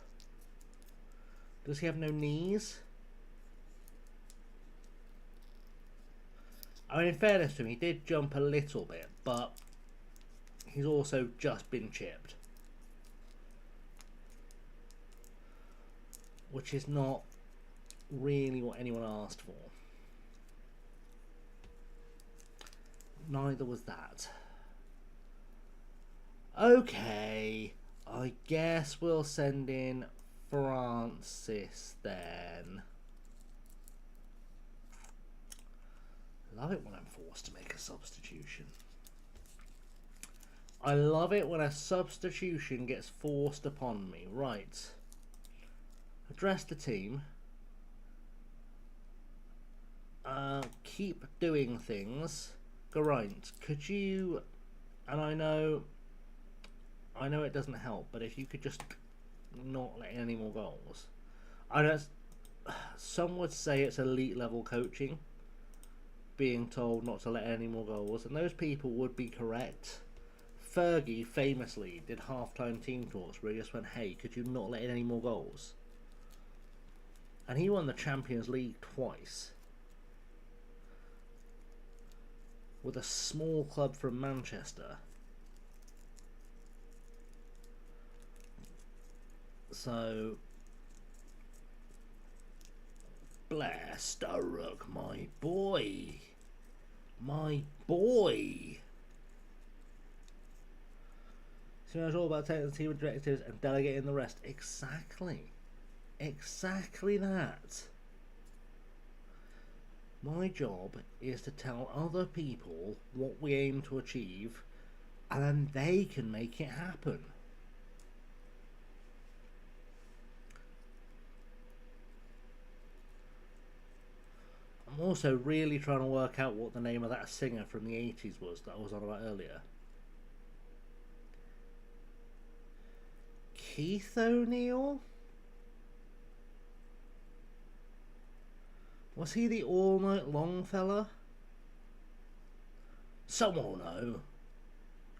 Does he have no knees? I mean, in fairness to him, he did jump a little bit, but he's also just been chipped. Which is not really what anyone asked for. Neither was that. Okay, I guess we'll send in Francis then. Love it when I'm forced to make a substitution. I love it when a substitution gets forced upon me. Right. Address the team. Keep doing things. Geraint, could you... And I know it doesn't help, but if you could just not let in any more goals. I know some would say it's elite level coaching, being told not to let in any more goals, and those people would be correct. Fergie famously did half-time team talks where he just went, hey, could you not let in any more goals? And he won the Champions League twice. With a small club from Manchester. So, Blair Sturrock, my boy. My boy. So it's all about taking the team directives and delegating the rest. Exactly. Exactly that. My job is to tell other people what we aim to achieve, and then they can make it happen. I'm also really trying to work out what the name of that singer from the 80s was that I was on about earlier. Keith O'Neill? Was he the All Night Long fella? Someone will know.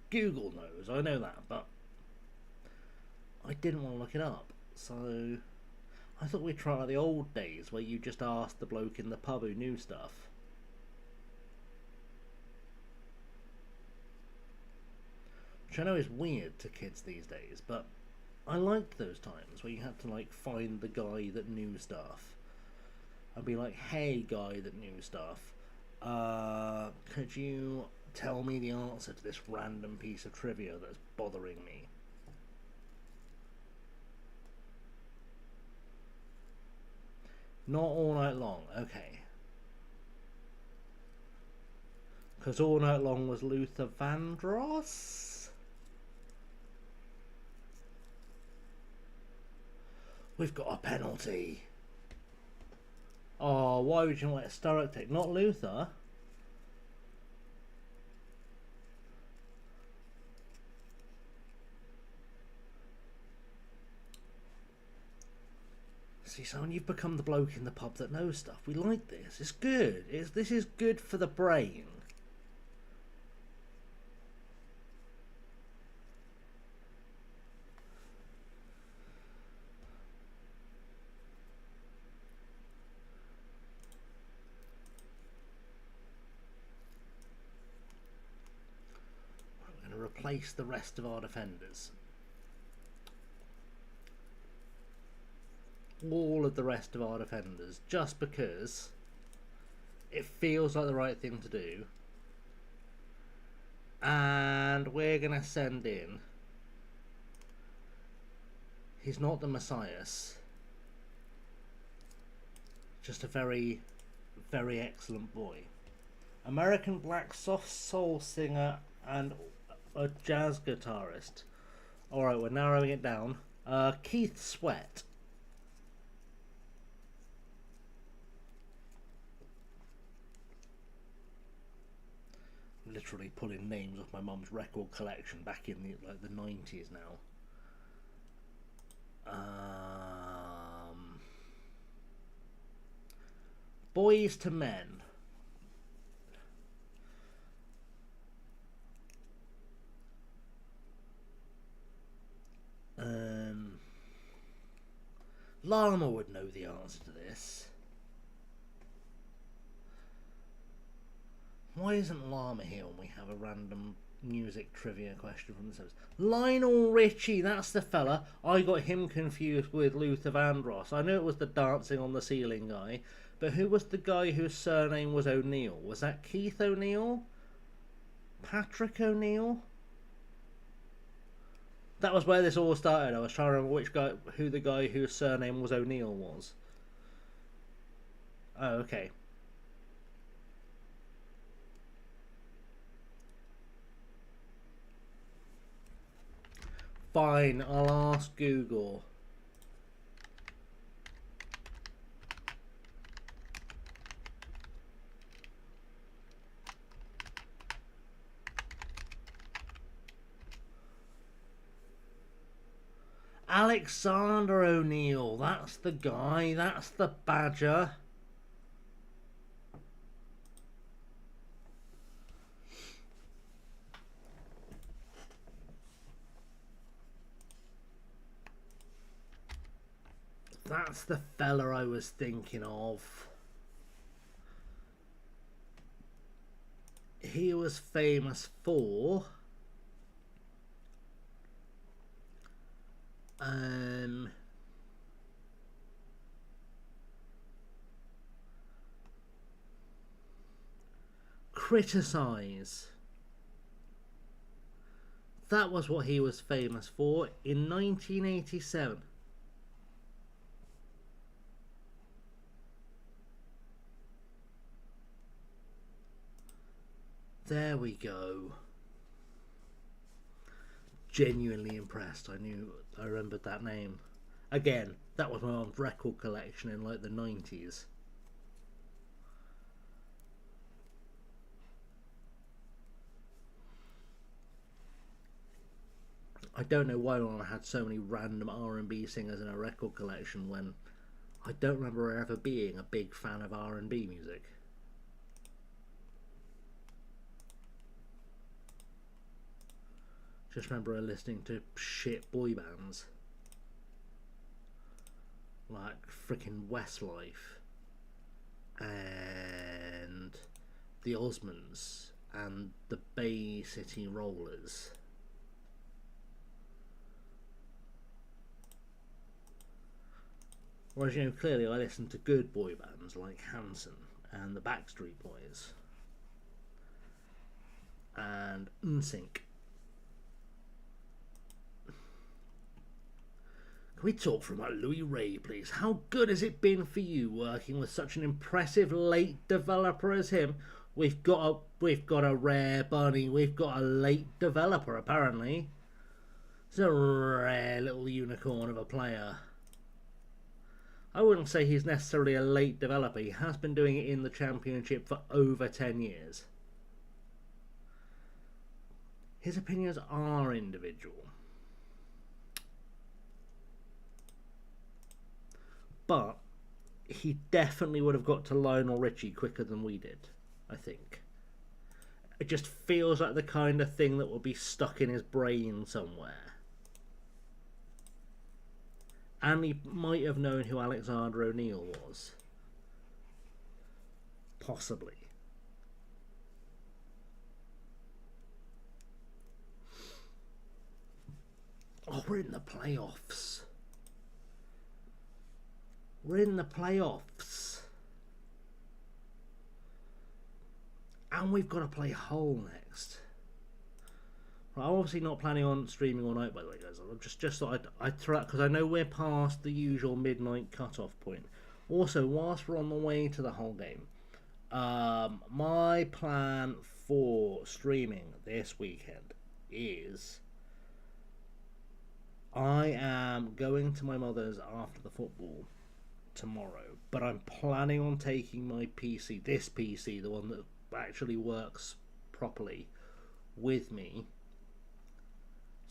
Google knows, I know that, but I didn't want to look it up, so I thought we'd try out the old days where you just asked the bloke in the pub who knew stuff. Which I know is weird to kids these days, but I liked those times where you had to like find the guy that knew stuff and be like, hey guy that knew stuff, could you tell me the answer to this random piece of trivia that's bothering me? Not All Night Long, okay. Because All Night Long was Luther Vandross? We've got a penalty. Oh, why would you let Sturrock take? Not Luther. See, Simon, you've become the bloke in the pub that knows stuff. We like this. It's good. This is good for the brain. We're going to replace the rest of our defenders. All of the rest of our defenders, just because it feels like the right thing to do. And we're going to send in, he's not the Messias, just a very, very excellent boy. American black soft soul singer and a jazz guitarist. Alright, we're narrowing it down. Keith Sweat. Literally pulling names off my mum's record collection back in the 90s now. Boys to Men. Llama would know the answer to this. Why isn't Llama here when we have a random music trivia question from the service? Lionel Richie, that's the fella. I got him confused with Luther Vandross. I knew it was the dancing on the ceiling guy, but who was the guy whose surname was O'Neill? Was that Keith O'Neill? Patrick O'Neill? That was where this all started. I was trying to remember who the guy whose surname was O'Neill was. Oh, okay. Fine, I'll ask Google. Alexander O'Neill, that's the guy, that's the badger. That's the fella I was thinking of. He was famous for Criticise. That was what he was famous for in 1987. There we go. Genuinely impressed. I remembered that name. Again, that was my mom's record collection in like the 90s. I don't know why I had so many random R&B singers in a record collection when I don't remember ever being a big fan of R&B music. Just remember listening to shit boy bands like frickin' Westlife and the Osmonds and the Bay City Rollers. Whereas, you know, clearly I listened to good boy bands like Hanson and the Backstreet Boys and NSYNC. Can we talk for about Louis Ray, please? How good has it been for you working with such an impressive late developer as him? We've got a rare bunny. We've got a late developer, apparently. It's a rare little unicorn of a player. I wouldn't say he's necessarily a late developer. He has been doing it in the Championship for over 10 years. His opinions are individual. But he definitely would have got to Lionel Richie quicker than we did, I think. It just feels like the kind of thing that will be stuck in his brain somewhere. And he might have known who Alexander O'Neill was. Possibly. Oh, we're in the playoffs. We're in the playoffs. And we've got to play Hull next. Right, I'm obviously not planning on streaming all night, by the way, guys. I'm just thought I'd throw out, because I know we're past the usual midnight cut-off point. Also, whilst we're on the way to the Hull game, my plan for streaming this weekend is I am going to my mother's after the football tomorrow, but I'm planning on taking my PC, this PC, the one that actually works properly, with me.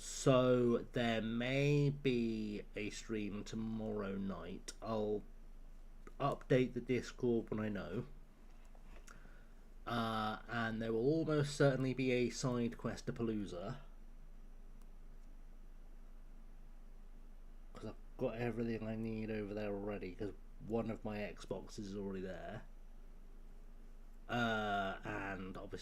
So there may be a stream tomorrow night. I'll update the Discord when I know. And there will almost certainly be a side quest to Palooza. Because I've got everything I need over there already, because one of my Xboxes is already there. And obviously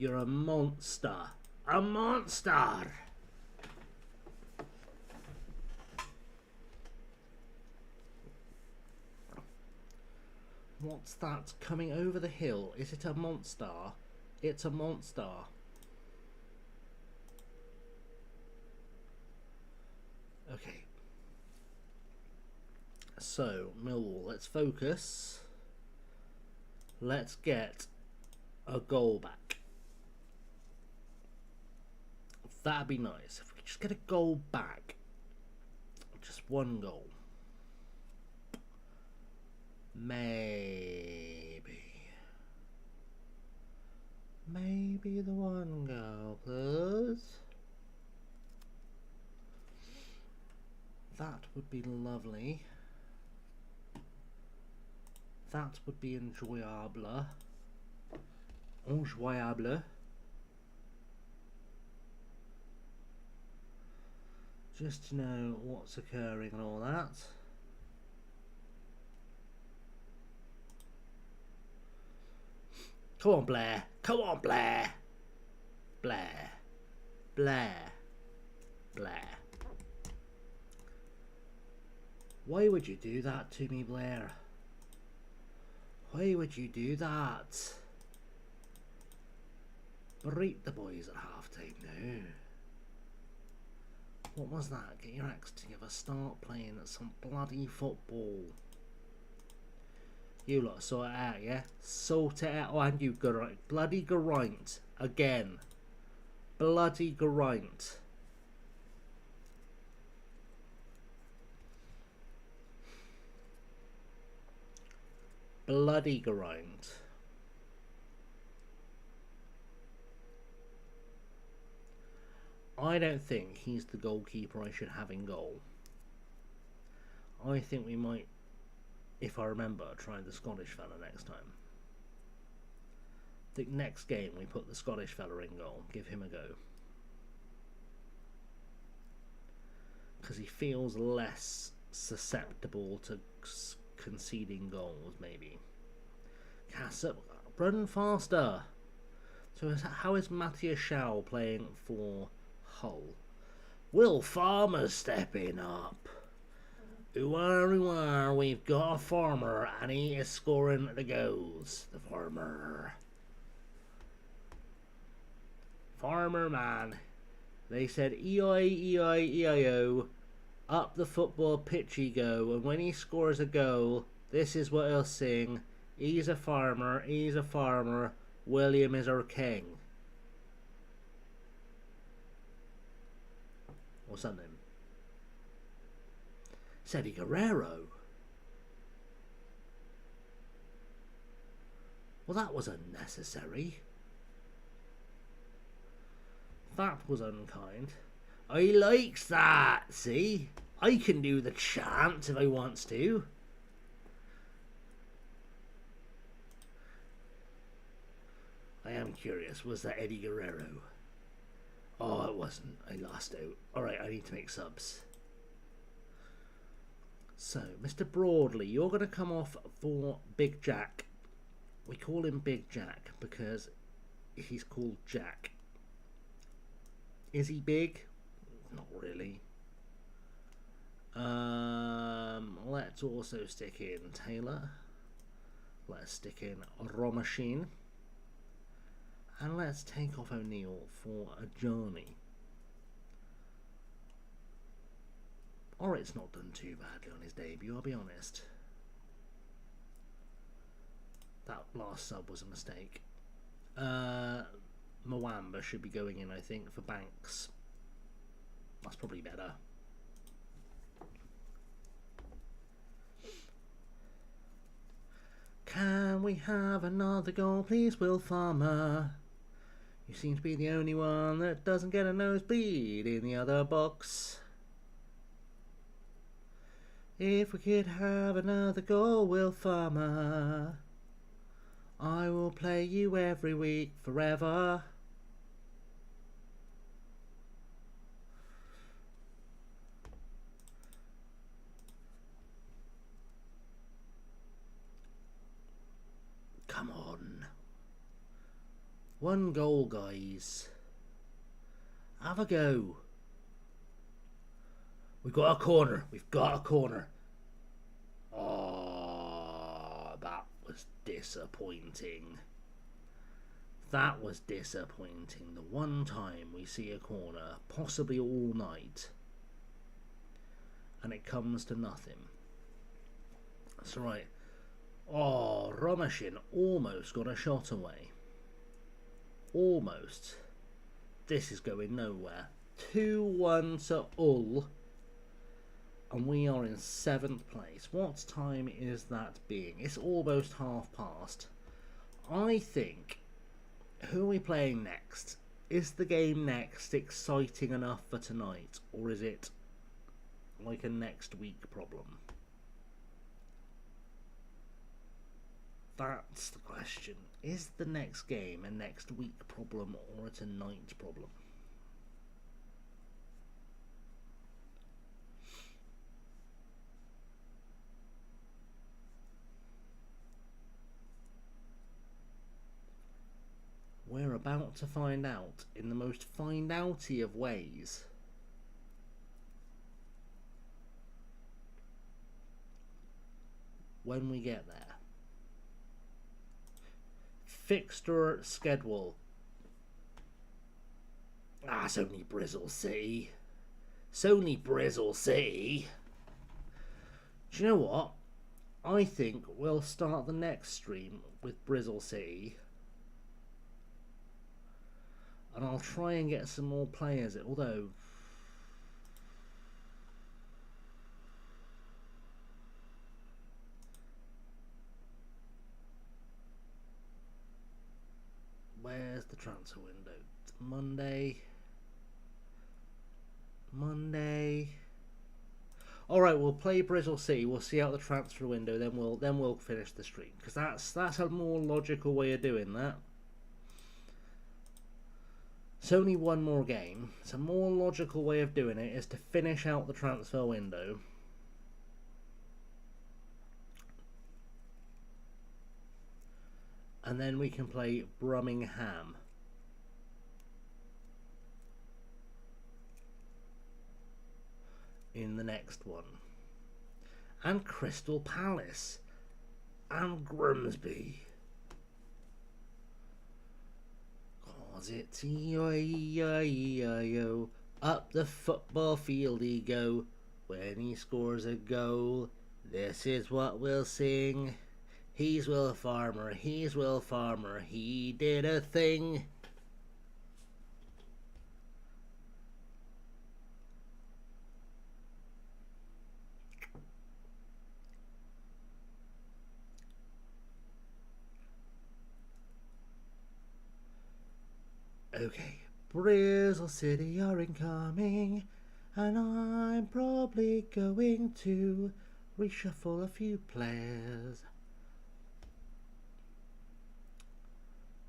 You're a monster. A monster! What's that coming over the hill? Is it a monster? It's a monster. Okay. So, Millwall, let's focus. Let's get a goal back. That'd be nice. If we could just get a goal back. Just one goal. Maybe the one goal, please. That would be lovely. That would be enjoyable. Enjoyable. Just to know what's occurring and all that. Come on, Blair. Come on, Blair. Blair. Blair. Blair. Why would you do that to me, Blair? Why would you do that? Berate the boys at half-time now. What was that? Get your acts together. Start playing some bloody football. You lot sort it out, yeah? Sort it out. Oh, and you bloody grind. Again. Bloody grind. Bloody grind. I don't think he's the goalkeeper I should have in goal. I think we might, if I remember, try the Scottish fella next time. I think next game we put the Scottish fella in goal. Give him a go. Because he feels less susceptible to conceding goals, maybe. Cassop, run faster. So how is Matthias Schau playing for Hull? Will Farmer stepping up? Ooh, we've got a farmer and he is scoring the goals. The farmer. Farmer man. They said E-I-E-I-E-I-O. Up the football pitch he go, and when he scores a goal, this is what he'll sing. He's a farmer, William is our king. Or something. Eddie Guerrero. Well, that was unnecessary. That was unkind. I likes that, see? I can do the chant if I wants to. I am curious, was that Eddie Guerrero? Oh, it wasn't. I lost out. Alright, I need to make subs. So, Mr. Broadley, you're going to come off for Big Jack. We call him Big Jack because he's called Jack. Is he big? Not really. Let's also stick in Taylor. Let's stick in Romashine. And let's take off O'Neill for a journey. Alright, it's not done too badly on his debut, I'll be honest. That last sub was a mistake. Mwamba should be going in, I think, for Banks. That's probably better. Can we have another goal, please, Will Farmer? You seem to be the only one that doesn't get a nosebleed in the other box. If we could have another goal, Will Farmer, I will play you every week forever. Come on. One goal, guys. Have a go. We've got a corner. We've got a corner. Oh, that was disappointing. That was disappointing. The one time we see a corner, possibly all night, and it comes to nothing. That's right. Oh, Romashin almost got a shot away. Almost. This is going nowhere. 2-1 to Hull. And we are in 7th place. What time is that being? It's almost half past. I think... Who are we playing next? Is the game next exciting enough for tonight? Or is it like a next week problem? That's the question. Is the next game a next week problem or a tonight problem? We're about to find out in the most find-outy of ways. When we get there. Fixture schedule. Ah, it's only Bristol City. It's only Bristol City. Do you know what? I think we'll start the next stream with Bristol City. And I'll try and get some more players, although... Where's the transfer window? Monday. Alright, we'll play Bristol City, we'll see out the transfer window, then we'll finish the stream. Because that's a more logical way of doing that. It's only one more game. It's a more logical way of doing it is to finish out the transfer window. And then we can play Birmingham. In the next one. And Crystal Palace. And Grimsby. It's E-I-E-I-E-I-O. Up the football field he go. When he scores a goal, this is what we'll sing. He's Will Farmer, he's Will Farmer, he did a thing. Okay, Bristol City are incoming, and I'm probably going to reshuffle a few players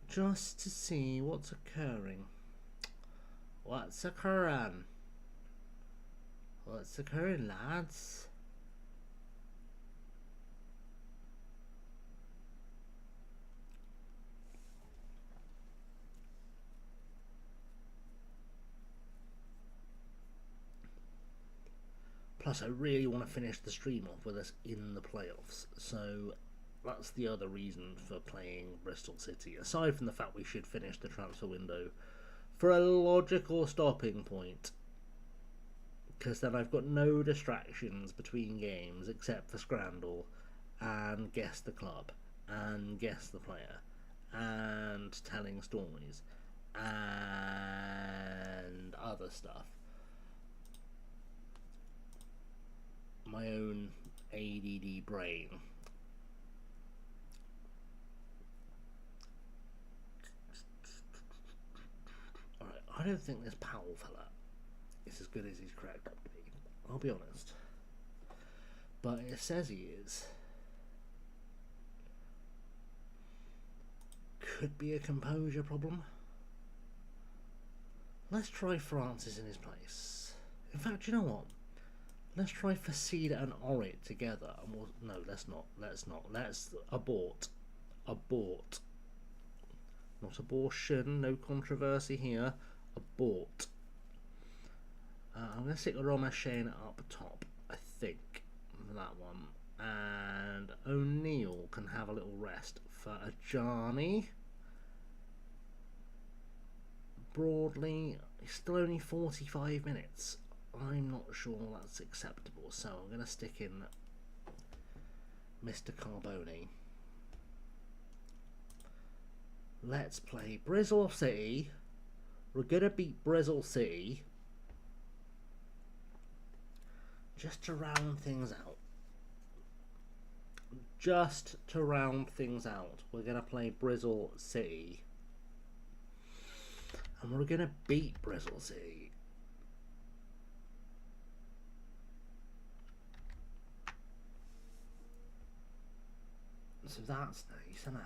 just to see what's occurring. What's occurring? What's occurring, lads? Plus, I really want to finish the stream off with us in the playoffs. So that's the other reason for playing Bristol City. Aside from the fact we should finish the transfer window for a logical stopping point. Because then I've got no distractions between games except for Scrandle and Guess the Club and Guess the Player and telling stories and other stuff. My own ADD brain. Alright, I don't think this Powell fella is as good as he's cracked up to be. I'll be honest. But it says he is. Could be a composure problem. Let's try Francis in his place. In fact, you know what? Let's try Facida and Orit together. And no, let's not. Let's abort. Not abortion, no controversy here. Abort. I'm going to stick Romashen up top, I think, for that one. And O'Neill can have a little rest for Ajani. Broadly, it's still only 45 minutes. I'm not sure that's acceptable, so I'm going to stick in Mr. Carboni. Let's play Bristol City. We're going to beat Bristol City. Just to round things out. Just to round things out. We're going to play Bristol City. And we're going to beat Bristol City. So that's nice, isn't it?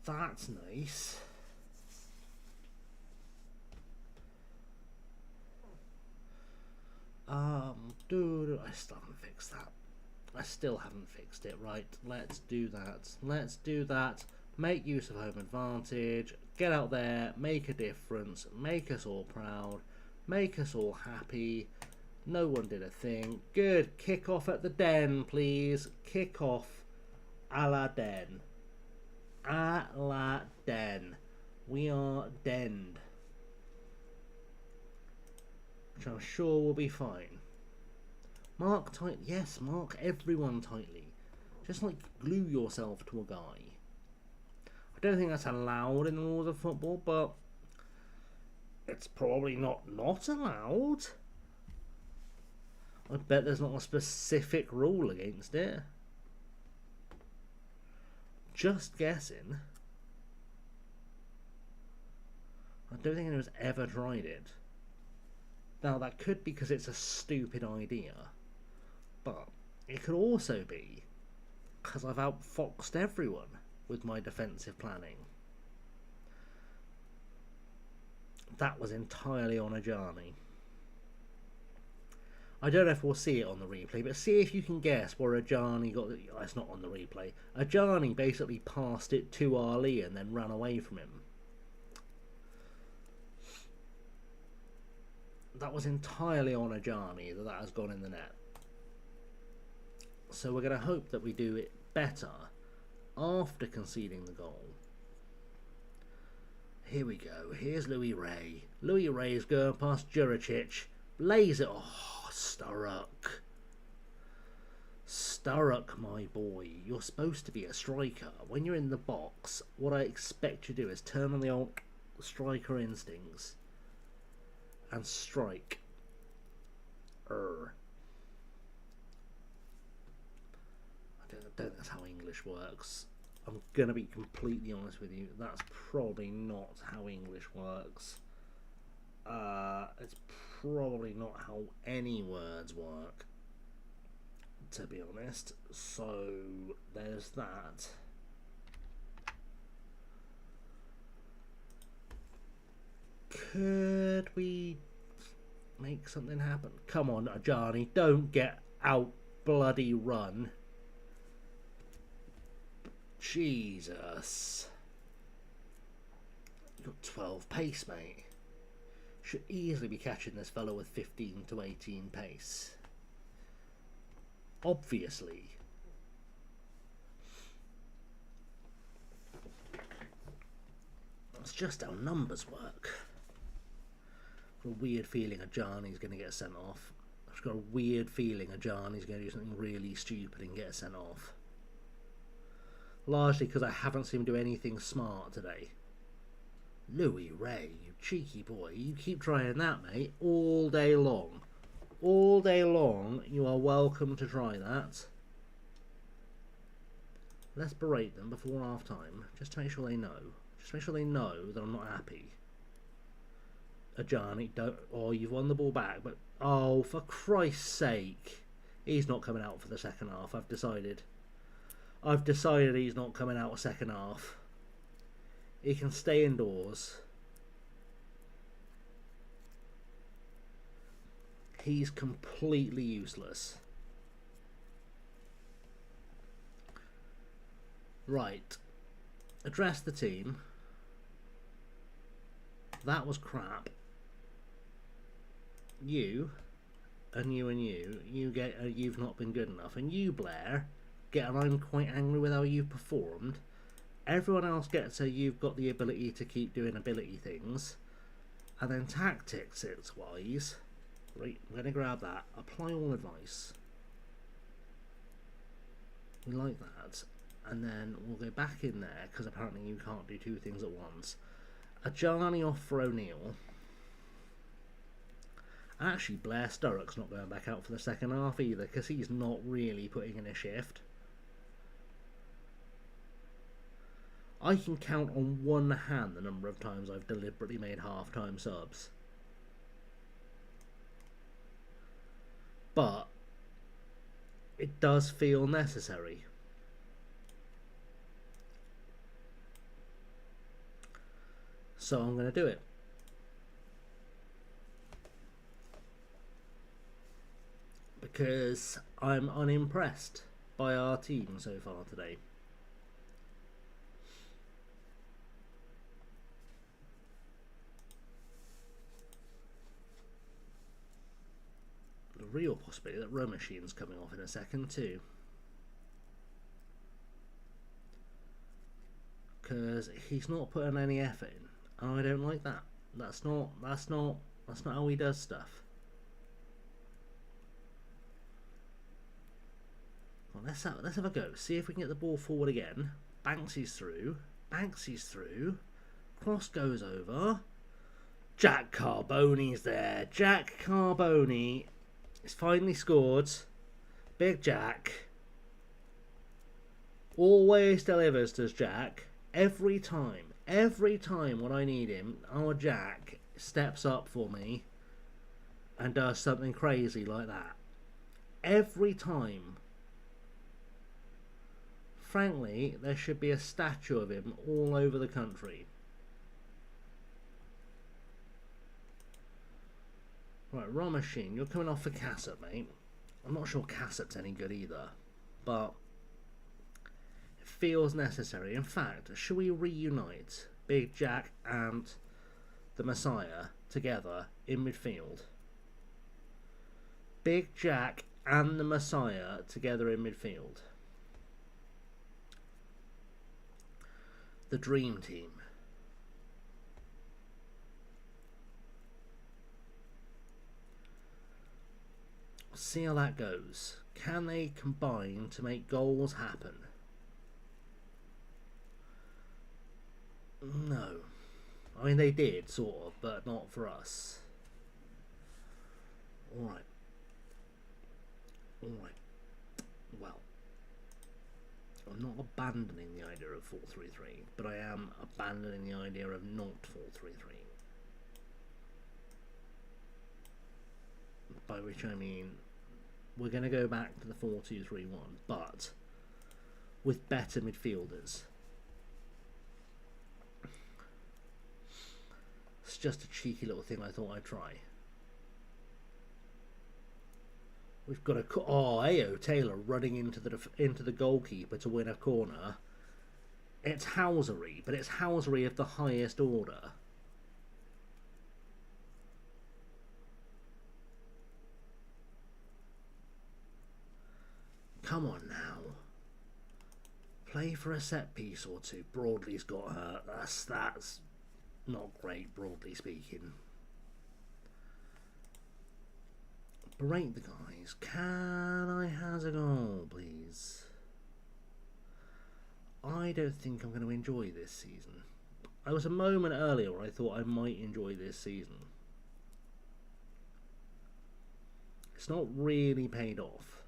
That's nice. I still haven't fixed that. I still haven't fixed it. Right, let's do that. Let's do that. Make use of home advantage. Get out there, make a difference, make us all proud, make us all happy. No one did a thing. Good. Kick off at the Den, please. Kick off a la Den. A la Den. We are denned. Which I'm sure will be fine. Mark tight. Yes, mark everyone tightly. Just like glue yourself to a guy. I don't think that's allowed in the rules of football, but it's probably not allowed. I bet there's not a specific rule against it. Just guessing. I don't think anyone's ever tried it. Now that could be because it's a stupid idea, but it could also be because I've outfoxed everyone with my defensive planning. That was entirely on Ajani. I don't know if we'll see it on the replay, but see if you can guess where Ajani got the... Oh, it's not on the replay. Ajani basically passed it to Ali and then ran away from him. That was entirely on Ajani that has gone in the net. So we're going to hope that we do it better after conceding the goal. Here we go. Here's Louis Ray. Louis Ray's going past Juricic. Lays it. Oh, Sturrock. Sturrock, my boy. You're supposed to be a striker. When you're in the box, what I expect you to do is turn on the old striker instincts and strike. I don't think that's how English works. I'm going to be completely honest with you. That's probably not how English works. It's probably not how any words work, to be honest. So there's that. Could we make something happen? Come on, Ajani, don't get out bloody run. Jesus. You got 12 pace, mate. Should easily be catching this fellow with 15 to 18 pace. Obviously. That's just how numbers work. I've got a weird feeling Ajani's going to get sent off. I've got a weird feeling Ajani's going to do something really stupid and get sent off. Largely because I haven't seen him do anything smart today. Louis Ray, you cheeky boy. You keep trying that, mate, all day long. All day long, you are welcome to try that. Let's berate them before half time, just to make sure they know. Just make sure they know that I'm not happy. Ajani, don't... Oh, you've won the ball back, but... Oh, for Christ's sake. He's not coming out for the second half, I've decided. I've decided he's not coming out second half. He can stay indoors. He's completely useless. Right. Address the team. That was crap. You, and you and you get you've not been good enough. And you, Blair, get and I'm quite angry with how you've performed. Everyone else gets a you've got the ability to keep doing ability things. And then tactics wise, right, I'm going to grab that. Apply all advice. We like that. And then we'll go back in there, because apparently you can't do two things at once. A Johnny off for O'Neill. Actually, Blair Sturrock's not going back out for the second half either, because he's not really putting in a shift. I can count on one hand the number of times I've deliberately made half-time subs. But it does feel necessary. So I'm going to do it. Because I'm unimpressed by our team so far today. The real possibility that Row Machine's coming off in a second too. Because he's not putting any effort in. And I don't like that. That's not how he does stuff. Well, let's have a go. See if we can get the ball forward again. Banksy's through. Banksy's through. Cross goes over. Jack Carboni's there. Jack Carboni has finally scored. Big Jack. Always delivers, does Jack. Every time when I need him, our Jack steps up for me and does something crazy like that. Every time. Frankly, there should be a statue of him all over the country. Right, Raw Machine, you're coming off for Cassett, mate. I'm not sure Cassett's any good either, but it feels necessary. In fact, should we reunite Big Jack and the Messiah together in midfield? Big Jack and the Messiah together in midfield. The dream team. See how that goes. Can they combine to make goals happen? No. I mean, they did, sort of, but not for us. Alright. Alright. Well. I'm not abandoning the idea of 4-3-3, but I am abandoning the idea of not 4-3-3. By which I mean, we're going to go back to the 4-2-3-1, but with better midfielders. It's just a cheeky little thing I thought I'd try. We've got a Ayo Taylor running into the goalkeeper to win a corner. It's housery, but it's housery of the highest order. Come on now. Play for a set piece or two. Broadley's got hurt. That's not great, broadly speaking. Berate the guys. Can I have a goal, please? I don't think I'm going to enjoy this season. There was a moment earlier where I thought I might enjoy this season. It's not really paid off.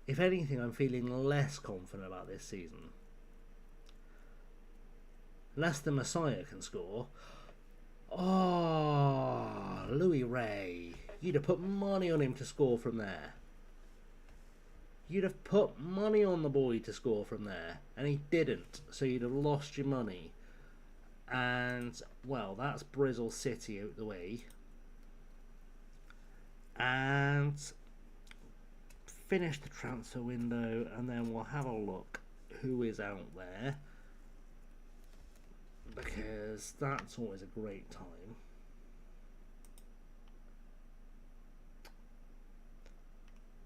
If anything, I'm feeling less confident about this season. Unless the Messiah can score. Oh, Louis Ray. You'd have put money on him to score from there. You'd have put money on the boy to score from there. And he didn't. So you'd have lost your money. And, well, that's Brizzle City out the way. And finish the transfer window and then we'll have a look who is out there, because that's always a great time.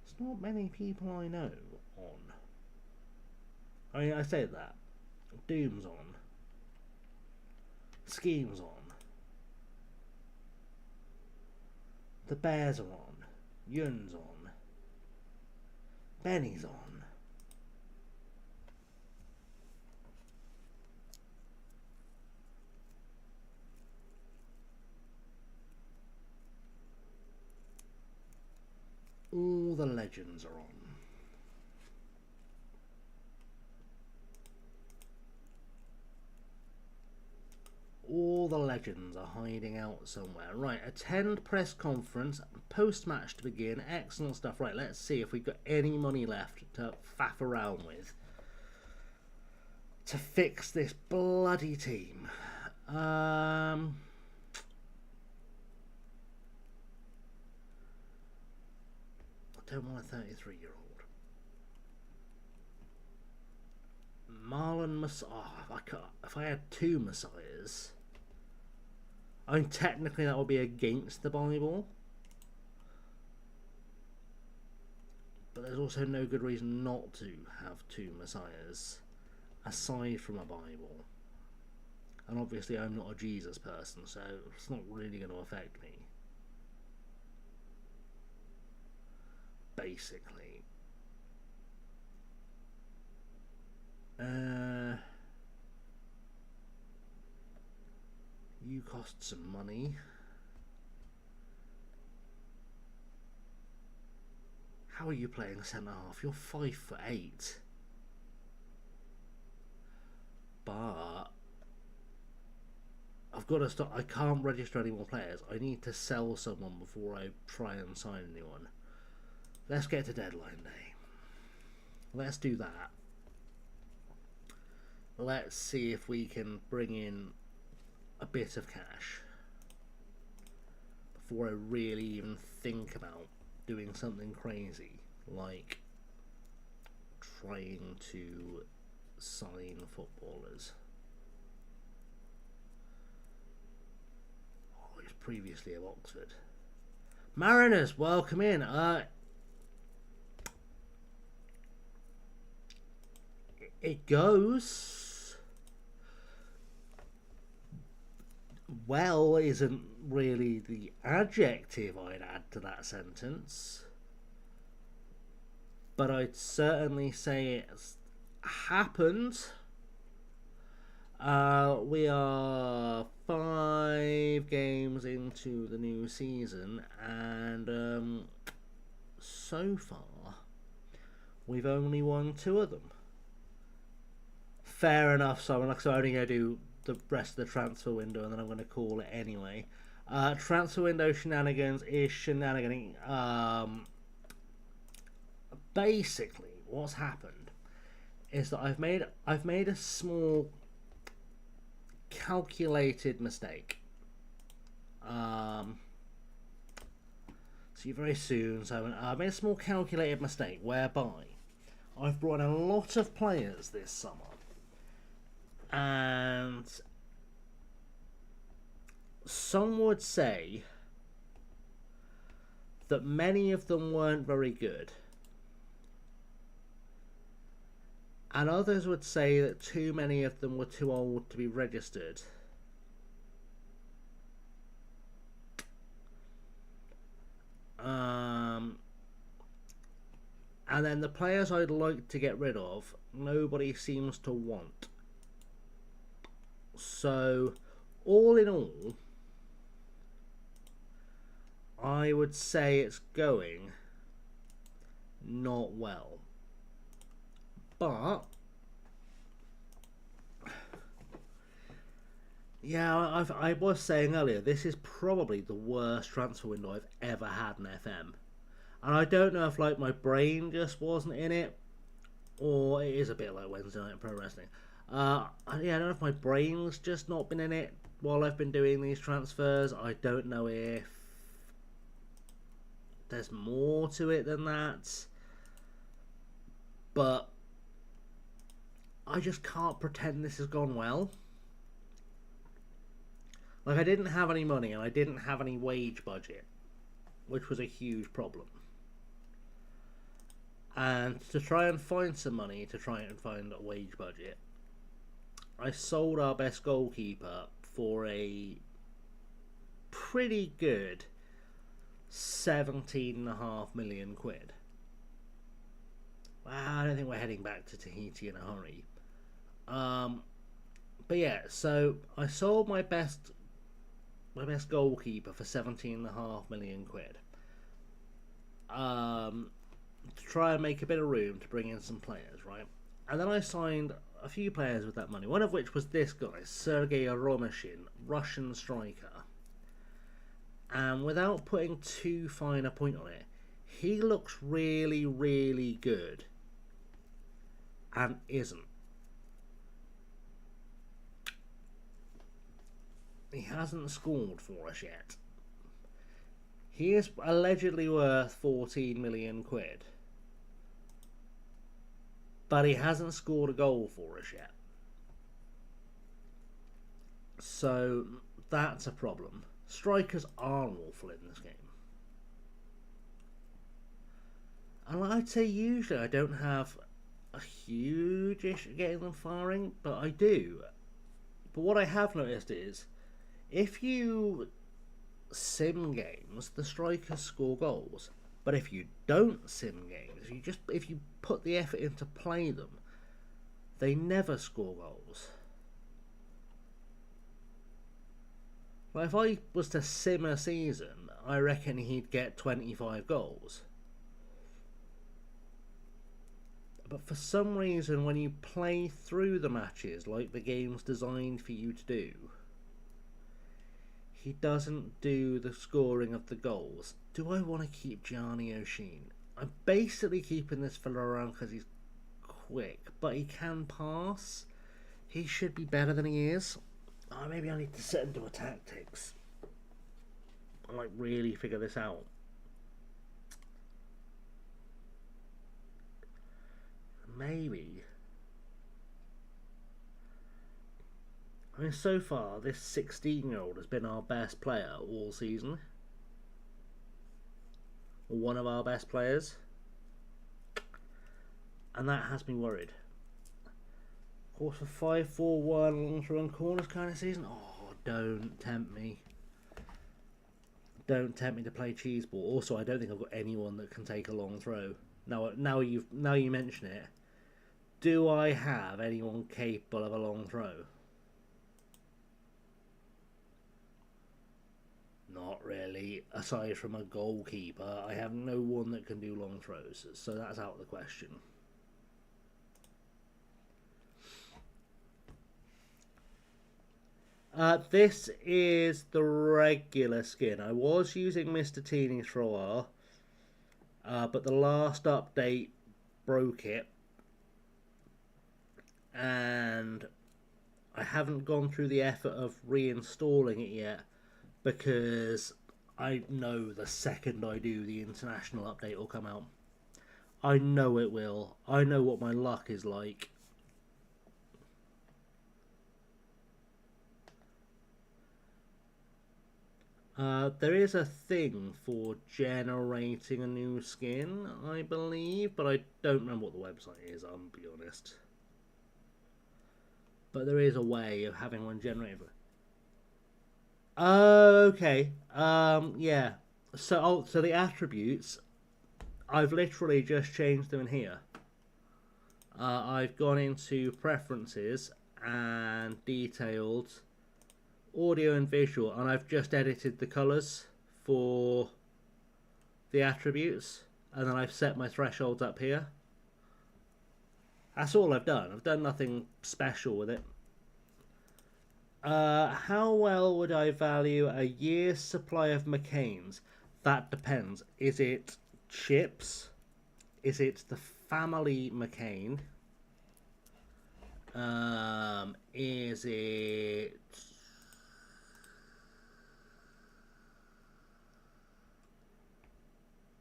There's not many people I know on. I mean, I say that. Doom's on. Scheme's on. The Bears are on. Yun's on. Benny's on. All the legends are on. All the legends are hiding out somewhere. Right, attend press conference, post-match to begin. Excellent stuff. Right, let's see if we've got any money left to faff around with to fix this bloody team. I don't want a 33-year-old. Marlon Messiah. Oh, if I had two Messiahs, I mean, technically that would be against the Bible, but there's also no good reason not to have two Messiahs aside from a Bible. And obviously I'm not a Jesus person, so it's not really going to affect me. Basically. You cost some money. How are you playing centre half? You're 5'8". But I've got to stop. I can't register any more players. I need to sell someone before I try and sign anyone. Let's get to deadline day. Let's do that. Let's see if we can bring in a bit of cash before I really even think about doing something crazy like trying to sign footballers. Oh, he was previously of Oxford. Mariners, welcome in. It goes. Well isn't really the adjective I'd add to that sentence, but I'd certainly say it's happened. We are 5 games into the new season, and so far we've only won 2 of them. Fair enough, so I'm only going to do the rest of the transfer window and then I'm going to call it anyway. Transfer window shenanigans is shenaniganing. Basically, what's happened is that I've made a small calculated mistake. See you very soon. So I made a small calculated mistake whereby I've brought in a lot of players this summer. And some would say that many of them weren't very good. And others would say that too many of them were too old to be registered. And then the players I'd like to get rid of, nobody seems to want. So, all in all, I would say it's going not well. But, yeah, I was saying earlier, this is probably the worst transfer window I've ever had in FM. And I don't know if, like, my brain just wasn't in it, or it is a bit like Wednesday Night Pro Wrestling. Yeah, I don't know if my brain's just not been in it while I've been doing these transfers. I don't know if there's more to it than that. but I just can't pretend this has gone well. Like, I didn't have any money and I didn't have any wage budget, which was a huge problem. And to try and find some money, to try and find a wage budget, I sold our best goalkeeper for a pretty good 17.5 million quid. Well, I don't think we're heading back to Tahiti in a hurry. But yeah, so I sold my best goalkeeper for 17.5 million quid. To try and make a bit of room to bring in some players, right? And then I signed a few players with that money, one of which was this guy, Sergei Romashin, Russian striker. And without putting too fine a point on it, he looks really, really good. And isn't. He hasn't scored for us yet. He is allegedly worth 14 million quid. But he hasn't scored a goal for us yet. So that's a problem. Strikers are awful in this game. And I'd say usually I don't have a huge issue getting them firing, but I do. But what I have noticed is, if you sim games, the strikers score goals. But if you don't sim games, if you put the effort in to play them, they never score goals. Like, if I was to sim a season, I reckon he'd get 25 goals. But for some reason, when you play through the matches like the game's designed for you to do, he doesn't do the scoring of the goals. Do I want to keep Gianni O'Sheen? I'm basically keeping this fella around because he's quick, but he can pass. He should be better than he is. Oh, maybe I need to set into a tactics and like really figure this out. Maybe. I mean, so far, this 16-year-old has been our best player all season. Or one of our best players. And that has me worried. Of course, for 5-4-1 long through and corners kind of season. Oh, don't tempt me. Don't tempt me to play cheese ball. Also, I don't think I've got anyone that can take a long throw. Now you mention it. Do I have anyone capable of a long throw? Not really. Aside from a goalkeeper, I have no one that can do long throws, so that's out of the question. This is the regular skin. I was using Mr. Teenies for a while, but the last update broke it, and I haven't gone through the effort of reinstalling it yet, because I know the second I do, the international update will come out. I know it will. I know what my luck is like. There is a thing for generating a new skin, I believe, but I don't remember what the website is, I'll be honest. But there is a way of having one generated. Okay. Yeah. So the attributes, I've literally just changed them in here. I've gone into preferences and detailed audio and visual, and I've just edited the colours for the attributes, and then I've set my thresholds up here. That's all I've done. I've done nothing special with it. How well would I value a year's supply of McCain's? That depends. Is it chips? Is it the family McCain? Is it...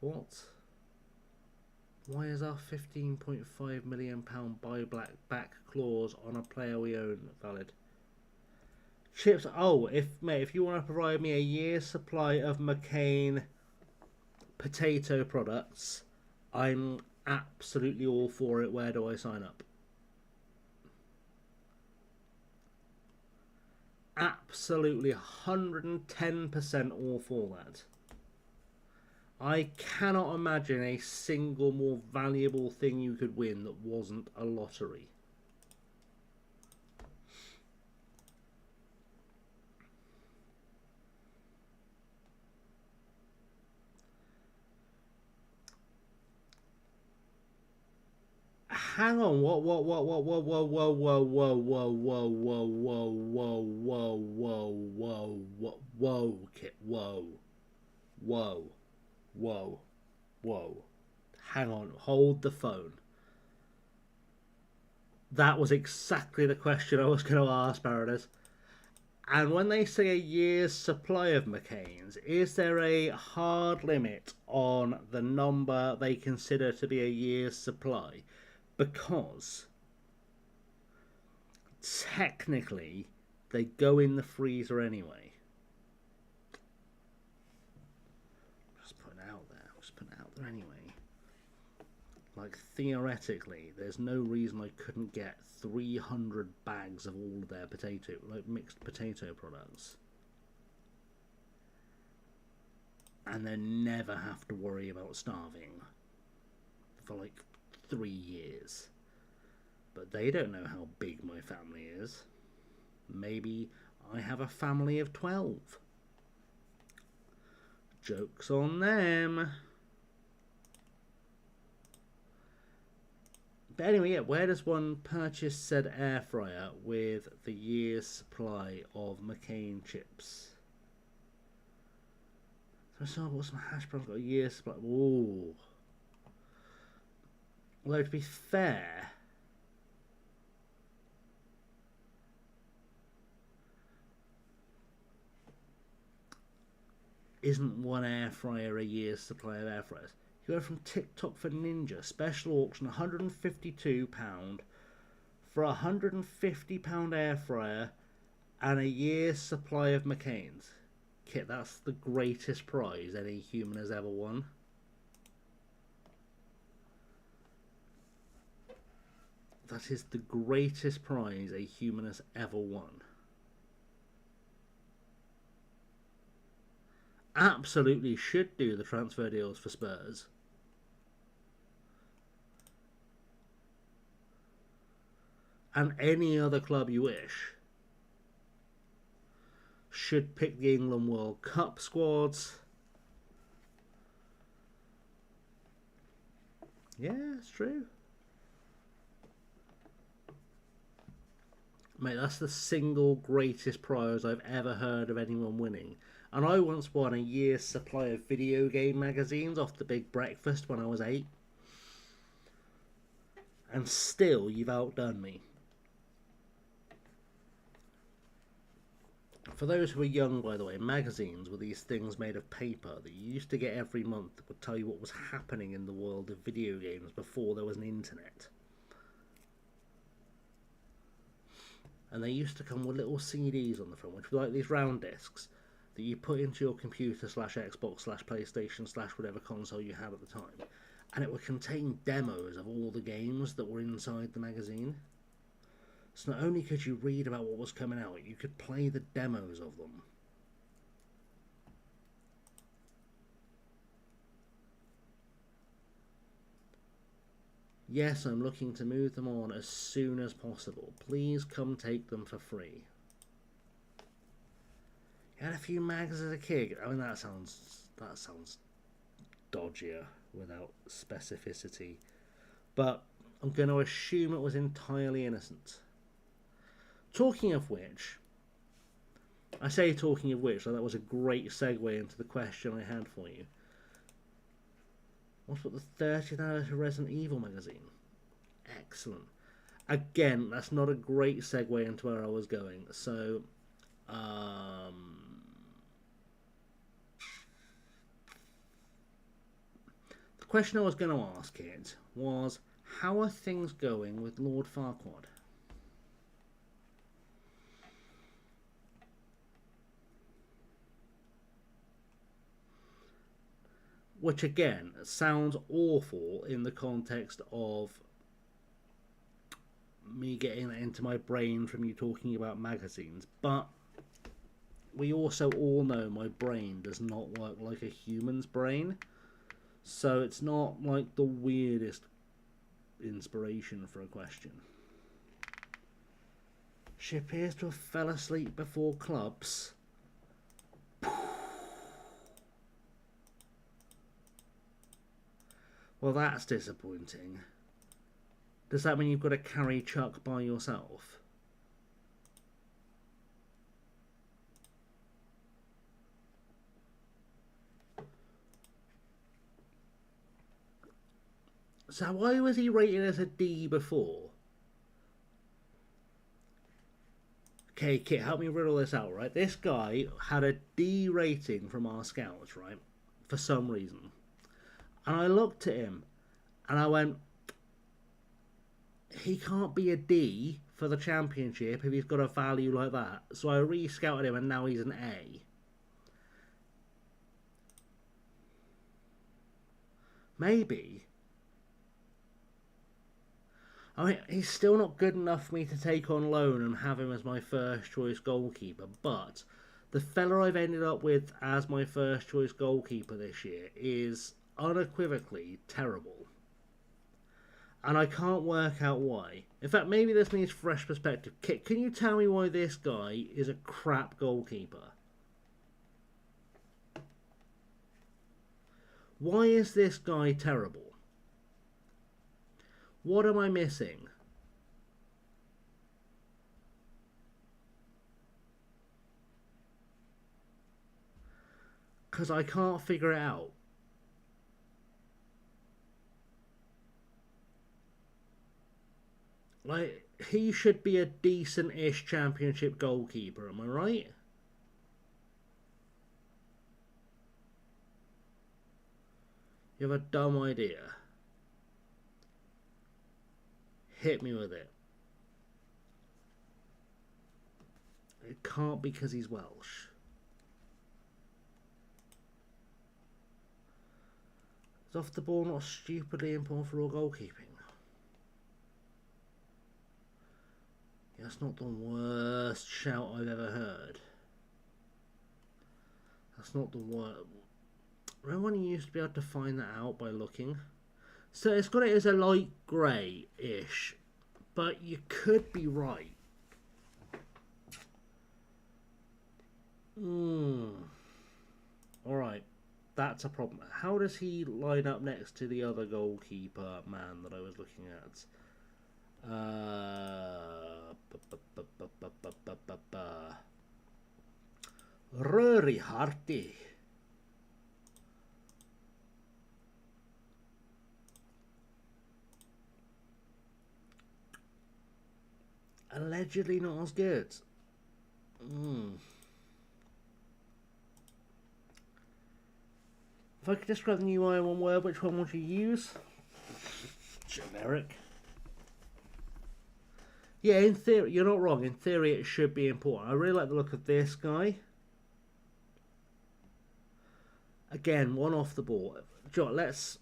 What? Why is our £15.5 million buyback clause on a player we own valid? Chips. Oh, if you want to provide me a year's supply of McCain potato products, I'm absolutely all for it. Where do I sign up? Absolutely 110% all for that. I cannot imagine a single more valuable thing you could win that wasn't a lottery. Hang on, what, whoa, whoa, whoa, whoa, whoa, whoa, whoa, whoa, whoa, whoa, whoa, whoa, whoa, whoa, whoa, whoa, Kit, whoa, whoa, whoa, whoa. Hang on, hold the phone. That was exactly the question I was going to ask, Paradise. And when they say a year's supply of McCain's, is there a hard limit on the number they consider to be a year's supply? Because technically they go in the freezer anyway. Just putting it out there anyway. Like, theoretically, there's no reason I couldn't get 300 bags of all of their mixed potato products, and then never have to worry about starving for like 3 years. But they don't know how big my family is. Maybe I have a family of 12. Joke's on them. But anyway, yeah, where does one purchase said air fryer with the year's supply of McCain chips? So I bought some hash browns, got a year's supply. Ooh. Although, to be fair, isn't one air fryer a year's supply of air fryers? You go from TikTok for Ninja, special auction, £152 for a £150 air fryer and a year's supply of McCain's. Kit, that's the greatest prize any human has ever won. That is the greatest prize a human has ever won. Absolutely should do the transfer deals for Spurs. And any other club you wish. Should pick the England World Cup squads. Yeah, it's true. Mate, that's the single greatest prize I've ever heard of anyone winning. And I once won a year's supply of video game magazines off the Big Breakfast when I was 8. And still, you've outdone me. For those who are young, by the way, magazines were these things made of paper that you used to get every month that would tell you what was happening in the world of video games before there was an internet. And they used to come with little CDs on the front, which were like these round discs that you put into your computer / Xbox / PlayStation / whatever console you had at the time. And it would contain demos of all the games that were inside the magazine. So not only could you read about what was coming out, you could play the demos of them. Yes, I'm looking to move them on as soon as possible. Please come take them for free. You had a few mags as a kid. I mean, that sounds dodgier without specificity. But I'm going to assume it was entirely innocent. Talking of which, I say talking of which, so that was a great segue into the question I had for you. What about the 30th anniversary Resident Evil magazine? Excellent. Again, that's not a great segue into where I was going. So, the question I was going to ask it was, how are things going with Lord Farquaad? Which again sounds awful in the context of me getting that into my brain from you talking about magazines, but we also all know my brain does not work like a human's brain, so it's not like the weirdest inspiration for a question. She appears to have fell asleep before clubs. Well, that's disappointing. Does that mean you've got to carry Chuck by yourself? So why was he rated as a D before? Okay, Kit, help me riddle this out, right? This guy had a D rating from our scouts, right? For some reason. And I looked at him and I went, he can't be a D for the championship if he's got a value like that. So I re-scouted him and now he's an A. Maybe. I mean, he's still not good enough for me to take on loan and have him as my first choice goalkeeper, but the fella I've ended up with as my first choice goalkeeper this year is unequivocally terrible. And I can't work out why. In fact, maybe this needs fresh perspective. Kit, can you tell me why this guy is a crap goalkeeper? Why is this guy terrible? What am I missing? Because I can't figure it out. Like, he should be a decent-ish championship goalkeeper, am I right? You have a dumb idea. Hit me with it. It can't be because he's Welsh. Is off the ball not stupidly important for all goalkeeping? That's not the worst shout I've ever heard. That's not the worst. Remember when you used to be able to find that out by looking? So it's got it as a light grey-ish, but you could be right. Alright, that's a problem. How does he line up next to the other goalkeeper man that I was looking at? Rory Harty. Allegedly not as good. If I could describe the UI in one word, which one would you use? Generic. Yeah, in theory, you're not wrong. In theory, it should be important. I really like the look of this guy. Again, one off the ball. John, let's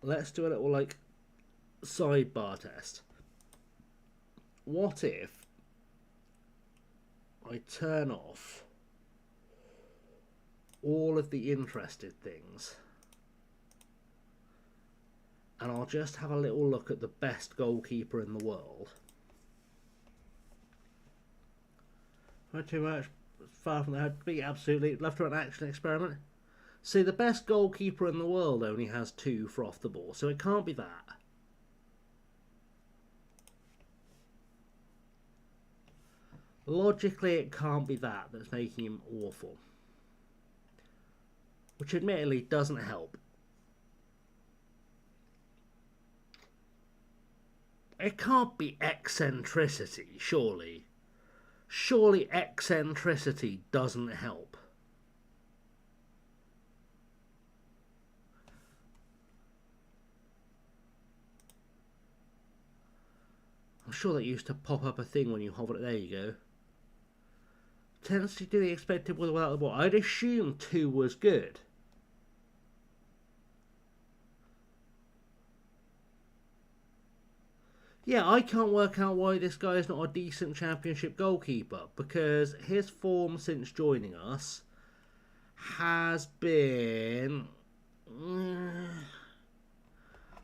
do a little, like, sidebar test. What if I turn off all of the interested things and I'll just have a little look at the best goalkeeper in the world? Not too much, far from that. Be absolutely love to run an action experiment. See, the best goalkeeper in the world only has 2 for off the ball, so it can't be that. Logically, it can't be that that's making him awful. Which admittedly doesn't help. It can't be eccentricity, surely. Surely eccentricity doesn't help. I'm sure that used to pop up a thing when you hover it. There you go. Tends to do the expected with or without the ball. I'd assume 2 was good. Yeah, I can't work out why this guy is not a decent championship goalkeeper, because his form since joining us has been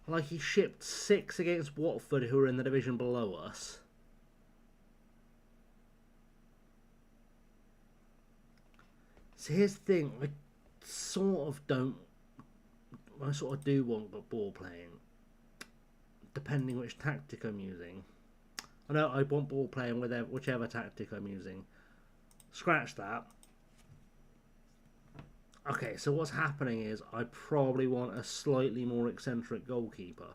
like he shipped 6 against Watford, who are in the division below us. So here's the thing, I sort of do want ball playing, depending which tactic I'm using. I know I want ball playing with whichever tactic I'm using. Scratch that. Okay, so what's happening is I probably want a slightly more eccentric goalkeeper.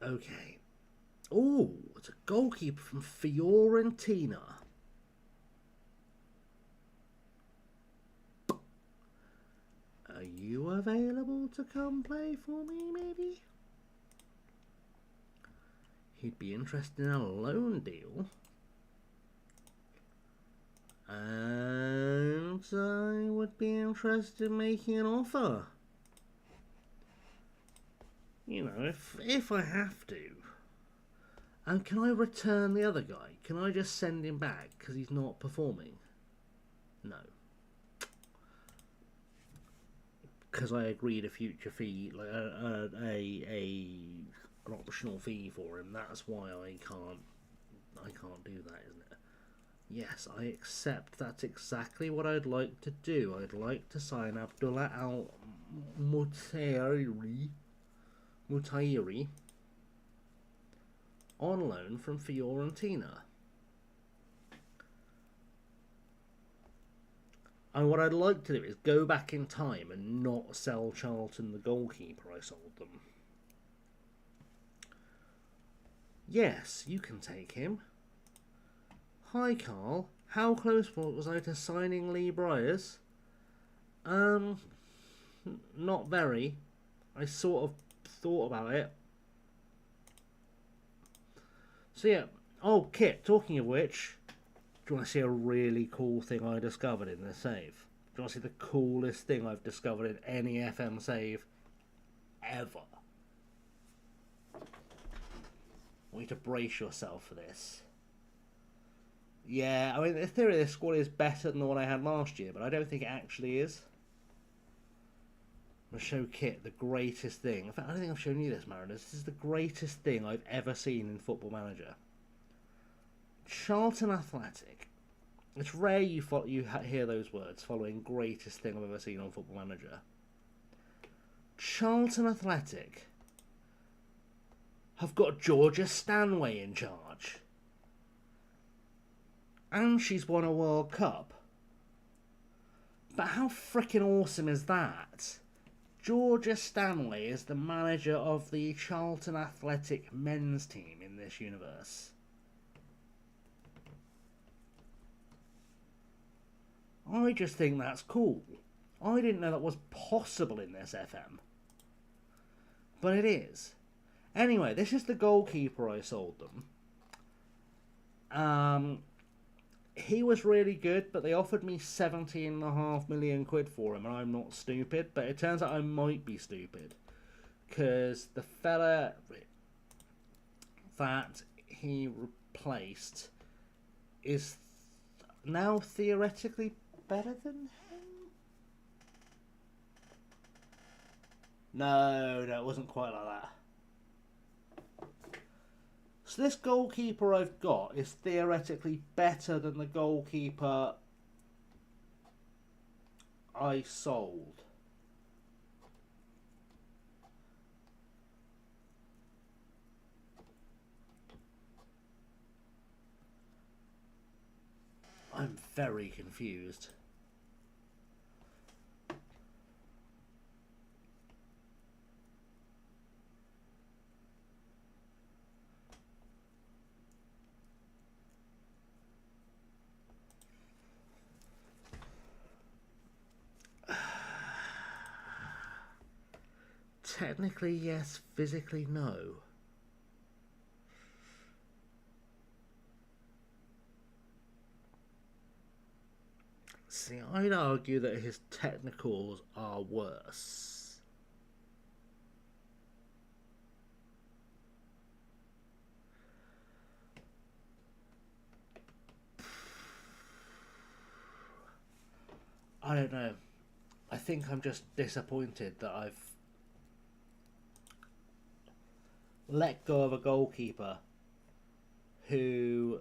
Okay. Oh, it's a goalkeeper from Fiorentina. Are you available to come play for me, maybe? He'd be interested in a loan deal. And I would be interested in making an offer. You know, if I have to. And can I return the other guy? Can I just send him back because he's not performing? No. Because I agreed a future fee, like an optional fee for him. That's why I can't do that, isn't it? Yes, I accept. That's exactly what I'd like to do. I'd like to sign Abdullah Al Mutairi on loan from Fiorentina. And what I'd like to do is go back in time and not sell Charlton the goalkeeper I sold them. Yes, you can take him. Hi, Carl. How close was I to signing Lee Briers? Not very. I sort of thought about it. So yeah. Oh, Kit, talking of which, do you want to see a really cool thing I discovered in this save? Do you want to see the coolest thing I've discovered in any FM save ever? I want you to brace yourself for this. Yeah, I mean, in theory, this squad is better than the one I had last year, but I don't think it actually is. I'm going to show Kit the greatest thing. In fact, I don't think I've shown you this, Mariners. This is the greatest thing I've ever seen in Football Manager. Charlton Athletic. It's rare you hear those words following greatest thing I've ever seen on Football Manager. Charlton Athletic have got Georgia Stanway in charge. And she's won a World Cup. But how freaking awesome is that? Georgia Stanway is the manager of the Charlton Athletic men's team in this universe. I just think that's cool. I didn't know that was possible in this FM. But it is. Anyway, this is the goalkeeper I sold them. He was really good, but they offered me 17.5 million quid for him, and I'm not stupid, but it turns out I might be stupid. Because the fella that he replaced is now theoretically better than him? No, it wasn't quite like that. So this goalkeeper I've got is theoretically better than the goalkeeper I sold. I'm very confused. technically yes, physically no. See, I'd argue that his technicals are worse. I don't know. I think I'm just disappointed that I've let go of a goalkeeper who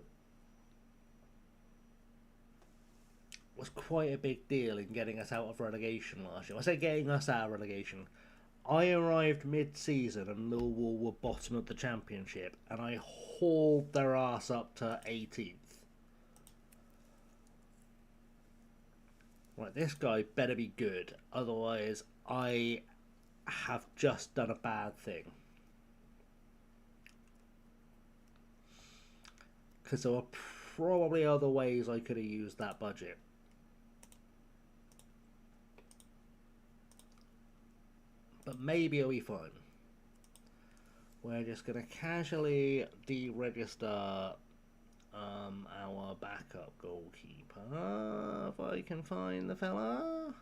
was quite a big deal in getting us out of relegation last year. I say getting us out of relegation. I arrived mid-season and Millwall were bottom of the championship, and I hauled their ass up to 18th. Right, this guy better be good, otherwise I have just done a bad thing. Because there were probably other ways I could have used that budget. But maybe it'll be fine. We're just going to casually deregister our backup goalkeeper, if I can find the fella.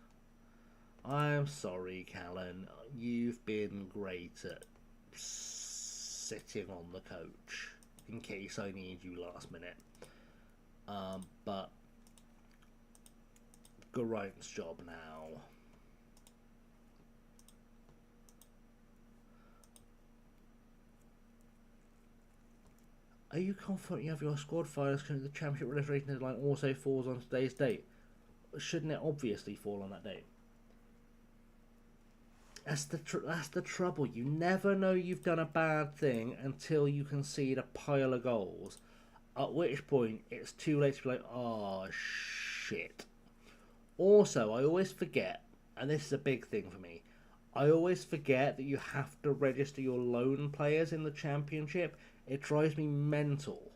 I'm sorry, Callan. You've been great at sitting on the coach in case I need you last minute. But Geraint's job now. Are you confident you have your squad files because the championship registration deadline also falls on today's date? Shouldn't it obviously fall on that date? That's the trouble. You never know you've done a bad thing until you concede a pile of goals. At which point it's too late to be like, oh shit. Also, I always forget, and this is a big thing for me, I always forget that you have to register your loan players in the championship. It drives me mental.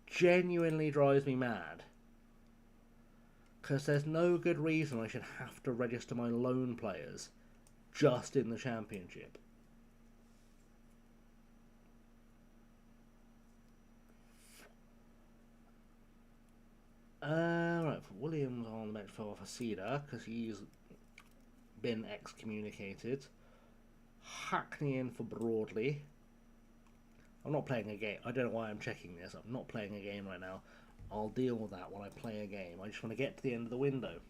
Genuinely drives me mad. Because there's no good reason I should have to register my loan players just in the championship. Right, for Williams on the bench for Facida, because he's been excommunicated. Hackney in for Broadley. I'm not playing a game. I don't know why I'm checking this. I'm not playing a game right now. I'll deal with that when I play a game. I just want to get to the end of the window.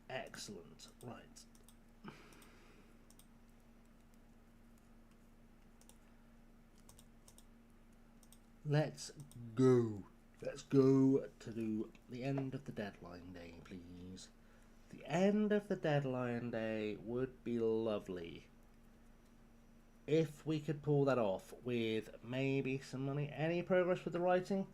Excellent. Right. Let's go. Let's go to the end of the deadline day, please. The end of the deadline day would be lovely if we could pull that off with maybe some money. Any progress with the writing?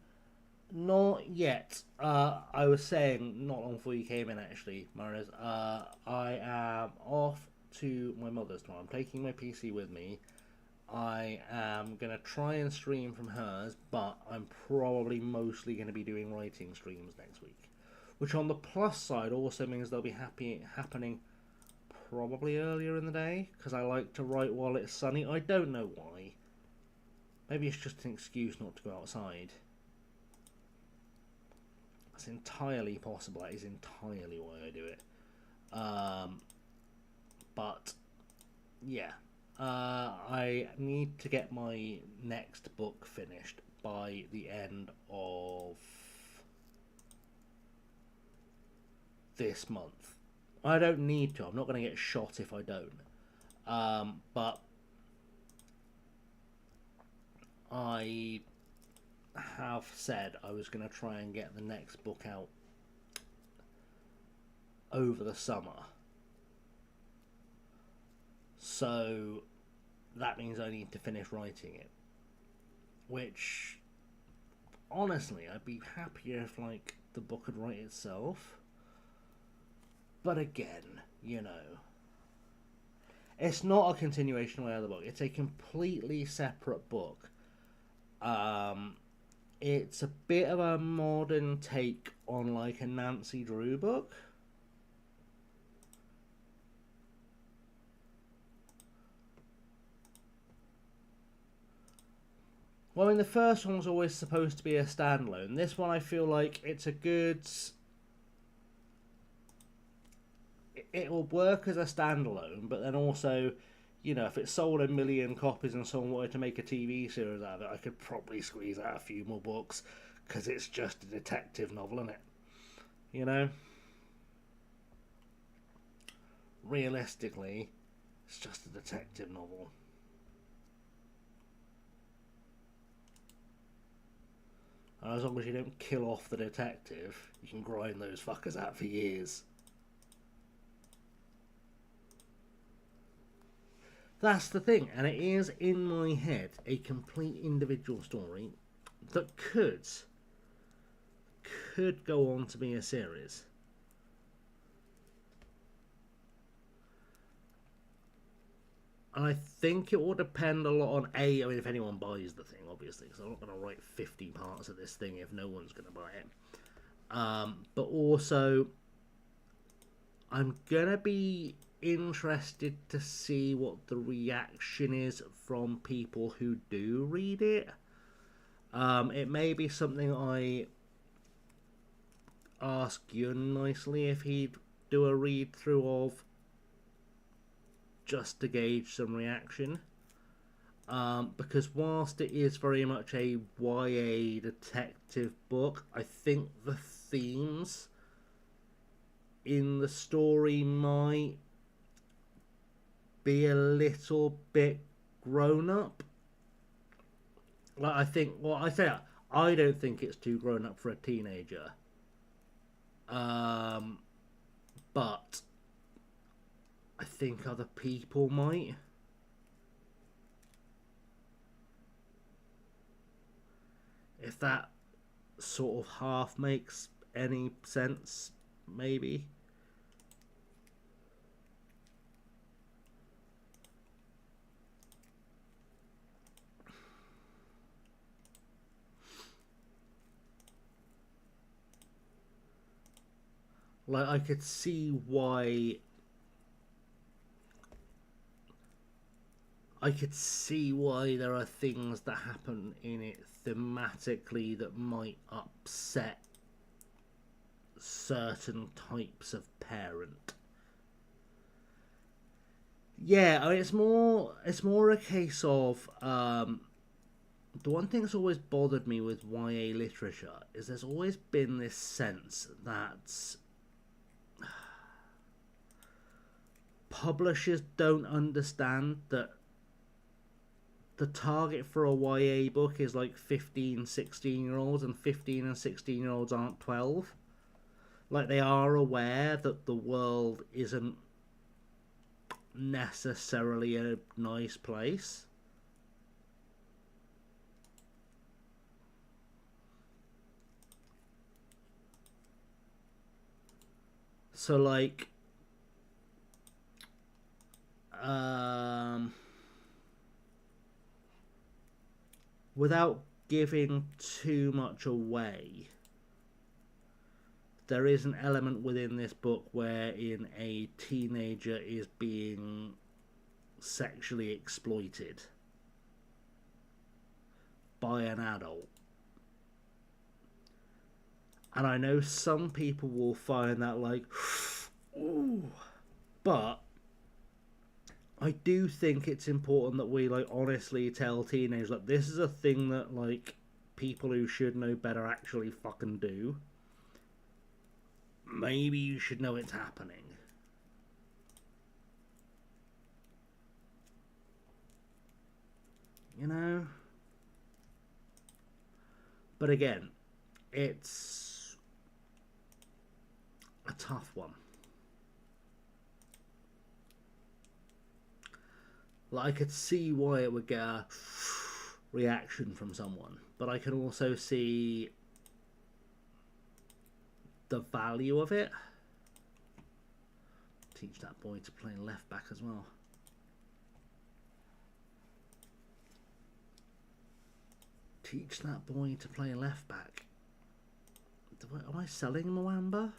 Not yet. I was saying not long before you came in, actually, Mariners. I am off to my mother's tomorrow. I'm taking my PC with me. I am going to try and stream from hers, but I'm probably mostly going to be doing writing streams next week. Which on the plus side also means they'll be happening probably earlier in the day, because I like to write while it's sunny. I don't know why. Maybe it's just an excuse not to go outside. That's entirely possible. That is entirely why I do it. But, yeah. I need to get my next book finished by the end of this month. I don't need to. I'm not going to get shot if I don't. But I have said I was going to try and get the next book out over the summer. So that means I need to finish writing it. Which, honestly, I'd be happier if, like, the book could write itself. But again, you know, It's not a continuation of my other book. It's a completely separate book. It's a bit of a modern take on like a Nancy Drew book. Well, I mean, the first one was always supposed to be a standalone. This one, I feel like it's a good... It will work as a standalone, but then also, you know, if it sold 1 million copies and someone wanted to make a TV series out of it, I could probably squeeze out a few more books, because it's just a detective novel, isn't it? You know? Realistically, it's just a detective novel. And as long as you don't kill off the detective, you can grind those fuckers out for years. That's the thing, and it is, in my head, a complete individual story that could go on to be a series. And I think it will depend a lot on I mean, if anyone buys the thing, obviously, because I'm not going to write 50 parts of this thing if no one's going to buy it. But also, I'm going to be interested to see what the reaction is from people who do read it. It may be something I ask Yun nicely if he'd do a read through of, just to gauge some reaction. Because whilst it is very much a YA detective book, I think the themes in the story might be a little bit grown up. Like, I think, well, I say I don't think it's too grown up for a teenager. But I think other people might. If that sort of half makes any sense, maybe. Like, I could see why... there are things that happen in it thematically that might upset certain types of parent. Yeah, I mean, it's more a case of... the one thing that's always bothered me with YA literature is there's always been this sense that publishers don't understand that the target for a YA book is like 15, 16-year-olds, and 15 and 16-year-olds aren't 12. Like, they are aware that the world isn't necessarily a nice place. So, like, without giving too much away, there is an element within this book wherein a teenager is being sexually exploited by an adult. And I know some people will find that like, ooh, but I do think it's important that we like honestly tell teenagers like this is a thing that like people who should know better actually fucking do. Maybe you should know it's happening. You know? But again, it's a tough one. Like, I could see why it would get a reaction from someone, but I can also see the value of it. Teach that boy to play left back as well. Teach that boy to play left back. Am I selling Mwamba?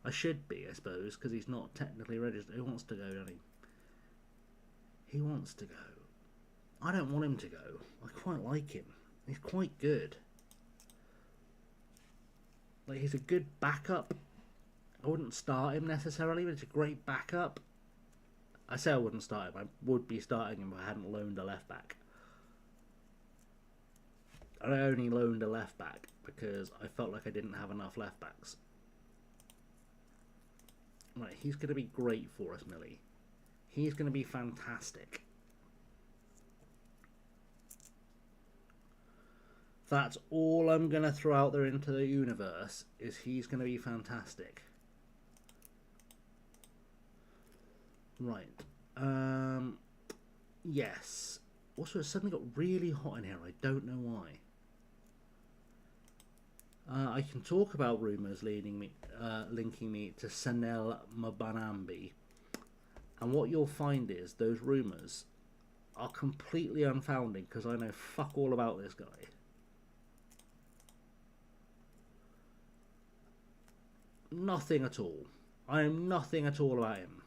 I should be, I suppose, because he's not technically registered. Who wants to go, doesn't he? He wants to go. I don't want him to go. I quite like him. He's quite good. Like, he's a good backup. I wouldn't start him necessarily, but it's a great backup. I say I wouldn't start him. I would be starting him if I hadn't loaned a left back. And I only loaned a left back because I felt like I didn't have enough left backs. Right, he's going to be great for us, Millie. He's going to be fantastic. That's all I'm going to throw out there into the universe, is he's going to be fantastic. Right. Yes. Also, it suddenly got really hot in here. I don't know why. I can talk about rumours linking me to Sanel Mbanambi. And what you'll find is those rumours are completely unfounded because I know fuck all about this guy. Nothing at all. I know nothing at all about him.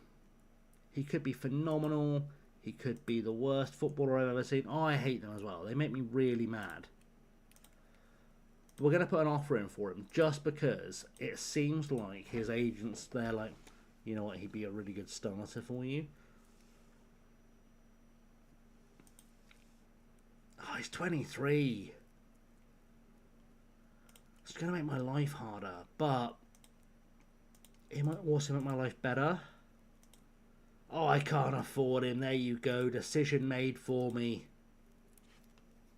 He could be phenomenal. He could be the worst footballer I've ever seen. Oh, I hate them as well. They make me really mad. We're going to put an offer in for him just because it seems like his agents, they're like, you know what, he'd be a really good starter for you. Oh, he's 23. It's going to make my life harder, but it might also make my life better. Oh, I can't afford him. There you go. Decision made for me.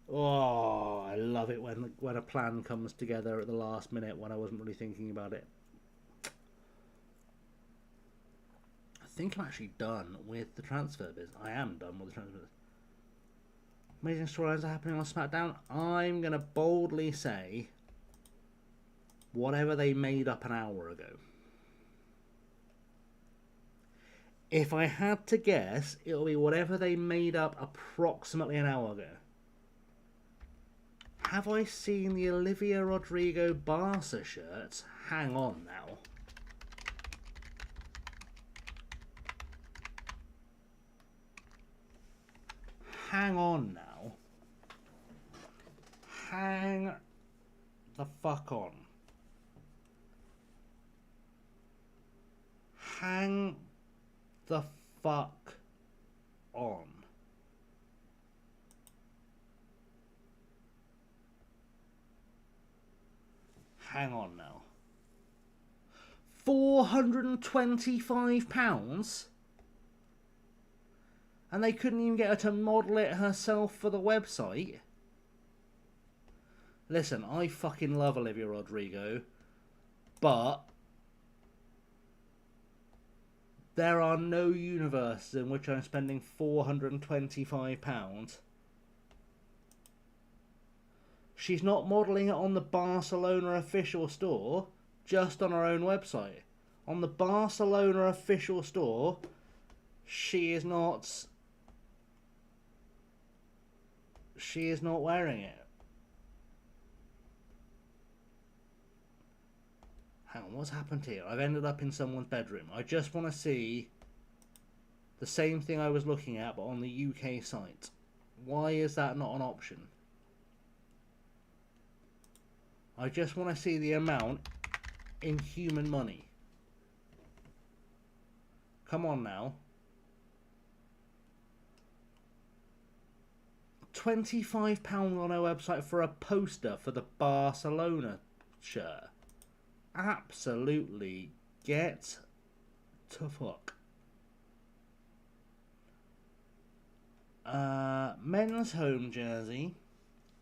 Oh, I love it when a plan comes together at the last minute when I wasn't really thinking about it. I think I'm actually done with the transfer business. I am done with the transfer business. Amazing storylines are happening on SmackDown. I'm going to boldly say whatever they made up an hour ago. If I had to guess, it'll be whatever they made up approximately an hour ago. Have I seen the Olivia Rodrigo Barca shirts? Hang on now. Hang on now. Hang the fuck on. Hang the fuck on. Hang on now. £425? And they couldn't even get her to model it herself for the website? Listen, I fucking love Olivia Rodrigo, but there are no universes in which I'm spending £425. She's not modelling it on the Barcelona official store, just on her own website. On the Barcelona official store, she is not wearing it. Hang on, what's happened here? I've ended up in someone's bedroom. I just want to see the same thing I was looking at, but on the UK site. Why is that not an option? I just want to see the amount in human money. Come on now. £25 on our website for a poster for the Barcelona shirt. Absolutely get to fuck. Men's home jersey.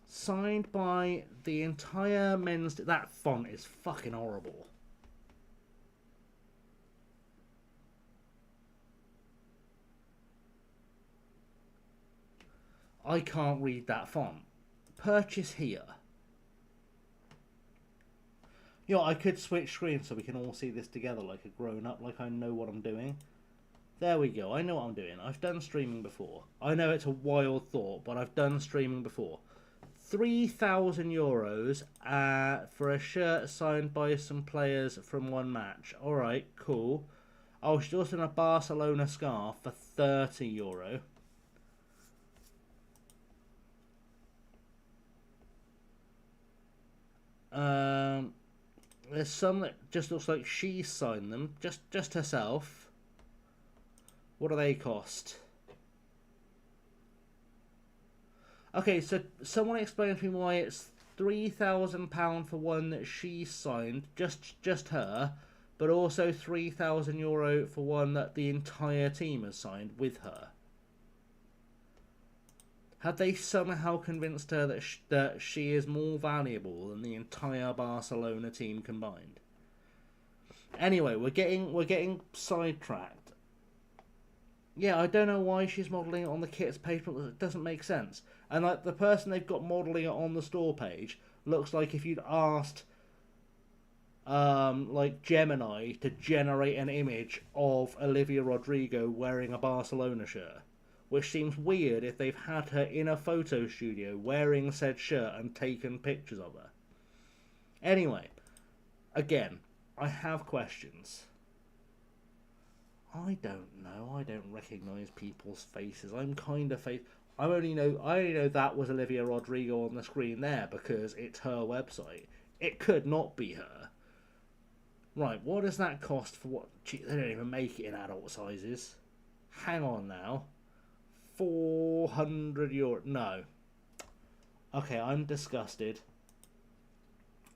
Signed by the entire men's... That font is fucking horrible. I can't read that font. Purchase here. You know, I could switch screens so we can all see this together like a grown-up, like I know what I'm doing. There we go. I know what I'm doing. I've done streaming before. I know it's a wild thought, but I've done streaming before. €3,000 for a shirt signed by some players from one match. Alright, cool. Oh, she's also in a Barcelona scarf for €30. There's some that just looks like she signed them, just herself. What do they cost? Okay, so someone explain to me why it's £3,000 for one that she signed, just her, but also €3,000 for one that the entire team has signed with her. Had they somehow convinced her that she is more valuable than the entire Barcelona team combined? Anyway, we're getting sidetracked. Yeah, I don't know why she's modelling it on the kit's page, but it doesn't make sense. And like the person they've got modelling it on the store page looks like if you'd asked like Gemini to generate an image of Olivia Rodrigo wearing a Barcelona shirt. Which seems weird if they've had her in a photo studio wearing said shirt and taken pictures of her. Anyway, again, I have questions. I don't know. I don't recognise people's faces. I only know that was Olivia Rodrigo on the screen there because it's her website. It could not be her. Right, what does that cost for what? They don't even make it in adult sizes. Hang on now. €400. No. Okay, I'm disgusted.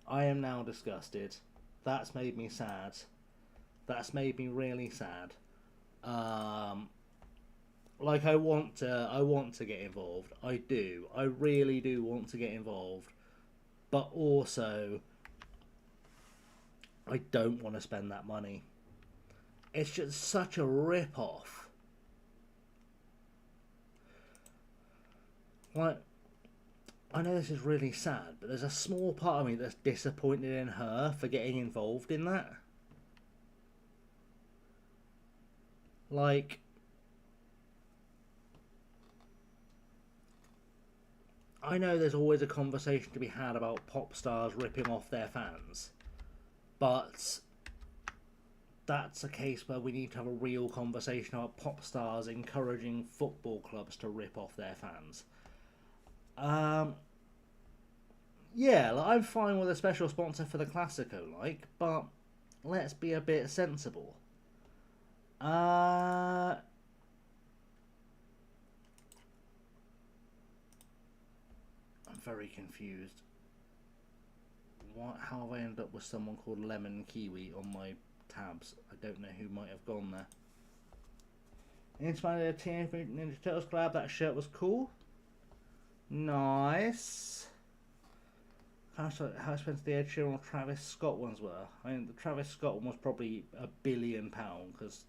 I am now disgusted. That's made me sad. That's made me really sad. Like I want to get involved. I do. I really do want to get involved. But also, I don't want to spend that money. It's just such a rip-off. Like, I know this is really sad, but there's a small part of me that's disappointed in her for getting involved in that. Like, I know there's always a conversation to be had about pop stars ripping off their fans, but that's a case where we need to have a real conversation about pop stars encouraging football clubs to rip off their fans. Yeah, like, I'm fine with a special sponsor for the Classico, but let's be a bit sensible. I'm very confused. How have I ended up with someone called Lemon Kiwi on my tabs? I don't know who might have gone there. Inspired by Teenage Mutant Ninja Turtles collab, that shirt was cool. Nice. How expensive the Ed Sheeran or Travis Scott ones were? I mean, the Travis Scott one was probably £1 billion, because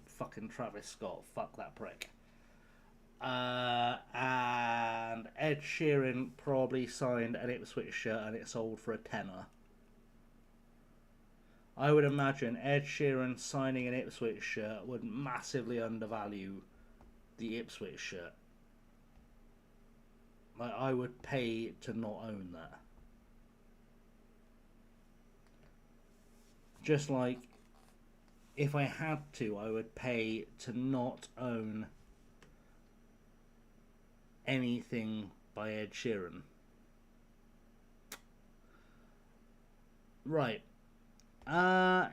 fucking Travis Scott, fuck that prick. And Ed Sheeran probably signed an Ipswich shirt and it sold for £10. I would imagine Ed Sheeran signing an Ipswich shirt would massively undervalue the Ipswich shirt. Like, I would pay to not own that. Just like, if I had to, I would pay to not own anything by Ed Sheeran. Right. Because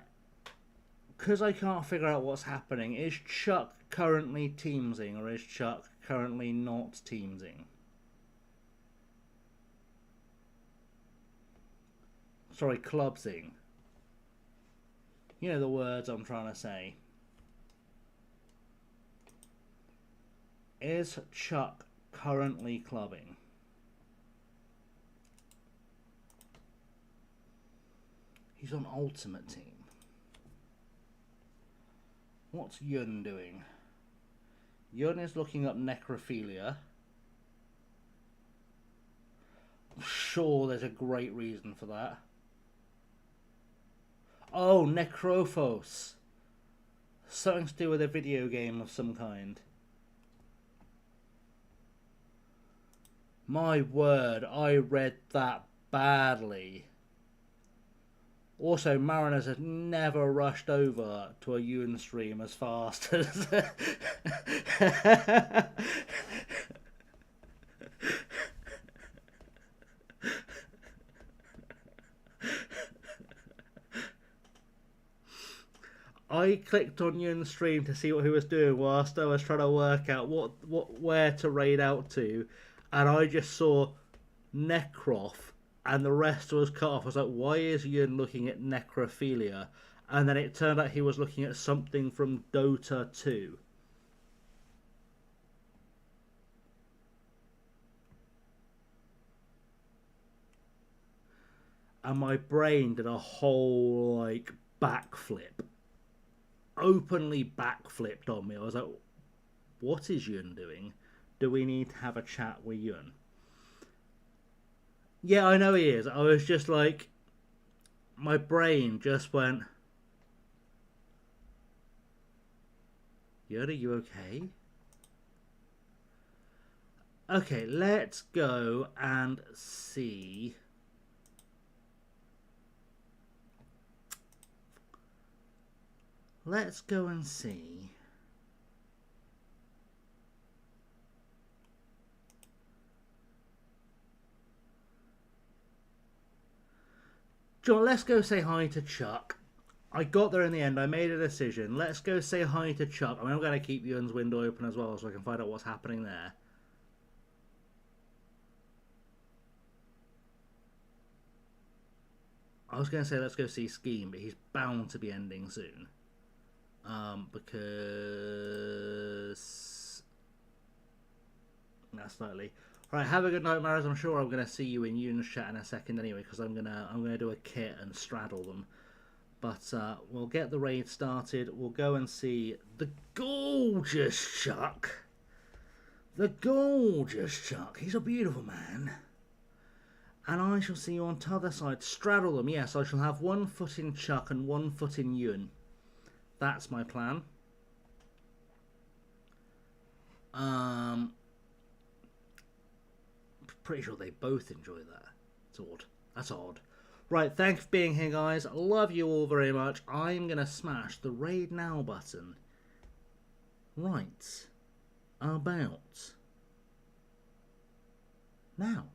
I can't figure out what's happening, is Chuck currently teamsing or is Chuck currently not teamsing? Sorry, clubsing. You know the words I'm trying to say. Is Chuck currently clubbing? He's on Ultimate Team. What's Yun doing? Yun is looking up necrophilia. I'm sure there's a great reason for that. Oh, Necrophos. Something to do with a video game of some kind. My word, I read that badly. Also, Mariners had never rushed over to a Ewan stream as fast as... I clicked on Ewan's stream to see what he was doing whilst I was trying to work out where to raid out to, and I just saw Necroth and the rest was cut off. I was like, why is Ewan looking at necrophilia? And then it turned out he was looking at something from Dota 2. And my brain did a whole, like, backflip. Openly backflipped on me. I was like, what is Ewan doing? Do we need to have a chat with Ewan? Yeah, I know he is. I was just like, my brain just went, Yoda, are you okay? Okay, let's go and see. Let's go and see. John, let's go say hi to Chuck. I got there in the end. I made a decision. Let's go say hi to Chuck. I mean, I'm going to keep Ewan's window open as well so I can find out what's happening there. I was going to say let's go see Scheme, but he's bound to be ending soon. Because... That's slightly... Right, have a good night, Maris. I'm sure I'm going to see you in Ewan's chat in a second anyway, because I'm gonna do a kit and straddle them. But we'll get the raid started. We'll go and see the gorgeous Chuck. The gorgeous Chuck. He's a beautiful man. And I shall see you on t'other side. Straddle them. Yes, I shall have 1 foot in Chuck and 1 foot in Ewan. That's my plan. Pretty sure they both enjoy that. It's odd. That's odd. Right, thanks for being here, guys. Love you all very much. I'm going to smash the Raid Now button right about now.